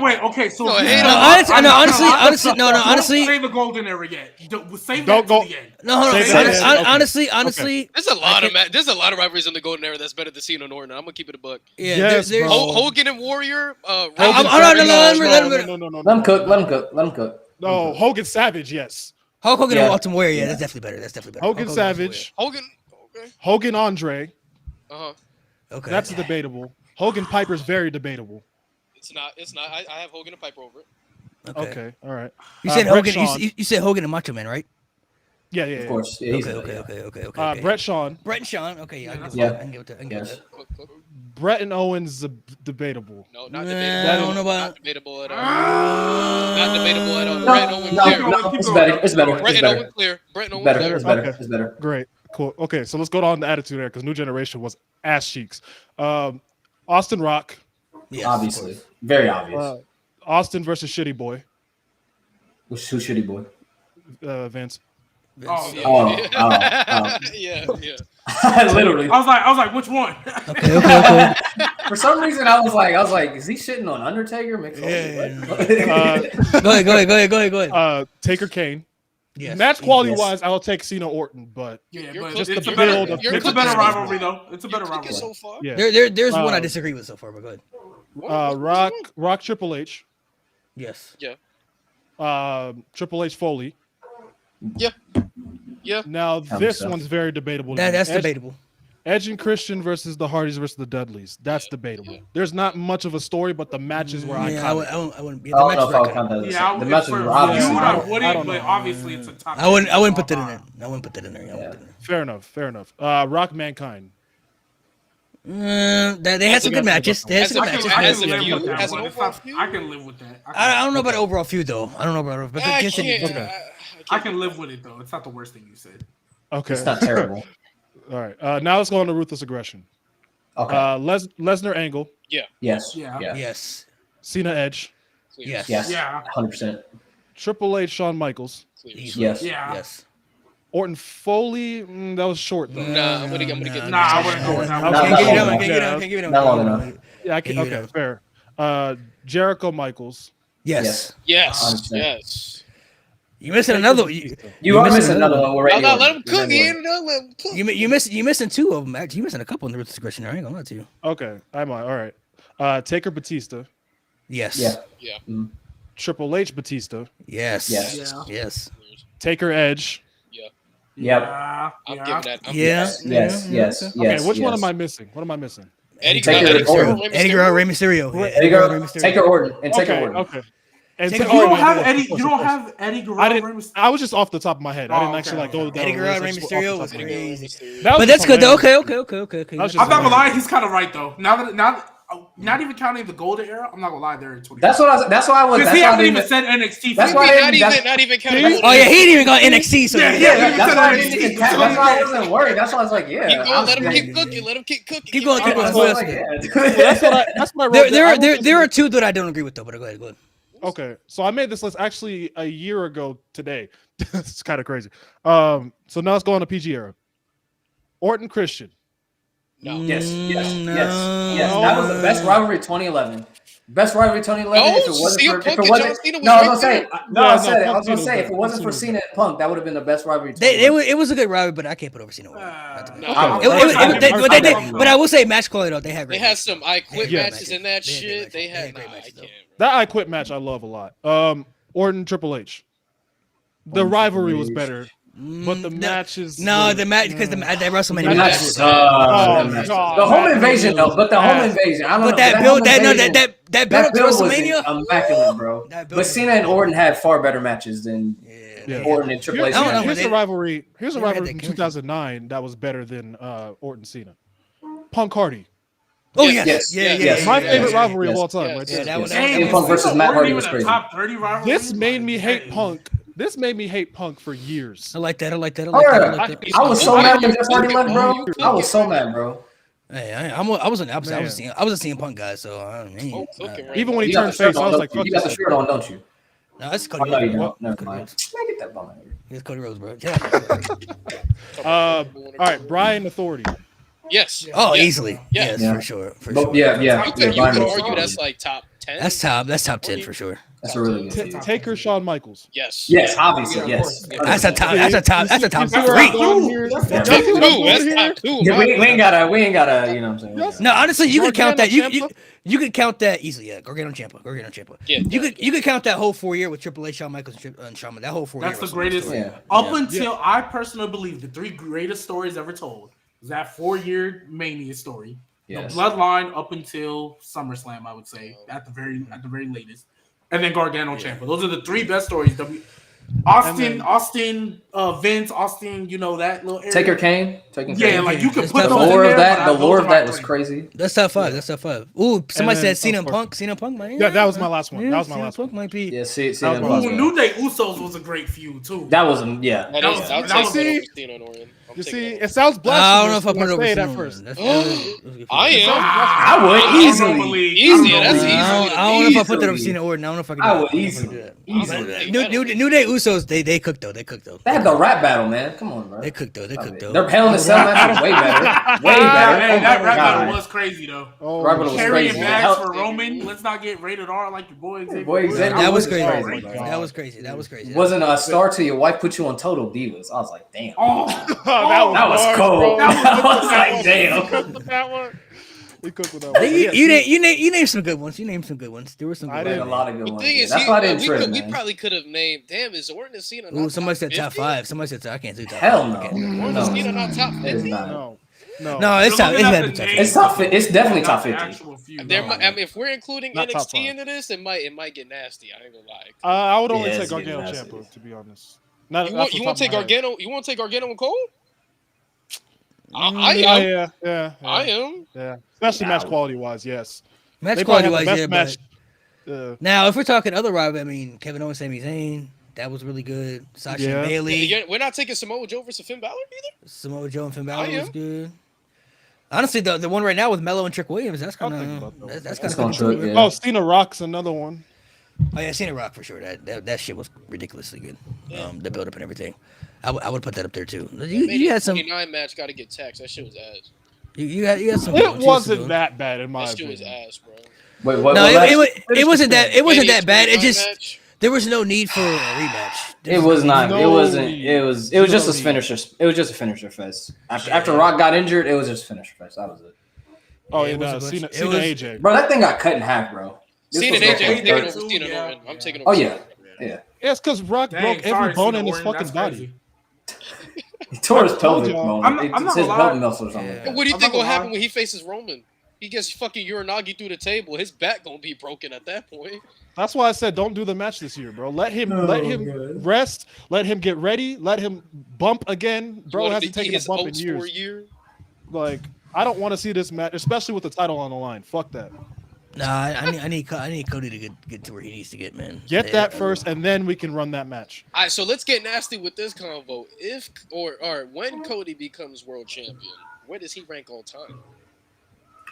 Wait. Okay, so honestly, don't say the Golden Era yet. Save that to the end. Honestly, there's a lot of rivalries in the Golden Era that's better than Cena and Orton. I'm gonna keep it a buck. Yeah, yes, there's Hogan and Warrior. No. Let him cook. No, Hogan Savage, yes. Hulk Hogan and Ultimate Warrior, yeah, that's definitely better. Hogan Savage. Hogan Andre. Okay. That's debatable. Hogan Piper's very debatable. It's not. I have Hogan and Piper over it. Okay. All right. You said Hogan. You said Hogan and Macho Man, right? Yeah. Of course. Yeah, okay. Brett Shawn. Okay. Yeah. I can get that. Brett and Owens debatable. No, not debatable. I don't know about not debatable at all. Not debatable at all. Brett and Owens clear. It's better. Brett and Owens clear. Brett and Owens clear. It's better. Great. Cool. Okay, so let's go on to Attitude Era because New Generation was ass cheeks. Austin Rock. Yes, obviously. Very obvious. Austin versus Shitty Boy. Who's Shitty Boy? Vince. Yeah. Literally. I was like, which one? Okay. For some reason, I was like, is he shitting on Undertaker? Go ahead. Taker Kane. Yes. Match quality wise, I'll take Cena Orton, but it's a better rivalry though. It's a better rivalry so far. Yeah. There's one I disagree with so far, but go ahead. Rock Triple H. Yes. Yeah. Triple H Foley. Yeah. Now this one's very debatable. That's debatable. Edge and Christian versus the Hardys versus the Dudleys. That's debatable. There's not much of a story, but the matches were iconic. I wouldn't. The matches were iconic. But obviously it's a top. I wouldn't put that in there. Fair enough. Rock Mankind. They had some good matches. I can live with that. I don't know about overall feud though. I don't know about it, but I can live with it though. It's not the worst thing you said. Okay, it's not terrible. All right. Now let's go on to Ruthless Aggression. Okay. Lesnar Angle. Yeah. Yes. Yeah. Yes. Cena Edge. Yes. Yeah. 100%. Triple H Shawn Michaels. Yes. Yeah. Yes. Orton Foley. That was short though. Nah, I'm gonna get. I wouldn't go with that. Can't give it Not long enough. Yeah. Okay. Fair. Jericho Michaels. Yes. You missing another one. You are missing another one. Let him cook. You missing two of them. Actually, you missing a couple in the Ruthless Aggression. I ain't gonna lie to you. Okay, all right. Taker Batista. Yes. Yeah. Triple H Batista. Yes. Taker Edge. Yep. I'm giving that. Yes. Okay, which one am I missing? Eddie Guerrero, Rey Mysterio. Taker Orton and Taker Orton. Okay. And you don't have Eddie Guerrero. I was just off the top of my head. I didn't actually go down. Eddie Guerrero, Rey Mysterio was crazy. But that's good though. Okay. I'm not gonna lie, he's kind of right though. Not even counting the Golden Era, I'm not gonna lie. They're in 20. That's why I was. Because he hasn't even said NXT. That's why not even counting. Oh yeah, he didn't even got NXT. So that's why I wasn't worried. That's why I was like, yeah. Keep going. Let him keep cooking. Let him keep cooking. Keep going. That's what I wrote. There are two that I don't agree with though. But go ahead. Okay, so I made this list actually a year ago today. It's kind of crazy. So now let's go on to PG era. Orton Christian. No. Yes. That was the best rivalry 2011. Best rivalry 2011. If it wasn't CM for, if Punk it and John wasn't, Cena was no, I was right gonna say, there. no, I said it. I Punk was gonna Cena say, was if it wasn't for good. Cena and Punk, that would have been the best rivalry. It was a good rivalry, but I can't put over Cena. No. But I will say match quality though. They had They had some I Quit Yeah. matches in that shit. They had great I matches, though. can't. That I Quit match I love a lot. Orton Triple H. The rivalry was better, but the matches. The match because the WrestleMania The match. matches. God. The home invasion though, but the home invasion. I don't But know. that build, that build up to was WrestleMania. immaculate, bro. That build But was Cena and Orton had far better matches than Yeah. Orton and Triple H. I don't know, Here's they- a rivalry. Here's a they had rivalry that from chemistry. 2009 that was better than Orton Cena. Punk Hardy. Oh Yes. yes. My Yeah. favorite rivalry of Yes. all time, Yes. right Yeah, there. that was CM Punk versus Matt Hardy was Even a crazy. top 30 rivalry. This made me hate Punk. This made me hate Punk for years. I like that. Oh, yeah. I was so mad when Jeff Hardy left, bro. I was so mad, bro. Hey, I was an opposite. Man. I was a CM Punk guy, so I mean, Oh, cooking right Even when he You got turned the shirt face, I on, was don't like, you? "Fuck You got the this." shirt on, don't you? no, that's Oh, Cody no, you Rhodes. don't. Never Cody mind. Rhodes. Man, get that bum out of here. It's Cody Rhodes, bro. Yeah. All right, Brian Authority. Yes. Oh, Yes. easily. Yeah. Yes, for sure. For But sure. yeah. You could argue that's like top 10. That's top 10 for sure. That's a really good. Taker, Shawn Michaels. Yes. Yes, obviously, yes. That's a top. That's a top. That's a top You see where I'm three. going here? Top You see two. what I'm going That's here? top two. Yeah, we ain't gotta, you know what I'm saying? No, honestly, you could count that. Gargano, You could count that easily. Yeah, Gargano Ciampa. Yeah. You could count that whole 4 year with Triple H, Shawn Michaels, and Shawn. That whole 4 year. That's the was greatest. story. Yeah. Up until I personally believe the 3 greatest stories ever told is that 4-year Mania story, Yes. the Bloodline up until SummerSlam, I would say at the very latest, and then Gargano Ciampa. Those are the 3 best stories. Austin, Vince, Austin. You know that little area. Taker Kane. Yeah, like you could It's put tough. those The in lore there, of that, but the those lore are of my that was 3. crazy. That's top 5. That's top 5. Ooh, somebody then, said CM of course- Punk. CM Punk, man. That was my last one. Yeah, That was my CM last Punk one. might be. Yeah, see, That was that my was Ooh, good. New Day Usos was a great feud too. That was yeah. That That is. was- I'll that take was- that see? over Cena and Orton. I'm You taking see, it it sounds blasphemous. I don't know if I put it over say it Cena at and first. Orton. I am. I would I don't easily. know, Malik. Easy, I don't that's know. easy. I don't know if I put that over Easily. Cena or Orton. I don't know if I can. I do would that. easily. New Day Usos, they cooked though. They cooked though. They had the rap battle, man. Come on, bro. They cooked though. They cooked though. Their Hell in a Cell match was way better. Way better. Hey, Oh that my rap God. battle was crazy though. Oh, Rap battle was Carrying crazy. bags Hell- for Roman. Let's not get rated R like your boy Xavier. Boy, Woods. Xavier That was Woods crazy. is crazy, bro. That was crazy. That was crazy. Wasn't a star till your wife put you on Total Divas. I was like, damn. Oh, That was hard, cold. bro. I was like, He damn. cooked with that one. He cooked with that one. You named some good ones. You named some good ones. There were some I good There's ones. a lot of good The ones. thing Yeah. is, That's why I didn't trip, we man. probably could have named. Damn, is Orton and Cena? Ooh, Not somebody top said top 50? 5. Somebody said I can't do top Hell 5. no. I can't do that. Orton No. and Cena not top It's 50? not. No, it's top. It's better than top 50. It's top. It's definitely top 50. There might, I mean, if we're including Not top NXT 5. into this, it might get nasty. I ain't gonna lie. I would only Yeah, take it's getting Gargano nasty. Ciampa, to be honest. Not, You off want the to top take of my head. Gargano? You want to take Gargano and Cole? I am. Yeah. Especially match quality wise, yes. Match They probably quality have wise, the yeah. best But match. now, if we're talking other rival, I mean, Kevin Owens, Sami Zayn, that was really good. Sasha Yeah. and Bayley, We're not taking Samoa Joe versus Finn Balor either. Samoa Joe and Finn I Balor was am. good. Honestly, the one right now with Melo and Trick Williams, that's I'll kind think of about that. that's That's kind gonna of trip, cool. yeah. Oh, Cena Rock's another one. Oh yeah, Cena Rock for sure. That shit was ridiculously good. The build up and everything. I would put that up there too. You had some. 29 match got to get taxed. That shit was ass. You had some. It wasn't that bad in my That shit was opinion. ass, bro. Wait, what? No, what it wasn't that. It wasn't Mania that bad. It 29 just match. there was no need for a rematch. It was not. No It wasn't. need. It was just a need. finisher. It was just a finisher fest. After Rock got injured, it was just a finisher fest. That was it. Oh, Yeah, yeah, it was a bunch- Cena it was- AJ. Bro, that thing got cut in half, bro. This Cena was and AJ. I'm like- taking over too, Cena and yeah. Orton. I'm taking over. Oh yeah, yeah. Yeah, it's because Rock Dang, broke every sorry, bone Cena in his Orton, fucking that's body. crazy. He tore his I told pelvic y'all. bone. I'm not It's gonna his lie. pelvic muscle or something. Yeah. like that. What do you I'm think not will gonna happen lie. when he faces Roman? He gets fucking Uranagi through the table. His back gonna be broken at that point. That's why I said don't do the match this year, bro. Let him rest. Let him get ready. Let him bump again. Bro Wanted hasn't to eat taken a his bump in oats for a years. year. Like, I don't want to see this match, especially with the title on the line. Fuck that. Nah, I need Cody to get to where he needs to get, man. Get that first, and then we can run that match. All right, so let's get nasty with this convo. If or when Cody becomes world champion, where does he rank all time?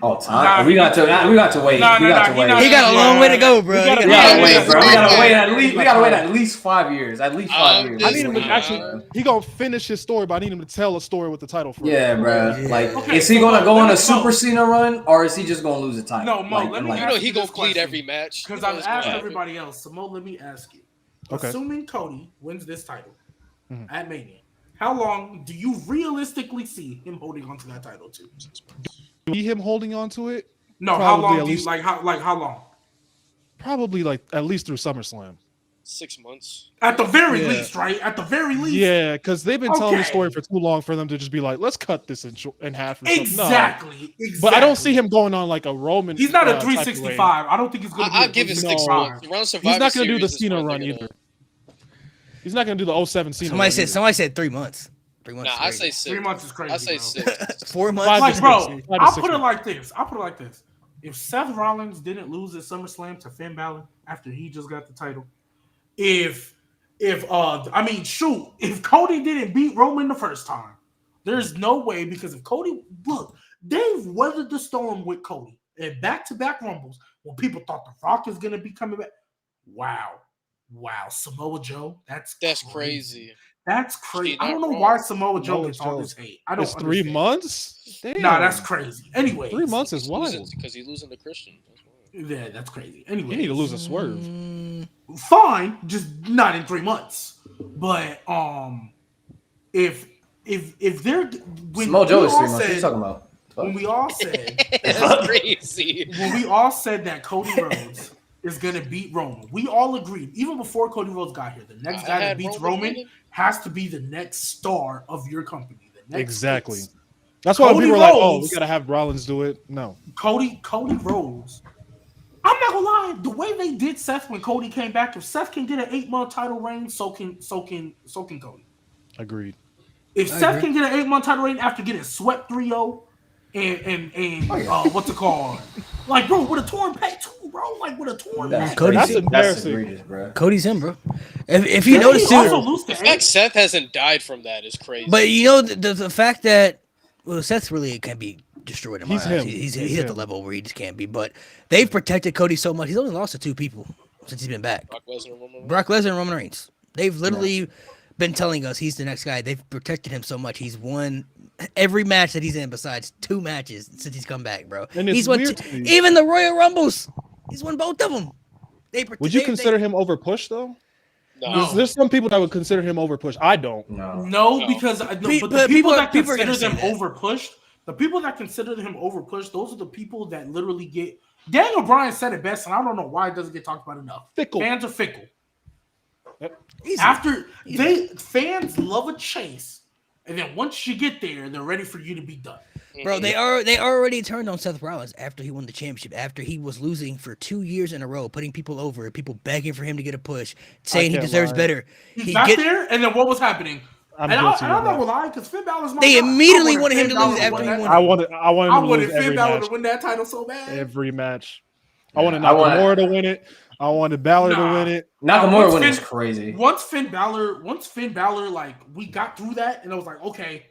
Oh, time. We got to wait. We got to wait. He got a long way to go, bro. We gotta wait, bro. We gotta wait at least 5 years. At least 5 years. I need him to actually. He gonna finish his story, but I need him to tell a story with the title. Yeah, bro. Like, is he gonna go on a Super Cena run, or is he just gonna lose the title? No, Mo. Let me ask you he gonna this bleed question. every match. Because I've asked everybody else. So Mo, let me ask you. Okay. Assuming Cody wins this title at Mania, how long do you realistically see him holding on to that title to? See him holding on to it? No, Probably how long at do you least- how long? Probably like at least through SummerSlam. 6 months. At the very least, right? At the very least. Yeah, because they've been telling the Okay. story for too long for them to just be like, let's cut this in half. Or something. Exactly. But I don't see him going on like a Roman. He's not a type of 365. I don't think he's going to be. I'll give it 6 months. Around Survivor He's not going to do the Series is Cena when run they're gonna- either. He's not going to do the 07 Cena. Somebody said 3 months. 3 months. Nah, I say 6. 3 months is crazy. I say bro. 6. 4 months. Five Like, to bro, six. 5 to I'll 6 put it months. like this. If Seth Rollins didn't lose at SummerSlam to Finn Balor after he just got the title, if Cody didn't beat Roman the first time, there's no way, because if Cody, look, they've weathered the storm with Cody and back-to-back Rumbles when people thought The Rock is going to be coming back. Wow, Samoa Joe, that's crazy. That's crazy. I don't know why Samoa Joe gets all this hate. I don't. It's 3 months. Damn. Nah, that's crazy. Anyway, 3 months is wild. Because he's losing to Christian. Yeah, that's crazy. Anyway, You need to lose a swerve. fine, just not in 3 months. But if they're when Samoa Joe we is all 3 months. What are you said- talking about? when we all said That's crazy. when we all said that Cody Rhodes is gonna beat Roman, we all agreed even before Cody Rhodes got here. The next guy that beats Roman has to be the next star of your company. The next Exactly. face. That's why Cody people are like, "Oh, we Rhodes- gotta have Rollins do it." No, Cody Rhodes. I'm not gonna lie. The way they did Seth when Cody came back, if Seth can get an 8-month title reign, so can Cody. agreed. If Seth can get an 8-month title reign after getting swept 3-0 and what's it called? Like, bro, with a torn pec too, bro. Like with a torn That's pec. Cody's- That's That's embarrassing. egregious, bro. Cody's him, bro. If you Did notice he also too, lose to The fact Edge? Seth hasn't died from that is crazy. but you know the fact that Seth really can be destroyed in my He's eyes. him. He's He's at the him. level where he just can't be. But they've protected Cody so much. He's only lost to 2 people since he's been back. Brock Lesnar, Roman Reigns. Brock Lesnar and Roman Reigns. They've literally been telling us he's the next guy. They've protected him so much. He's won every match that he's in besides 2 matches since he's come back, bro. And it's He's won weird to me. even the Royal Rumbles. He's won both of them. Would you consider him overpushed though? No. There's some people that would consider him overpushed. I don't. No. No, because but the but people people that are consider gonna say them that. overpushed, the people that consider him overpushed, those are the people that literally get. Daniel Bryan said it best, and I don't know why it doesn't get talked about enough. Fickle. Fans are fickle. Easy. Fans love a chase, and then once you get there, they're ready for you to be done. Bro, they already turned on Seth Rollins after he won the championship, after he was losing for 2 years in a row, putting people over, people begging for him to get a push, saying he can't deserves lie. better. He got there, and then what was happening? I'm And guilty I'm of not that. gonna lie, because Finn Balor's my They guy. immediately I wanted him Finn to lose Balor after he that won. I wanted title. I him to wanted lose Finn every Balor match. to win that title so bad. Every match. I wanted I want- Nakamura to win it. I wanted Balor to win it. Nakamura Once winning is Finn- crazy. Once Finn Balor, like we got through that, and I was like, okay,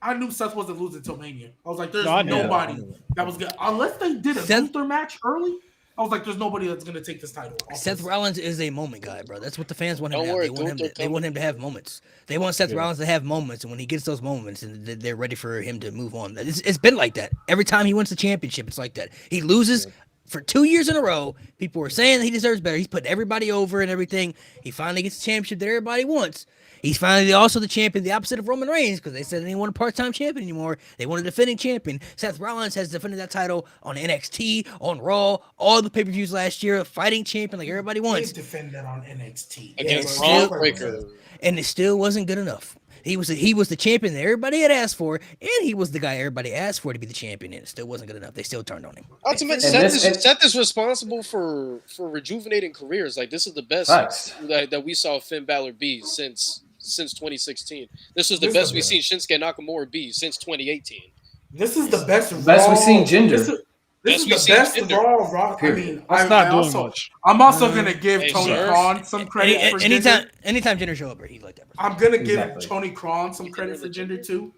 I knew Seth wasn't losing until Mania. I was like, there's No, I knew nobody that. that was good unless they did a Seth- Gunther match early. I was like, there's nobody that's gonna take this title. off Seth this. Rollins is a moment guy, bro. That's what the fans want him Don't to have. worry, They want him to have moments. They want Seth Rollins to have moments, and when he gets those moments, and they're ready for him to move on. It's been like that. Every time he wins the championship, it's like that. He loses for 2 years in a row. People were saying that he deserves better. He's putting everybody over and everything. He finally gets the championship that everybody wants. He's finally also the champion, the opposite of Roman Reigns, because they said they didn't want a part-time champion anymore. They want a defending champion. Seth Rollins has defended that title on NXT, on Raw, all the pay-per-views last year, fighting champion like everybody He wants. defend that on NXT Against still- Braun Breaker. And it still wasn't good enough. He was the champion that everybody had asked for, and he was the guy everybody asked for to be the champion, and it still wasn't good enough. They still turned on him. Ultimately, And Seth is responsible for rejuvenating careers. Like, this is the best Facts. that we saw Finn Balor be since 2016. This was the best we've seen Shinsuke Nakamura be since 2018. This is the best. Best we've Raw- seen Jinder. This is we've the seen best Jinder. Raw. I mean, That's I not doing also, much. I'm also gonna give Hey, Tony sir. Khan some credit for Jinder. Anytime Jinder show up, bro, he's like that. I'm gonna give Exactly. Tony Khan some credit for Jinder too,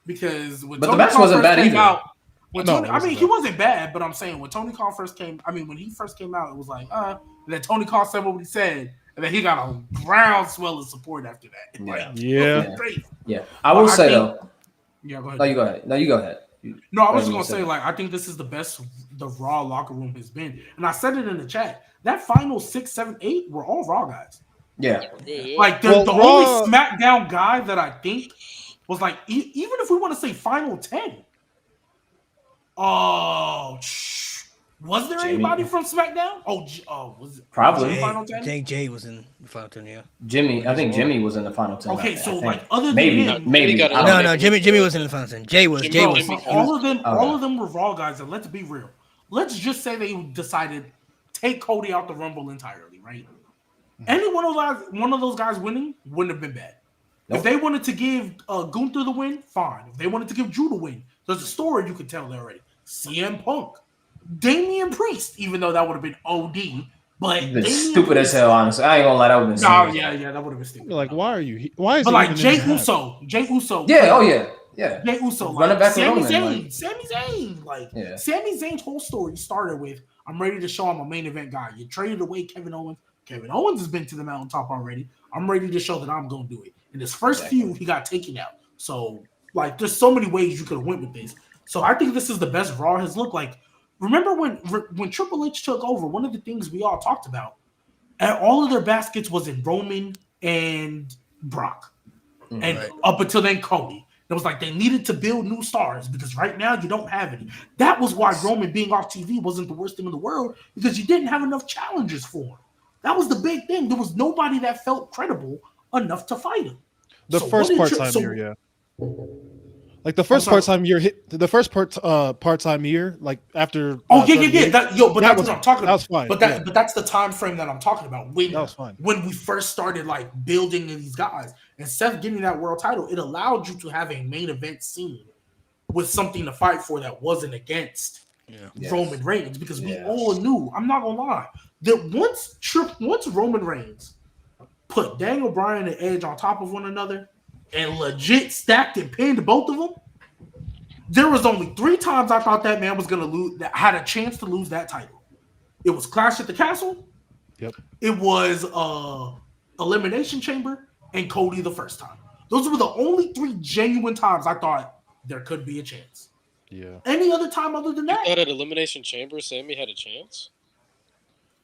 because when But the Tony match Khan wasn't first bad came either. out, He wasn't bad, but I'm saying when Tony Khan first came, when he first came out, it was like, and then Tony Khan said what he said, and then he got a groundswell of support after that. Yeah. I will say though. Yeah, go ahead. No, you go ahead. No, I was just gonna say, I think this is the best the Raw locker room has been, and I said it in the chat. That final 6, 7, 8 were all Raw guys. Yeah. Like the only SmackDown guy that I think was like, even if we want to say final 10. Oh, was there anybody from SmackDown? Was it probably final 10? I think Jay was in the final 10. Yeah, I think Jimmy was in the final 10. Okay, so other than maybe. No, Jimmy wasn't in the final 10. Jay was. All of them were Raw guys, and let's be real. Let's just say they decided take Cody out the Rumble entirely, right? Any one of those guys winning wouldn't have been bad. Nope. If they wanted to give Gunther the win, fine. If they wanted to give Drew the win, there's a story you could tell there already. CM Punk, Damian Priest, even though that would have been OD, but stupid as hell. Honestly, I ain't gonna lie, that would have been. Yeah, that would have been stupid. Like, why is? But like Jey Uso. Yeah, Jey Uso, running back Sami Roman, Zayn. Sami Zayn, Sami Zayn's whole story started with, "I'm ready to show I'm a main event guy." You traded away Kevin Owens. Kevin Owens has been to the mountaintop already. I'm ready to show that I'm gonna do it. In his first feud, he got taken out. So, there's so many ways you could have went with this. So I think this is the best Raw has looked like. Remember when Triple H took over, one of the things we all talked about, and all of their baskets was in Roman and Brock. And up until then, Cody. It was like they needed to build new stars because right now you don't have any. That was why Roman being off TV wasn't the worst thing in the world, because you didn't have enough challengers for him. That was the big thing. There was nobody that felt credible enough to fight him. The first part-time year, like the first part-time year hit the first part-time year, like after. But that's what I'm talking about. That was fine. But that's the time frame that I'm talking about. That was fine. When we first started building these guys and Seth getting that world title, it allowed you to have a main event scene with something to fight for that wasn't against Roman Reigns, because we all knew. I'm not gonna lie, that once Roman Reigns put Daniel Bryan and Edge on top of one another and legit stacked and pinned both of them, there was only 3 times I thought that man was going to lose, that had a chance to lose that title. It was Clash at the Castle. Yep. It was Elimination Chamber and Cody the first time. Those were the only 3 genuine times I thought there could be a chance. Yeah. Any other time other than that? You thought at Elimination Chamber, Sammy had a chance?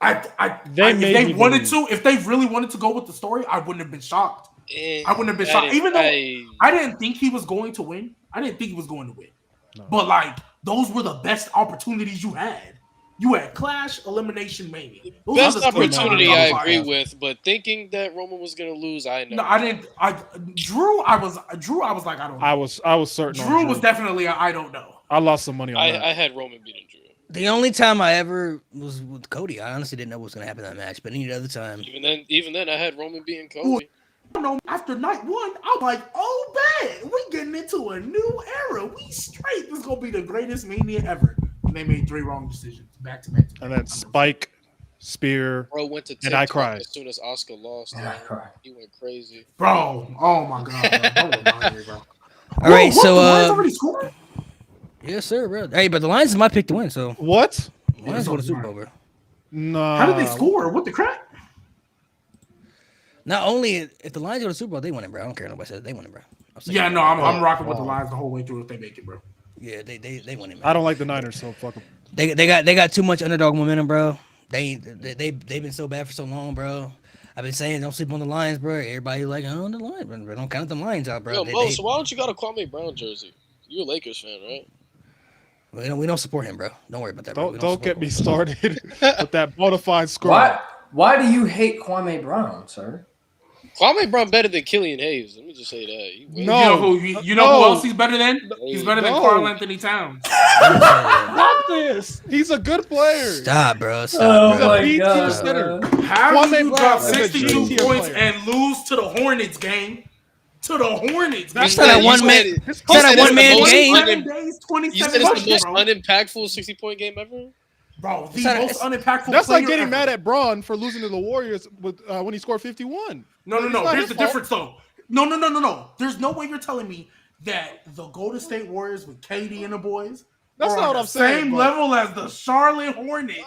If they really wanted to go with the story, I wouldn't have been shocked. I wouldn't have been shocked. Even though I didn't think he was going to win. No. But those were the best opportunities you had. You had Clash, Elimination, Mania. Best opportunity I agree with, but thinking that Roman was going to lose, I know. No, I didn't. Drew, I was like, I don't know. I was certain. Drew was definitely I don't know. I lost some money on that. I had Roman beating Drew. The only time I ever was with Cody, I honestly didn't know what was going to happen in that match. But any other time, even then, I had Roman beating Cody. After night 1, I'm like, oh, man, we're getting into a new era. We straight. This is gonna be the greatest Mania ever. And they made 3 wrong decisions back to back. And then Spike, Spear, bro went to and I cried as soon as Oscar lost. And I cried. He went crazy, bro. Oh my god, bro. Don't remind me, bro. All right, so the Lions already scored? Yes, sir, bro. Hey, but the Lions is my pick to win. So what? Lions won the Super Bowl, bro. No. How did they score? What the crap? Not only if the Lions go to the Super Bowl, they win it, bro. I don't care what nobody says. They win it, bro. I'm rocking with the Lions the whole way through if they make it, bro. Yeah, they win it, man. I don't like the Niners, so fuck them. They got too much underdog momentum, bro. They've been so bad for so long, bro. I've been saying don't sleep on the Lions, bro. Everybody like, oh, the Lions, bro. Don't count the Lions out, bro. Yo, so why don't you got a Kwame Brown jersey? You're a Lakers fan, right? We don't support him, bro. Don't worry about that, bro. Don't get me started with that bona fide score. Why do you hate Kwame Brown, sir? Kwame Brown better than Killian Hayes. Let me just say that. You know who else he's better than? He's better than Karl Anthony Towns. Not this. He's a good player. Stop, bro. Oh bro. my god. How do you drop 62 points and lose to the Hornets game? To the Hornets. That's not a one-man game. You said it's the most unimpactful 60-point game ever? Bro, the most unimpactful. That's like getting mad at Braun for losing to the Warriors with when he scored 51. No. Here's the difference, though. No. There's no way you're telling me that the Golden State Warriors with KD and the boys That's not what I'm saying. Same level as the Charlotte Hornets.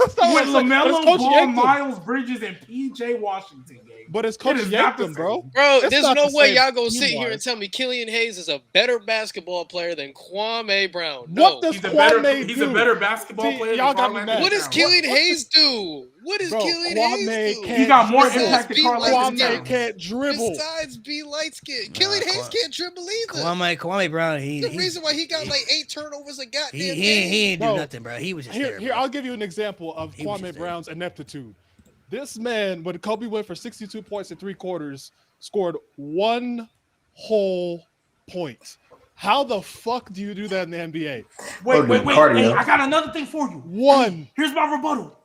With LaMelo Ball, Miles Bridges, and PJ Washington game. But it's Coach Yankton, bro. Bro, there's no way y'all gonna sit here and tell me Killian Hayes is a better basketball player than Kwame Brown. No. What does Kwame do? He's a better basketball player y'all than got me mad. What does Killian Hayes do? What does Killian Hayes do? He got more impact than Karl-Anthony Towns. Kwame can't dribble. Besides be light skinned. Killian Hayes can't dribble either. Kwame Brown, the reason why he got like 8 turnovers a goddamn game. He ain't do nothing, bro. He was just there. Here, I'll give you an example of Kwame Brown's ineptitude. This man, when Kobe went for 62 points in 3 quarters, scored 1 whole point. How the fuck do you do that in the NBA? Wait. Hey, I got another thing for you. 1. Here's my rebuttal.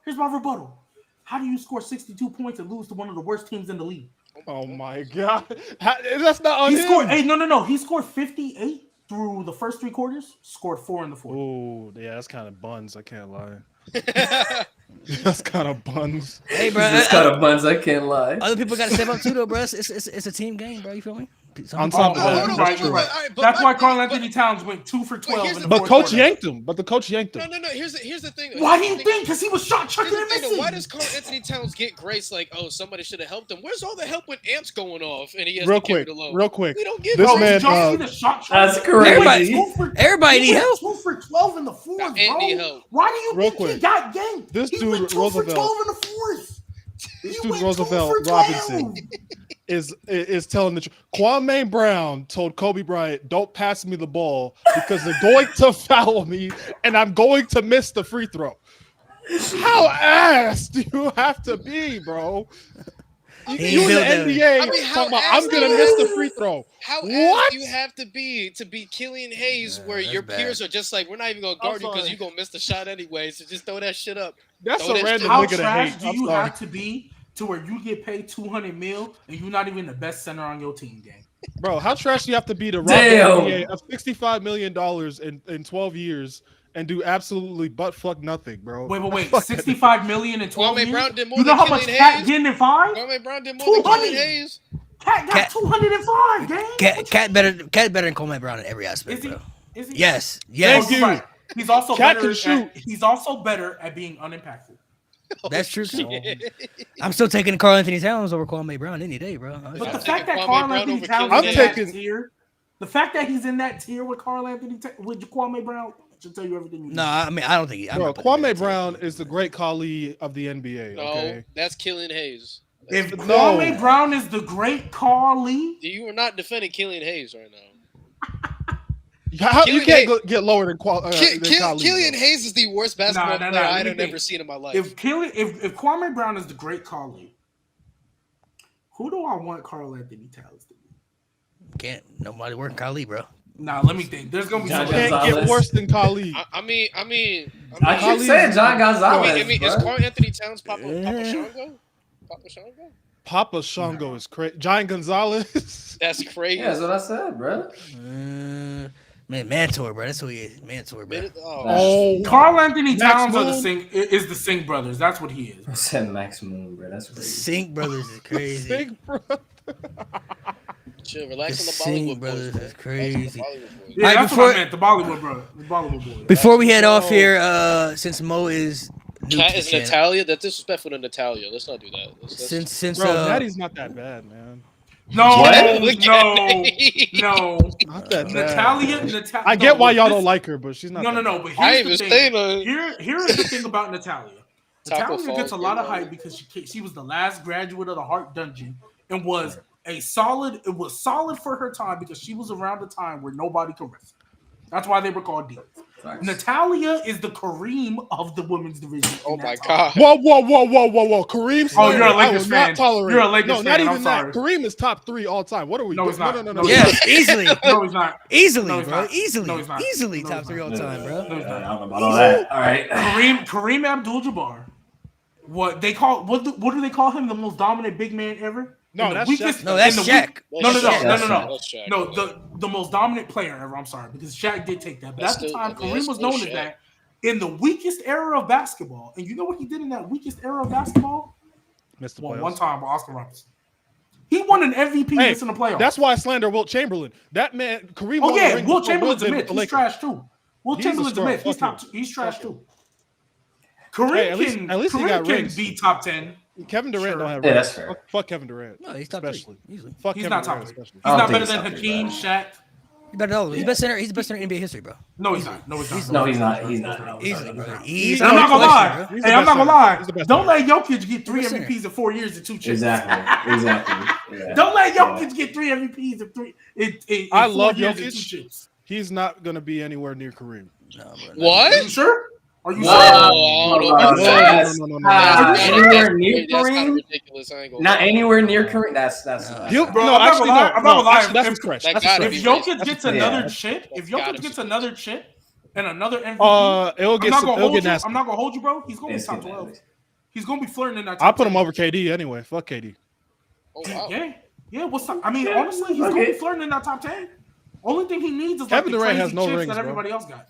How do you score 62 points and lose to one of the worst teams in the league? Oh my god, that's not on him. Scored. Hey, no. He scored 58 through the first 3 quarters. Scored 4 in the fourth. Oh, yeah, that's kind of buns. I can't lie. That's kind of buns. Hey, bro. That's kind of buns. I can't lie. Other people got to step up too, though, bro. It's a team game, bro. You feel me? On top of that, that's why Karl-Anthony Towns went 2 for 12 in the But fourth Coach quarter. yanked him. But the coach yanked him. No. Here's the thing. Why do you think? Because he was shot chucking and missing. Why does Karl-Anthony Towns get grace like, oh, somebody should have helped him? Where's all the help when Ant's going off and he has to carry it alone? Real quick. We don't get this grace. man. Did y'all see the shot That's crazy. Everybody need help. 2 for 12 in the fourth, Ant need help. Why do you think quick. he got ganked? This He dude, went 2 Roosevelt. for 12 in the fourth. This dude Roosevelt Robinson is telling the truth. Kwame Brown told Kobe Bryant, "Don't pass me the ball because they're going to foul me and I'm going to miss the free throw." How ass do you have to be, bro? You in the NBA talking about I'm gonna miss the free throw. How ass do you have to be Killian Hayes, where your peers are just like, we're not even gonna guard you because you're gonna miss the shot anyway, so just throw that shit up. That's a random How nigga to trash hate. do you have to be to where you get paid $200 million and you're not even the best center on your team, gang? Bro, how trash do you have to be to rob the NBA of $65 million in 12 years and do absolutely butt fuck nothing, bro? Wait. $65 million in 12 years? Brown did more You know than how much Killian Cat Hayes? getting in 5? Kwame Brown did more than Killian Hayes. Cat got 205, gang. Cat better than Kwame Brown in every aspect, bro. Is he? Yes. Thank you. Right. He's also Cat better. can shoot. He's also better at being unimpactful. That's true. I'm still taking Karl-Anthony Towns over Kwame Brown any day, bro. But the fact that Karl-Anthony Towns is in that tier, the fact that he's in that tier with with Kwame Brown should tell you everything you need. No, I mean I don't think. Bro, Kwame Brown is the great Khali of the NBA. No, okay? that's Killian Hayes. If Kwame Brown is the great Khali, you are not defending Killian Hayes right now. You can't get lower than Khali. Killian Hayes is the worst basketball player I've ever seen in my life. If Kwame Brown is the great Khali, who do I want Karl-Anthony Towns to be? Can't nobody work Khali, bro. Nah, let me think. There's gonna be You can't get worse than Khali. I keep saying John Gonzalez. I mean, is Karl-Anthony Towns Papa Shango? Papa Shango? Papa Shango is crazy. Giant Gonzalez. That's crazy. Yeah, that's what I said, bro. Man, Mantor, bro. That's who he is. Mantor, bro. Oh, Karl-Anthony Towns is the Singh brothers. That's what he is. I said Max Moon, bro. That's crazy. Singh brothers is crazy. Singh brother. Chill, relax on the Singh Bollywood brothers boys, is crazy. Yeah, that's what I meant. The Bollywood brother. The Bollywood boys. Before we head off here, since Mo is Cat is Natalya. That's disrespectful to Natalya. Let's not do that. Since bro, Natty's not that bad, man. No. Not that bad. Natalya. I get why y'all don't like her, but she's not. No. But here's the thing. Here is the thing about Natalya. Natalya gets a lot of hype because she was the last graduate of the Heart Dungeon and was solid. It was solid for her time because she was around the time where nobody could wrestle. That's why they were called divas. Natalya is the Kareem of the women's division. Oh my god! Whoa! Kareem. Oh, you're a Lakers fan. You're a Lakers fan. Not even I'm sorry. that. Kareem is top 3 all time. What are we? No, he's not. No. Yeah, easily. No, he's not. Easily, No, he's bro. not. Easily. No, he's not. Easily No, top he's 3 all not. time, bro. No, he's not. I don't know about all that. All right. Kareem Abdul-Jabbar. What do they call him? The most dominant big man ever? No, that's Shaq. No, that's Shaq. No. The most dominant player ever. I'm sorry, because Shaq did take that. But at the time, Kareem was known as that in the weakest era of basketball. And you know what he did in that weakest era of basketball? Missed the Won playoffs. one time with Oscar Robertson. He won an MVP in the playoffs. That's why I slander Wilt Chamberlain. That man, Kareem. Oh yeah, Wilt Chamberlain's a myth. He's trash too. Will Chamberlain's a myth. He's top 2. He's trash too. Kareem at least he got can rings. be top 10. Kevin Durant don't have Yeah, rings. that's fair. Fuck Kevin Durant. No, he's top especially. 3 easily. Fuck He's Kevin not Durant top 3. especially. He's I don't not think better than he's top 3, Hakeem, bro. Shaq. He's better than He's best center. He's the best center in NBA history, bro. No, he's not. No, he's not. No, he's not. He's not. Easily, bro. And I'm not gonna lie. He's Hey, the I'm not best gonna center. lie. Don't let Jokic get 3 He's the best MVPs in 4 years and 2 chips. Exactly. Yeah. Don't let Jokic get 3 MVPs in 3. I 4 love years and 2 Jokic. chips. He's not gonna be anywhere near Kareem. No, bro. Are What? you sure? Are you Whoa, sure? hold No, on. no. Anywhere near That's kind of Kareem? ridiculous. I ain't gonna Not lie. anywhere near Kareem. That's Bro, No, I'm actually, not gonna lie. Actually, that's a If- stretch. That That's a gotta stretch. If be Jokic gets yeah. another chip, if gotta Jokic be gets another chip and another MVP, It'll I'm get not some, gonna it'll hold get you. nasty. I'm not gonna hold you, bro. He's gonna be It's top getting 12. nasty. He's gonna be flirting in that. I'll Top put him 10. over KD anyway. Fuck KD. Oh, wow. Yeah. What's up? I mean, honestly, he's gonna be flirting in that top 10. Only thing he needs is Kevin like the Durant crazy has no chips rings, that bro. everybody else got.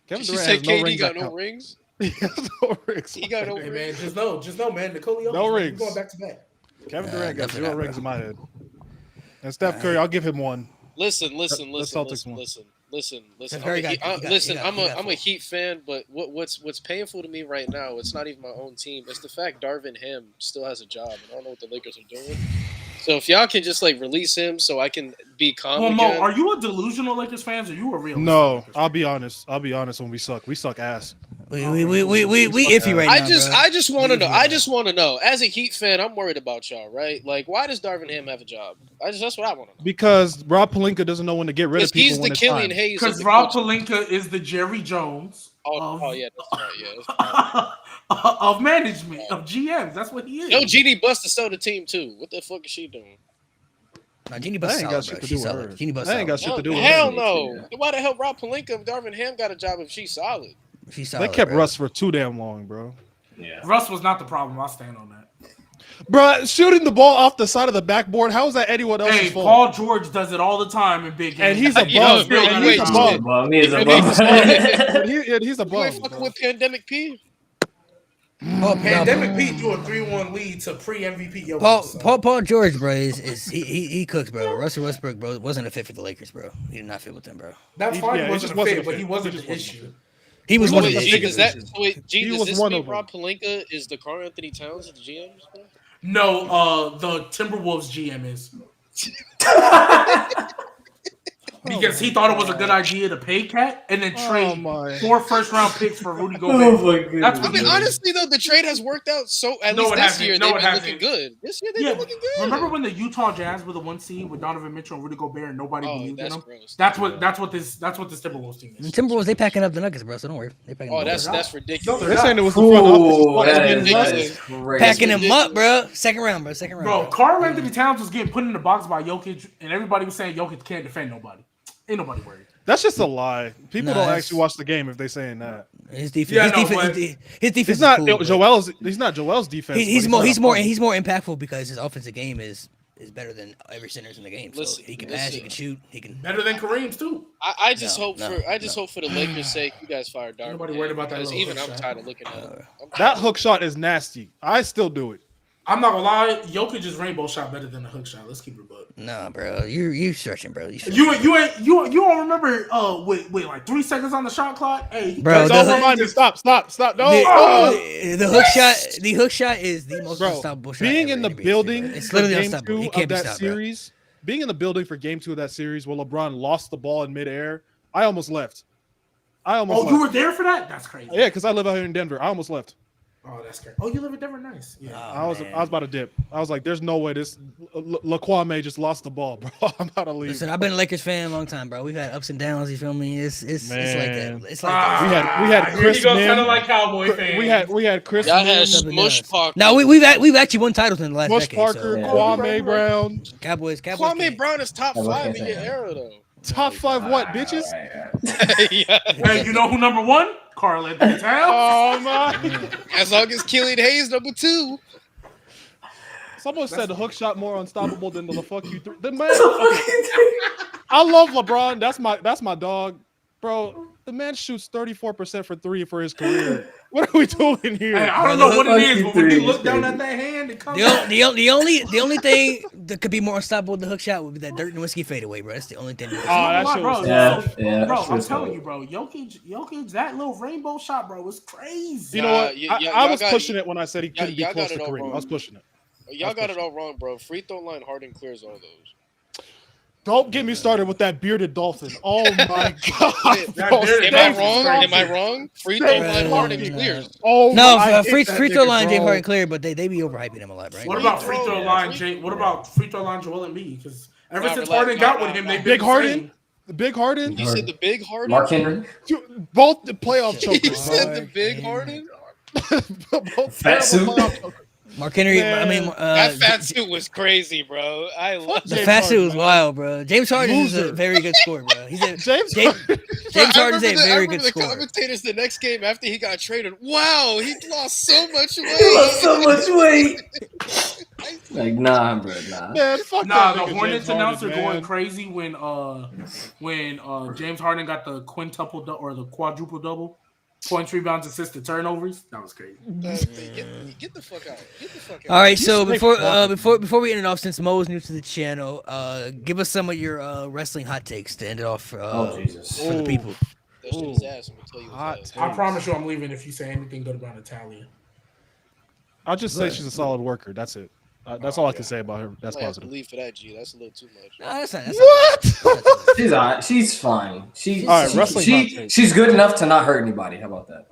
Kevin Did you Durant say has no KD rings. got that no count. rings? He has no rings. He got no Hey rings. man, just know, man. Nicole No Jokic, rings. going back to back. Kevin Nah, Durant got definitely 0 not, rings bro. in my head. And Steph Curry, I'll give him 1. Listen. The Celtics won. Listen. Curry Listen, I'm a 4. Heat fan, but what's painful to me right now, it's not even my own team. It's the fact Darvin Ham still has a job, and I don't know what the Lakers are doing. So if y'all can just like release him, so I can be calm Well, again. Mo, are you a delusional Lakers fan or you a real? No, Lakers fan? I'll be honest. When we suck. We suck ass. We iffy right I now, just bro. want to know. I just want to know. As a Heat fan, I'm worried about y'all, right? Like, why does Darvin Ham have a job? That's what I want to know. Because Rob Pelinka doesn't know when to get rid of Because people he's the when it's Killian time. Hayes. Because of the Rob coaching. Pelinka is the Jerry Jones Oh yeah, that's right. Yeah. That's right. of management, of GMs. That's what he is. Yo, GD Buster sold the team too. What the fuck is she doing? No, Jeannie That Buss ain't got solid, shit bro. to She's do with solid. her. Jeannie Buss That ain't got solid. shit to do with Hell her. no. Why the hell Rob Pelinka if Darvin Ham got a job if she's solid? She's solid. They kept bro. Russ for too damn long, bro. Yeah. Russ was not the problem. I'll stand on that. Bro, shooting the ball off the side of the backboard. How is that anyone else's Hey, fault? Paul George does it all the time in big games. And he's above. Yo, and he's wait, above. Well, me is And above. he's above. And he's You above. ain't fucking with Pandemic P? Paul, Pandemic Pete drew a 3-1 lead to pre-MVP Jokic. Paul George, bro, is he cooks, bro. Russell Westbrook, bro, wasn't a fit for the Lakers, bro. He did not fit with them, bro. That's He- fine. yeah, He it wasn't just a wasn't fit, a but fit. he He wasn't just the wasn't a issue. He was one of Wait, the G, biggest does issues. G, He does was this one mean of them. Rob Pelinka is the Carl Anthony Towns of the GMs? Bro? No, the Timberwolves GM is. Because he thought it was a good idea to pay Cat and then trade my. 4 first-round picks for Rudy Gobert. Oh my goodness. That's I what mean, he did. honestly though, the trade has worked out so. At No, least it this hasn't. year No, they've it been hasn't. looking good. This year they've Yeah, been looking good. remember when the Utah Jazz were the 1 seed with Donovan Mitchell and Rudy Gobert and nobody Oh, believed in that's them? gross. That's what this Timberwolves team The is. Timberwolves, they packing up the Nuggets, bro. So don't worry, they packing. Oh, them up. that's ridiculous. No, They're saying it was the front Ooh, office. that is ridiculous. crazy. Packing them up, bro. Second round, bro. Second round. Bro, Karl Anthony Towns was getting put in the box by Jokic, and everybody was saying Jokic can't defend nobody. Ain't nobody worried. That's just a lie. People Nah, don't that's- actually watch the game if they saying that. His defense. Yeah, his no, defense. but- His defense. He's not is cool, but Joel's. He's not Joel's defense. He's but more. He's more. not He's more impactful because his offensive game is better than every center's in the game. So Listen, he can pass. He listen. can shoot. He can. Better than Kareem's, too. I just No, hope no, for hope for the Lakers' sake, you guys fired Darvin. Nobody Ham, worried about that because little even hook I'm shot. tired of looking at it. That hook shot is nasty. I still do it. I'm not gonna lie, Jokic's rainbow shot better than the hook shot. Let's keep it buck. Nah, bro. You stretching, bro. You don't remember with like 3 seconds on the shot clock? Hey, Bro, Don't the- remind me. Stop. No. The hook shot. The hook shot is the most Bro, unstoppable shot. being ever in the NBA history, building bro. It's for literally game unstoppable. 2 It can't of be that stopped, bro. series, being in the building for game 2 of that series where LeBron lost the ball in midair, I almost left. Oh, you were there for that? That's crazy. Yeah, because I live out here in Denver. I almost left. Oh, that's crazy. Oh, you live in Denver? Nice. Yeah. I was about to dip. I was like, "There's no way this LaQuame just lost the ball, bro. I'm about to leave." Listen, I've been a Lakers fan a long time, bro. We've had ups and downs. You feel me? It's like Man. that. It's like that. we had Here Chris you go, Mim. kind of like Cowboy fan. We had Chris Y'all Mim, had Ups and Smush downs. Parker. No, we've actually won titles in the last Bush decade. Parker, So. Yeah. Kwame Brown. Cowboys. Kwame can't. Brown is top I was 5 in gonna your say. era, though. Top 5 what, bitches? Yeah. Hey, you know who number 1? Karl Anthony Towns. Oh my! As long as Killian Hayes number 2. Someone said the hook shot more unstoppable than the fuck you three. The man, I love LeBron. That's my dog, bro. The man shoots 34% for 3 for his career. What are we doing here? Hey, I don't know what it is, but when you look down at that hand, it comes. The only thing that could be more unstoppable than the hook shot would be that dirt and whiskey fadeaway, bro. That's the only thing. Bro, I'm telling you, bro. Jokic, that little rainbow shot, bro, was crazy. You know what? I was pushing it when I said he couldn't be close to Kareem. I was pushing it. Y'all got it all wrong, bro. Free throw line, Harden clears all those. Don't get me started with that bearded dolphin. Oh my god! Am I wrong? Free throw line, Harden clears. Oh no, free throw line, James Harden clear, but they be overhyping him a lot, right? What about free throw line, Jay? What about free throw line, Joel Embiid? Because ever since Harden got with him, they big Harden. The big Harden. You said the big Harden. Mark Henry. Both the playoff chokers. You said the big Harden. Both fat suit. Mark Henry, that fat suit was crazy, bro. I love the fat suit was wild, bro. James Harden is a very good scorer, bro. James Harden's a very good scorer. The commentators the next game after he got traded, wow, he lost so much weight. He lost so much weight. Like, nah, bro, nah. Man, fuck the Hornets announcer going crazy when James Harden got the quintuple or the quadruple double. Points, rebounds, assists, to turnovers. That was crazy. Get the fuck out. Get the fuck out. All right, so before we end it off, since Mo is new to the channel, give us some of your wrestling hot takes to end it off for the people. That shit is ass. I'm gonna tell you what's ass. I promise you, I'm leaving if you say anything good about Natalya. I'll just say she's a solid worker. That's it. That's all I can say about her. That's positive. Believe for that, G. That's a little too much. No, that's not. What? She's all right. She's fine. She's good enough to not hurt anybody. How about that?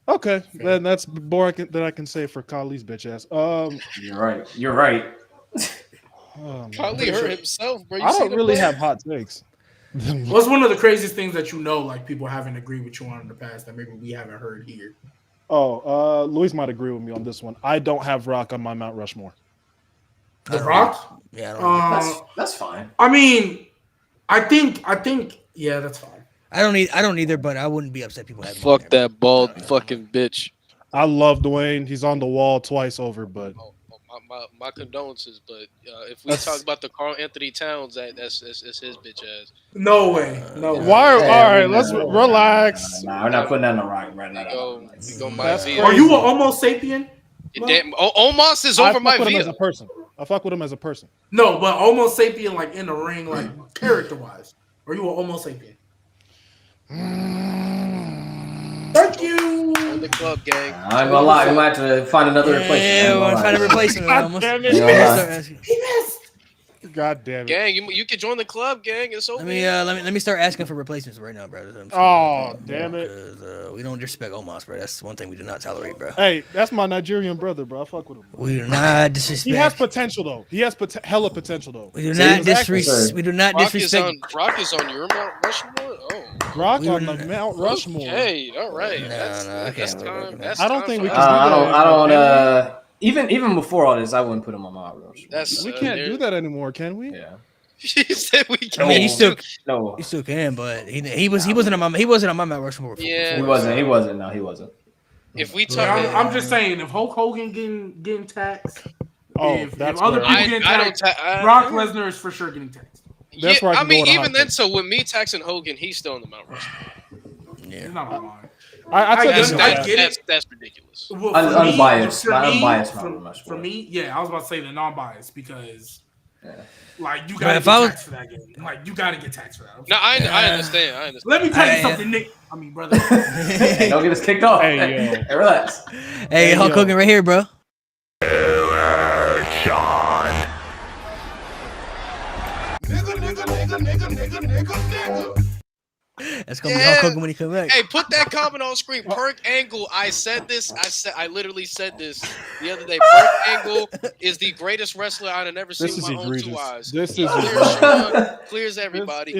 Okay, then that's more than I can say for Kali's bitch ass. You're right. Kali hurt himself, bro. I don't really have hot takes. What's one of the craziest things that like people haven't agreed with you on in the past that maybe we haven't heard here? Luis might agree with me on this one. I don't have Rock on my Mount Rushmore. The Rock? Yeah, that's fine. I mean, I think, yeah, that's fine. I don't either, but I wouldn't be upset people have. Fuck that bald fucking bitch. I love Dwayne. He's on the wall twice over, but my condolences. But if we talk about the Carl Anthony Towns, that's his bitch ass. No way. Why? All right, let's relax. Nah, we're not putting that on the Rock right now. Are you an Homo sapien? Omos is over my view. As a person. I fuck with him as a person. No, but Homo sapien, like in the ring, like character wise. Are you a Homo sapien? Thank you. On the club, gang. I ain't gonna lie, we might have to find another replacement. Yeah, we're gonna find a replacement. God damn it. He missed. God damn it. Gang, you can join the club, gang. It's over. Let me start asking for replacements right now, bro. Damn it. We don't disrespect Omos, bro. That's one thing we do not tolerate, bro. Hey, that's my Nigerian brother, bro. I fuck with him. Bro. We do not disrespect. He has potential though. He has hella potential though. We do not disrespect. We do not disrespect. Rock is on your Mount Rushmore. Oh, Rock on the Mount Rushmore. Hey, all right. I don't think we can. I don't. Even before all this, I wouldn't put him on Mount Rushmore. We can't do that anymore, can we? Yeah. He said we can't. I mean, he still can, but he wasn't on my Mount Rushmore. Yeah, he wasn't. No, he wasn't. If we talk, I'm just saying, if Hulk Hogan getting taxed, if that's other people getting taxed, Brock Lesnar is for sure getting taxed. That's where I mean, even then, so with me taxing Hogan, he's still on the Mount Rushmore. Yeah, he's not online. I get it. That's ridiculous. Well, unbiased. For me, yeah, I was about to say the non-biased because, like, you got to get taxed for that game. Like, you got to get taxed for that. No, I understand. Let me tell you something, Nick. I mean, brother. Hey, don't get us kicked off. Hey, relax. Hey, Hulk Hogan right here, bro. That's gonna be Hulk Hogan when he come back. Hey, put that comment on screen. Perk Angle. I literally said this the other day. Perk Angle is the greatest wrestler I've ever seen with my own two eyes. This is clears everybody.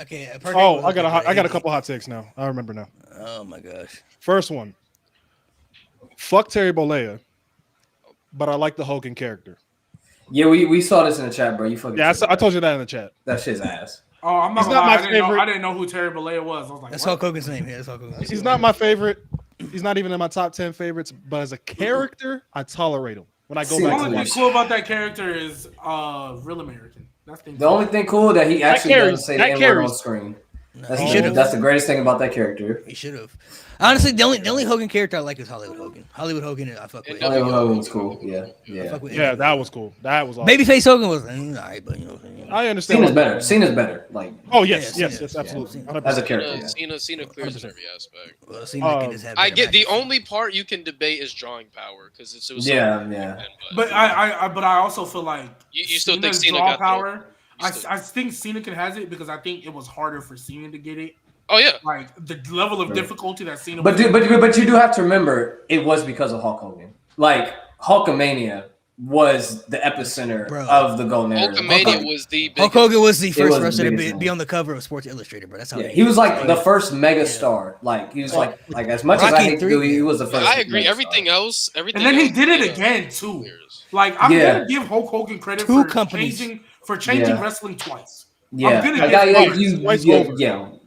Okay. I got a couple hot takes now. I remember now. Oh my gosh. First one. Fuck Terry Bollea, but I like the Hogan character. Yeah, we saw this in the chat, bro. You fucking. Yeah, I told you that in the chat. That shit's ass. Oh, I'm not my favorite. I didn't know who Terry Bollea was. I was like, that's Hulk Hogan's name. Yeah, that's Hulk Hogan's name. He's not my favorite. He's not even in my top 10 favorites. But as a character, I tolerate him. When I go back to the only thing cool about that character is Real American. The only thing cool that he actually doesn't say the N-word on screen. He should have. That's the greatest thing about that character. He should have. Honestly, the only Hogan character I like is Hollywood Hogan. Hollywood Hogan, I fuck with. Hollywood Hogan was cool. Yeah. That was cool. That was awesome. Babyface Hogan was alright, but you know. I understand. Cena's better. Like. Oh yes, absolutely. As a character, Cena clears in every aspect. Well, Cena can just have I get the only part you can debate is drawing power because it was But I also feel like you still think Cena's Cena draw got power. I think Cena can has it because I think it was harder for Cena to get it. Oh yeah, like the level of difficulty that Cena. But you do have to remember it was because of Hulk Hogan. Like Hulkamania was the epicenter of the golden era. Hulkamania was the biggest. Hulk Hogan was the first wrestler to be on the cover of Sports Illustrated, bro. That's how he was like the first mega star. Like he was like as much as I hate to do, he was the first. I agree. Everything else. And then he did it again too. Like I'm gonna give Hulk Hogan credit for changing wrestling twice. Yeah,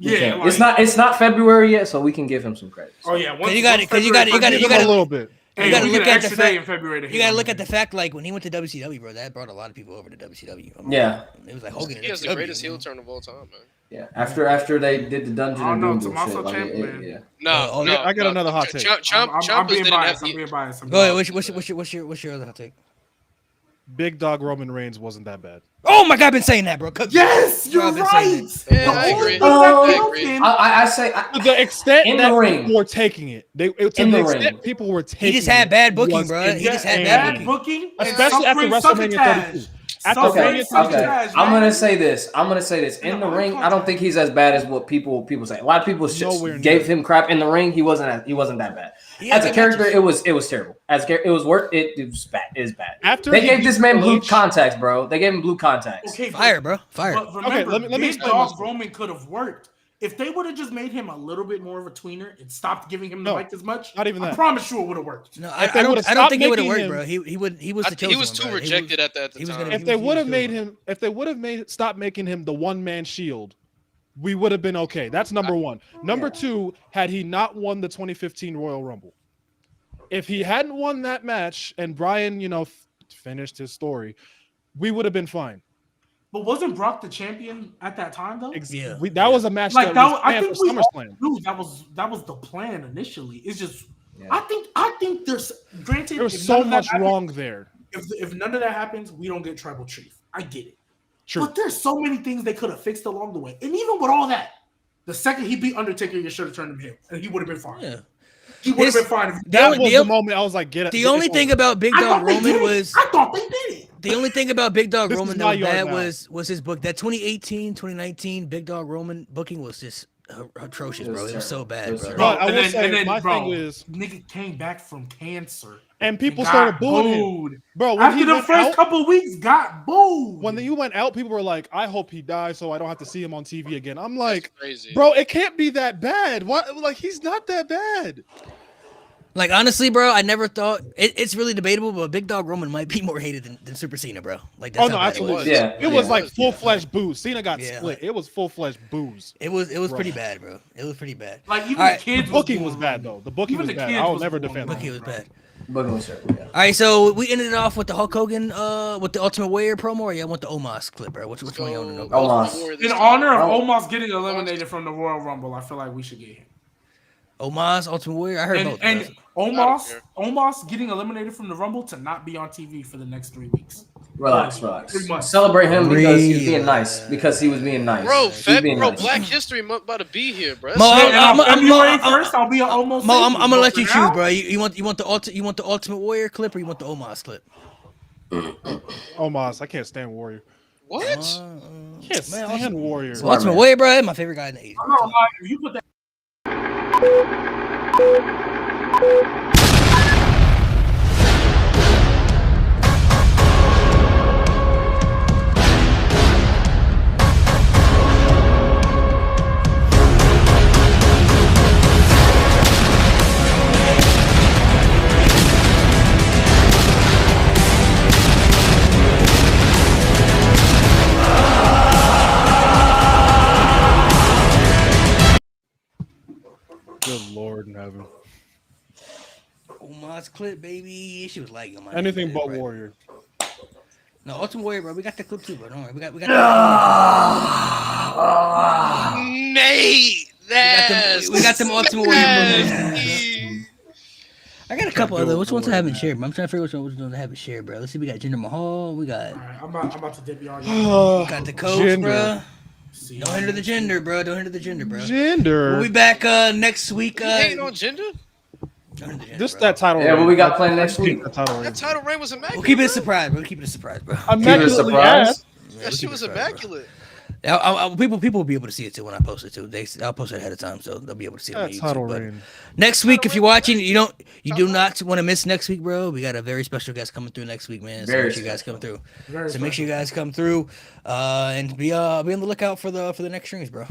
It's not February yet, so we can give him some credit. Oh yeah, you got a little bit. You got to look at the fact. In February You got to look at the fact, like when he went to WCW, bro. That brought a lot of people over to WCW. It was like Hogan. He has the greatest heel turn of all time, man. Yeah, after they did the Dungeon and Doom shit, No, I got another hot take. I'm being biased. Go ahead. What's your other hot take? Big Dog Roman Reigns wasn't that bad. Oh my God, I've been saying that, bro. Yes, you're right. Yeah, I agree. I say to the extent in that the ring. People were taking it. People were taking it. He just had bad booking, bro. He just had bad booking. Especially after WrestleMania 32. I'm gonna say this. In the ring, I don't think he's as bad as what people say. A lot of people gave him crap in the ring. He wasn't that bad. As a character, it was terrible. It was bad. It is bad. After they gave this man blue contacts, bro. They gave him blue contacts. Okay, fire, bro. Fire. But remember, let me explain. Roman could have worked. If they would have just made him a little bit more of a tweener and stopped giving him the mic as much, not even that. I promise you it would have worked. No, I don't think it would have worked, bro. He was the chosen He was too rejected at that time. If they would have stopped making him the one man shield, we would have been okay. That's number one. Number two, had he not won the 2015 Royal Rumble, if he hadn't won that match and Bryan, finished his story, we would have been fine. But wasn't Brock the champion at that time though? That was a match that was planned for SummerSlam. That was the plan initially. It's just I think there's granted there's so much wrong there. If none of that happens, we don't get tribal chief. I get it. True. But there's so many things they could have fixed along the way. And even with all that, the second he beat Undertaker, you should have turned him heel, and he would have been fine. Yeah. He would have been fine. That was the moment I was like, get it. The only thing about Big Dog Roman was I thought they did it. The only thing about Big Dog Roman that was bad was his book. That 2018, 2019 Big Dog Roman booking was just atrocious, bro. It was so bad, bro. My thing is, nigga came back from cancer. And people started booing him. Bro, after the first couple weeks, got booed. When you went out, people were like, I hope he dies so I don't have to see him on TV again. I'm like, crazy. Bro, it can't be that bad. What? Like, he's not that bad. Like, honestly, bro, I never thought it's really debatable, but Big Dog Roman might be more hated than Super Cena, bro. Like, that's absolutely. It was like full-fledged booze. Cena got split. It was full-fledged booze. It was pretty bad, bro. It was pretty bad. Like, even the kids, the booking was bad though. The booking was bad. I'll never defend that. Booking was bad. All right, so we ended it off with the Hulk Hogan, with the Ultimate Warrior promo, or you want the Omos clip, bro? Which one you want to know? Omos. In honor of Omos getting eliminated from the Royal Rumble, I feel like we should get him. Omos, Ultimate Warrior. I heard both. And Omos getting eliminated from the Rumble to not be on TV for the next 3 weeks. Relax. Celebrate him because he's being nice. Because he was being nice. Bro, Black History Month about to be here, bro. February 1st, I'll be almost. Mo, I'm gonna let you choose, bro. You want the Ultimate Warrior clip, or you want the Omos clip? Omos, I can't stand Warrior. What? Can't stand Warrior. Ultimate Warrior, bro. That's my favorite guy in the 80s. I'm not lying. If you put that. Good Lord in heaven. Omos clip, baby. She was lagging on my anything but right. Warrior. No, Ultimate Warrior, bro. We got the clip too, bro. Don't worry. We got Nate, we got them Ultimate Warrior nasty. I got a couple other. Which ones I haven't shared? I'm trying to figure which ones I haven't shared, bro. Let's see. We got Jinder Mahal. We got. All right, I'm about to dip y'all. Got the coach, bro. See, Don't hinder the gender, bro. Don't hinder the gender, bro. Gender. We'll be back next week. You hating on gender? This that title. Yeah, reign. what we got playing next week? That title reign. That title reign was immaculate. We'll keep it a surprise, bro. Keep it a surprise, bro. Immaculately surprise. ass. That shit was immaculate. People will be able to see it too when I post it too. I'll post it ahead of time, so they'll be able to see it on That YouTube. title But reign. next week, if you're watching, you do not want to miss next week, bro. We got a very special guest coming through next week, man. So Very make sure you guys come through. Very So make sure you special. guys come through, and be on the lookout for the next streams, bro.